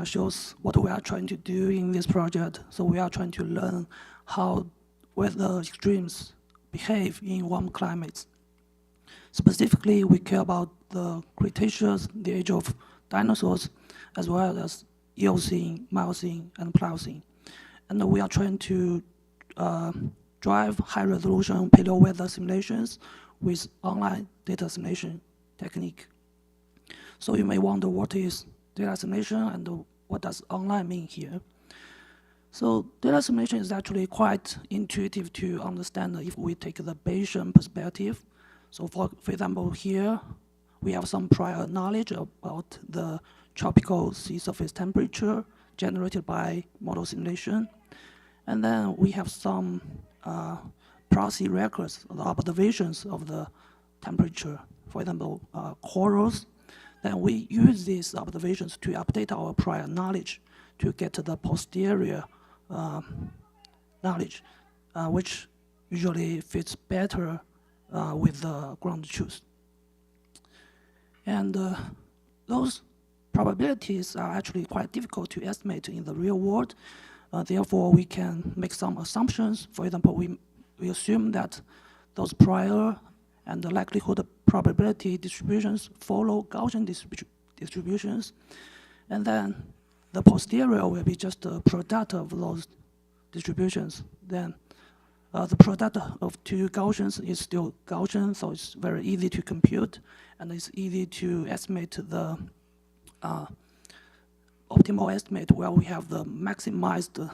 shows what we are trying to do in this project. So we are trying to learn how weather extremes behave in warm climates. Specifically, we care about the Cretaceous, the age of dinosaurs, as well as Eocene, Miocene, and Pliocene. And we are trying to drive high-resolution paleo weather simulations with online data simulation technique. So you may wonder what is data simulation and what does online mean here. So data simulation is actually quite intuitive to understand if we take the Bayesian perspective. So for example, here we have some prior knowledge about the tropical sea surface temperature generated by model simulation. And then we have some proxy records, the observations of the temperature, for example, corals. Then we use these observations to update our prior knowledge to get to the posterior knowledge, which usually fits better with the ground truth. And those probabilities are actually quite difficult to estimate in the real world. Therefore, we can make some assumptions. For example, we assume that those prior and the likelihood probability distributions follow Gaussian distributions. And then the posterior will be just a product of those distributions. Then the product of 2 Gaussians is still Gaussian, so it's very easy to compute, and it's easy to estimate the optimal estimate where we have the maximized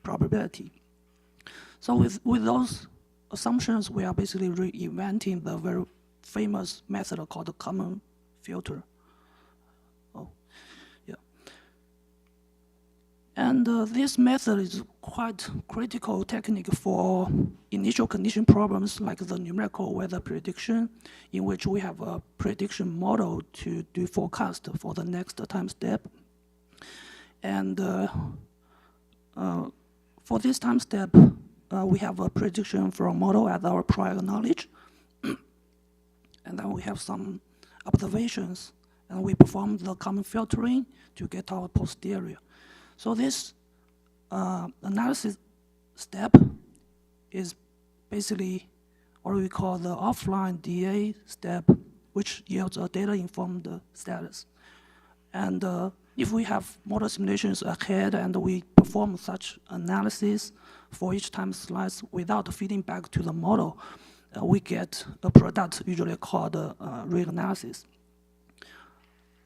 probability. So with those assumptions, we are basically reinventing the very famous method called the common filter. And this method is quite critical technique for initial condition problems like the numerical weather prediction, in which we have a prediction model to do forecast for the next time step. And for this time step, we have a prediction from model as our prior knowledge. And then we have some observations, and we perform the common filtering to get our posterior. So this analysis step is basically what we call the offline DA step, which yields a data-informed status. And if we have model simulations ahead and we perform such analysis for each time slice without feeding back to the model, we get a product usually called real analysis.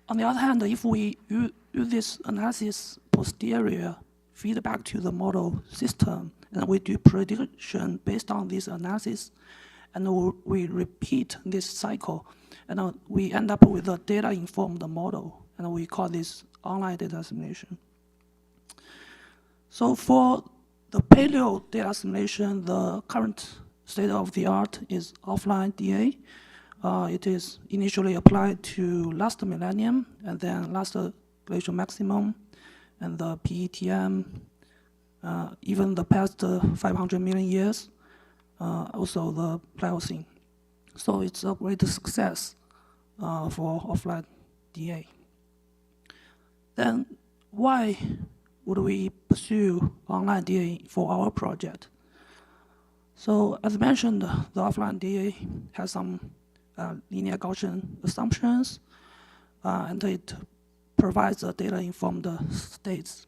On the other hand, if we use this analysis posterior feedback to the model system, and we do prediction based on this analysis, and we repeat this cycle, and we end up with a data-informed model, and we call this online data simulation. So for the paleo data simulation, the current state of the art is offline DA. It is initially applied to last millennium, and then last glacial maximum, and the PETM, even the past 500 million years, also the Pliocene. So it's a great success for offline DA. Then why would we pursue online DA for our project? So as mentioned, the offline DA has some linear Gaussian assumptions, and it provides a data-informed states.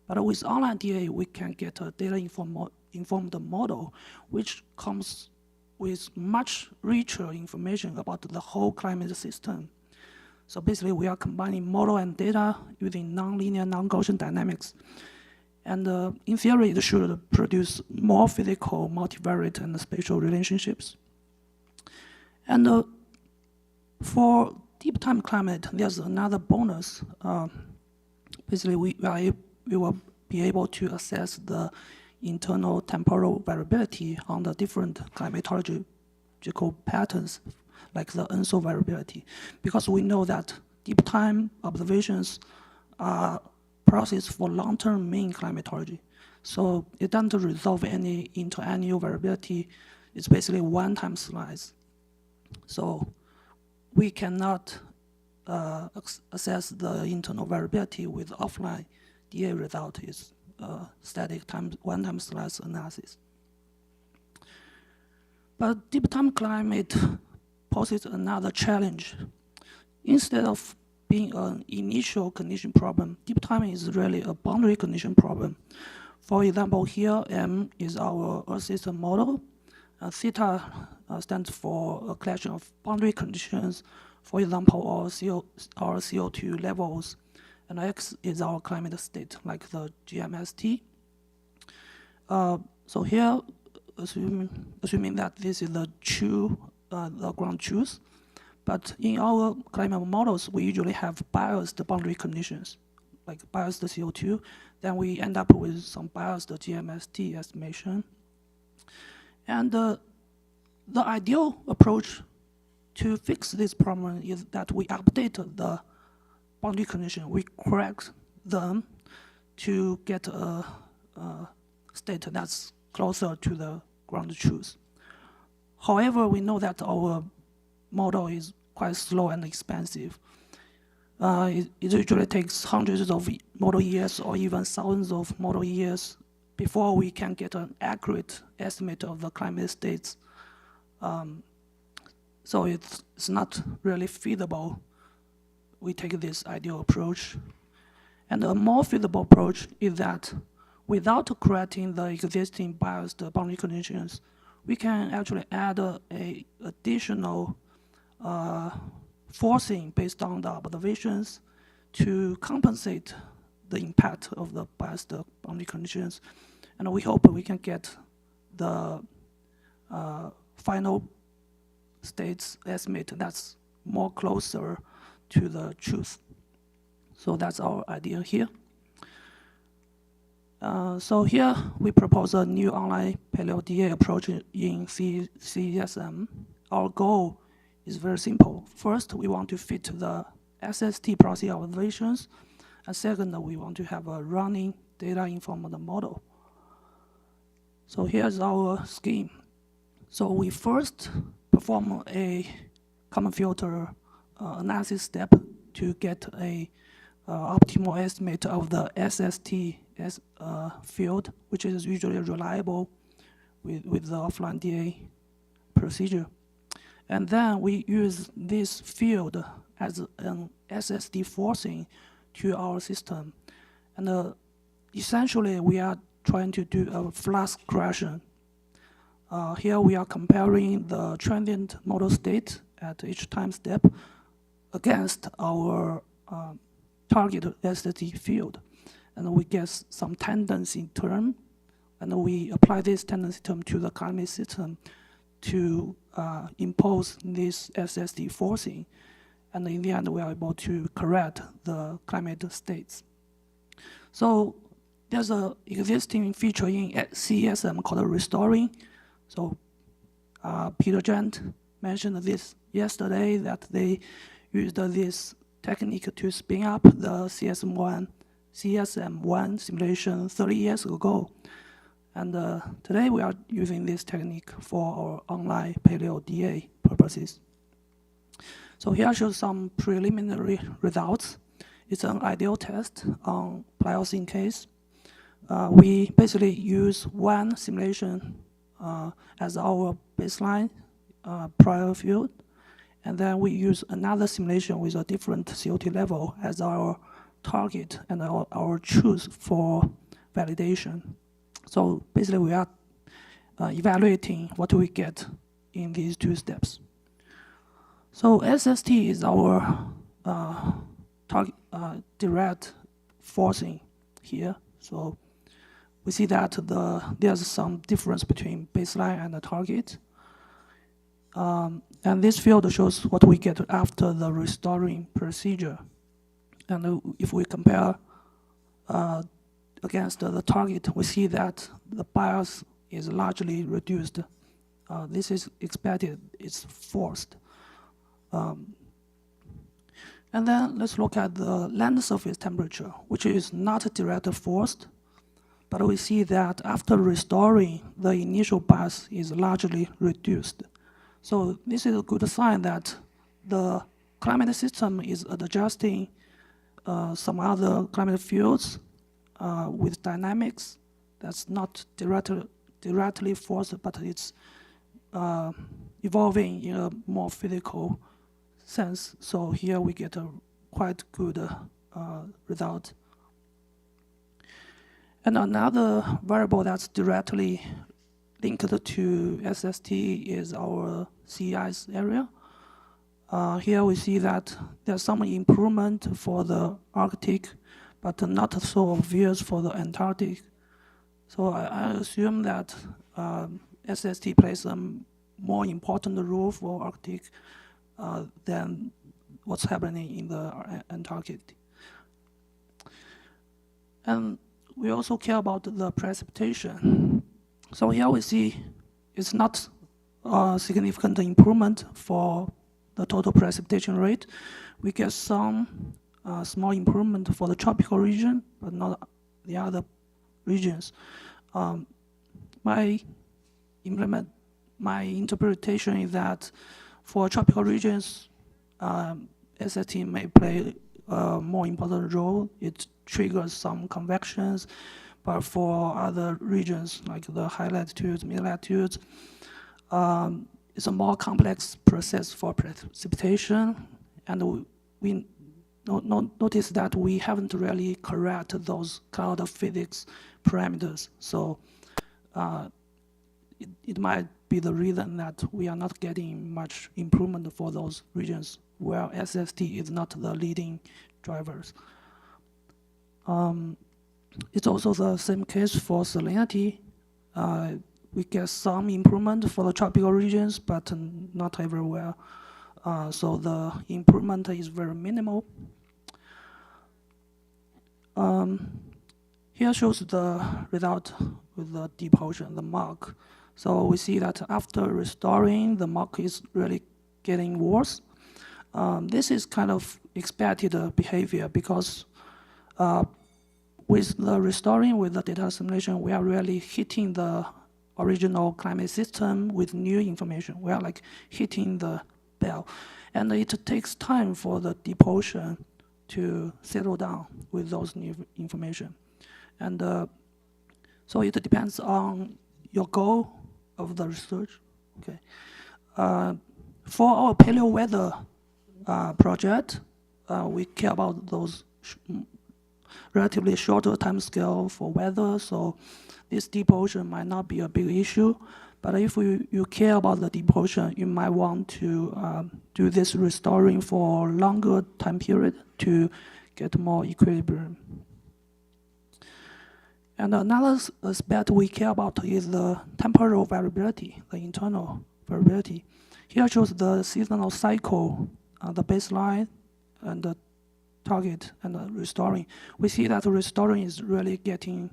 But with online DA, we can get a data-informed model, which comes with much richer information about the whole climate system. So basically, we are combining model and data using nonlinear, non-Gaussian dynamics. And in theory, it should produce more physical, multivariate, and spatial relationships. And for deep time climate, there's another bonus. Basically, we will be able to assess the internal temporal variability on the different climatological patterns, like the ENSO variability, because we know that deep time observations are process for long-term mean climatology. So it doesn't resolve any interannual variability. It's basically one-time slice. So we cannot assess the internal variability with offline DA result. Is static one-time slice analysis. But deep time climate poses another challenge. Instead of being an initial condition problem, deep time is really a boundary condition problem. For example, here M is our Earth system model. Theta stands for a collection of boundary conditions. For example, our CO2 levels, and X is our climate state, like the GMST. So here, assuming that this is the ground truth, but in our climate models, we usually have biased boundary conditions, like biased CO2. Then we end up with some biased GMST estimation. And the ideal approach to fix this problem is that we update the boundary condition. We correct them to get a state that's closer to the ground truth. However, we know that our model is quite slow and expensive. It usually takes hundreds of model years or even thousands of model years before we can get an accurate estimate of the climate states. So it's not really feasible. We take this ideal approach. And a more feasible approach is that without correcting the existing biased boundary conditions, we can actually add a additional forcing based on the observations to compensate the impact of the biased boundary conditions. And we hope we can get the final states estimate that's more closer to the truth. So that's our idea here. So here we propose a new online Paleo-DA approach in CESM. Our goal is very simple. First, we want to fit the SST proxy observations. And second, we want to have a running data-informed model. So here's our scheme. So we first perform a common filter analysis step to get a optimal estimate of the SST field, which is usually reliable with the offline DA procedure. And then we use this field as an SSD forcing to our system. And essentially, we are trying to do a flask correction. Here we are comparing the transient model state at each time step against our target SSD field. And we get some tendency term, and we apply this tendency term to the climate system to impose this SSD forcing. And in the end, we are able to correct the climate states. So there's an existing feature in CESM called restoring. So Peter Gent mentioned this yesterday, that they used this technique to spin up the CESM1 simulation 30 years ago. And today we are using this technique for our online Paleo-DA purposes. So here shows some preliminary results. It's an ideal test on Pliocene case. We basically use one simulation as our baseline prior field, and then we use another simulation with a different COT level as our target and our choose for validation. So basically we are evaluating what we get in these two steps. So SST is our target, direct forcing here. So we see that there's some difference between baseline and the target. And this field shows what we get after the restoring procedure. And if we compare against the target, we see that the bias is largely reduced. This is expected, it's forced. And then let's look at the land surface temperature, which is not directly forced, but we see that after restoring, the initial bias is largely reduced. So this is a good sign that the climate system is adjusting some other climate fields with dynamics that's not directly forced, but it's evolving in a more physical sense. So here we get a quite good result. And another variable that's directly linked to SST is our sea ice area. Here we see that there's some improvement for the Arctic, but not so obvious for the Antarctic. So I assume that SST plays a more important role for Arctic than what's happening in the Antarctic. And we also care about the precipitation. So here we see it's not a significant improvement for the total precipitation rate. We get some small improvement for the tropical region, but not the other regions. My interpretation is that for tropical regions, SST may play a more important role. It triggers some convections, but for other regions like the high latitudes, mid latitudes, it's a more complex process for precipitation, and we notice that we haven't really corrected those cloud physics parameters. So it might be the reason that we are not getting much improvement for those regions where SST is not the leading drivers. It's also the same case for salinity. We get some improvement for the tropical regions, but not everywhere. So the improvement is very minimal. Here shows the result with the deep ocean, the mark. So we see that after restoring, the mark is really getting worse. This is kind of expected behavior because with the restoring, with the data assimilation, we are really hitting the original climate system with new information. We are like hitting the bell. And it takes time for the deep ocean to settle down with those new information. And so it depends on your goal of the research. Okay. For our paleo weather project, we care about those relatively shorter time scale for weather, so this deep ocean might not be a big issue. But if you care about the deep ocean, you might want to do this restoring for longer time period to get more equilibrium. And another aspect we care about is the temporal variability, the internal variability. Here shows the seasonal cycle, the baseline, and the target, and the restoring. We see that restoring is really getting,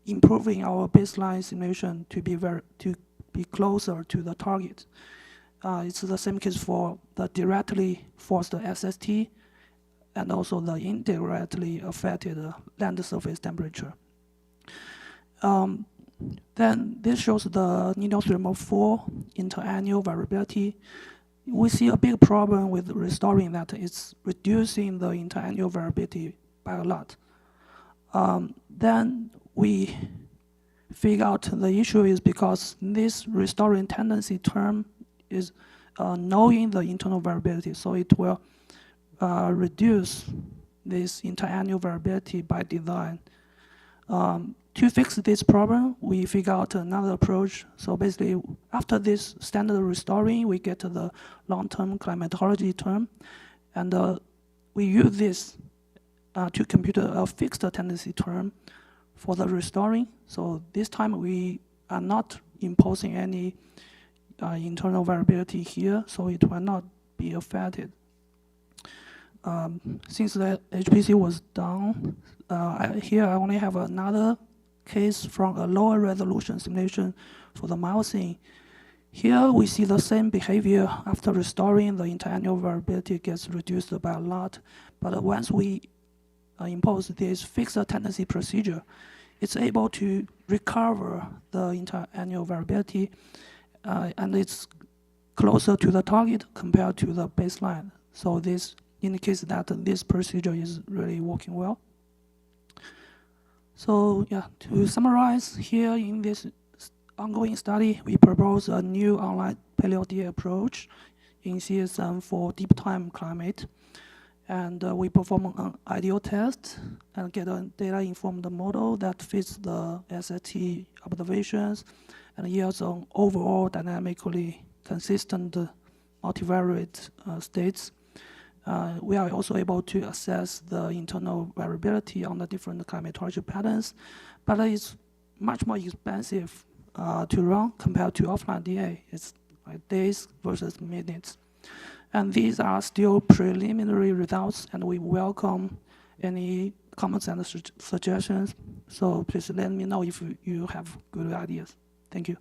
improving our baseline simulation to be closer to the target. It's the same case for the directly forced SST, and also the indirectly affected land surface temperature. Then this shows the Nino 304 interannual variability. We see a big problem with restoring that it's reducing the interannual variability by a lot. Then we figure out the issue is because this restoring tendency term is knowing the internal variability, so it will reduce this interannual variability by design. To fix this problem, we figure out another approach. So basically, after this standard restoring, we get the long-term climatology term, and we use this to compute a fixed tendency term for the restoring. So this time we are not imposing any internal variability here, so it will not be affected. Since the HPC was done, here I only have another case from a lower resolution simulation for the Miocene. Here we see the same behavior after restoring, the interannual variability gets reduced by a lot. But once we impose this fixed tendency procedure, it's able to recover the interannual variability, and it's closer to the target compared to the baseline. So this indicates that this procedure is really working well. So yeah, to summarize, here in this ongoing study, we propose a new online paleo-DA approach in CESM for deep time climate. And we perform an ideal test and get a data-informed model that fits the SST observations and yields an overall dynamically consistent multivariate states. We are also able to assess the internal variability on the different climatology patterns, but it's much more expensive to run compared to offline DA. It's like days versus minutes. And these are still preliminary results, and we welcome any comments and suggestions. So please let me know if you have good ideas. Thank you.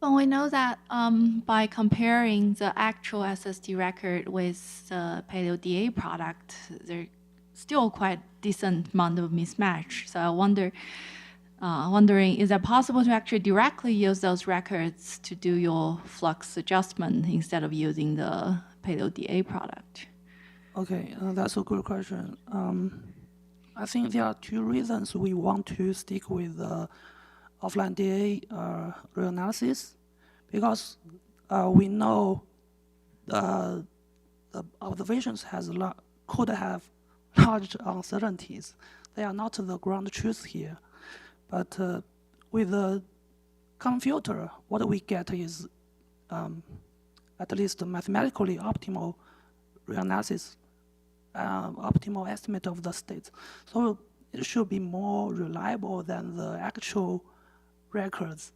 Well, we know that by comparing the actual SST record with the Paleo-DA product, there's still quite decent amount of mismatch. So I wondering, is it possible to actually directly use those records to do your flux adjustment instead of using the Paleo-DA product? Okay, that's a good question. I think there are two reasons we want to stick with offline DA reanalysis, because we know the observations could have large uncertainties. They are not the ground truth here. But with the computer, what we get is at least mathematically optimal reanalysis, optimal estimate of the states. So it should be more reliable than the actual records.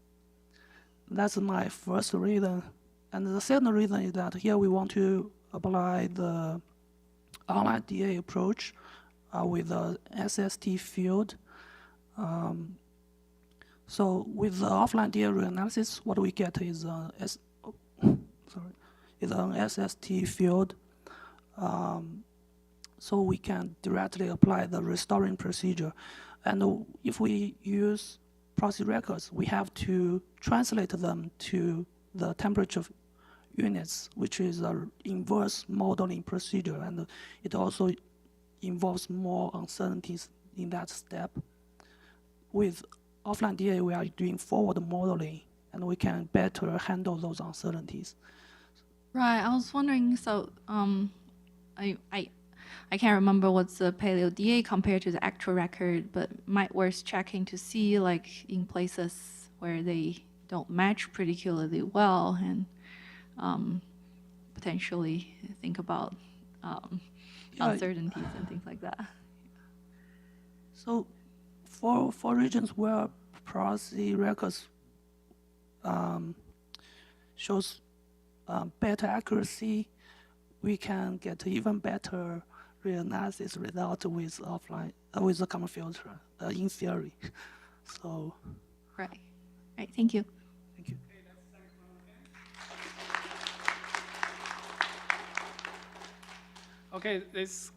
That's my first reason. And the second reason is that here we want to apply the online DA approach with the SST field. So with the offline DA reanalysis, what we get is an SST field. So we can directly apply the restoring procedure. And if we use proxy records, we have to translate them to the temperature units, which is an inverse modeling procedure, and it also involves more uncertainties in that step. With offline DA, we are doing forward modeling, and we can better handle those uncertainties. Right. I was wondering. So, I can't remember what's the Paleo DA compared to the actual record, but might worth checking to see, like in places where they don't match particularly well, and potentially think about uncertainties and things like that. So, for regions where proxy records shows better accuracy, we can get even better reanalysis result with offline with the common filter in theory. So, right. Thank you. Thank you. Okay, this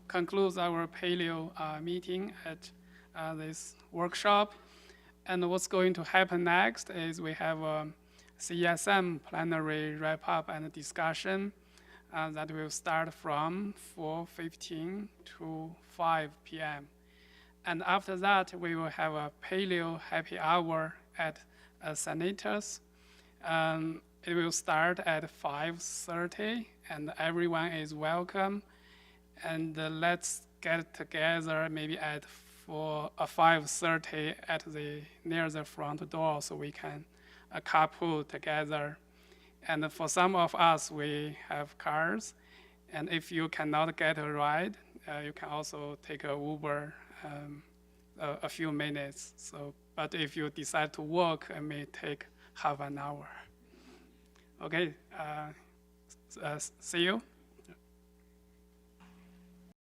concludes our Paleo meeting at this workshop. And what's going to happen next is we have a CESM plenary wrap-up and discussion that will start from 4:15 to 5 p.m. And after that, we will have a Paleo happy hour at Senators. It will start at 5:30, and everyone is welcome. And let's get together maybe at 5:30 at near the front door, so we can carpool together. And for some of us, we have cars. And if you cannot get a ride, you can also take an Uber a few minutes. So, but if you decide to walk, it may take half an hour. Okay, see you.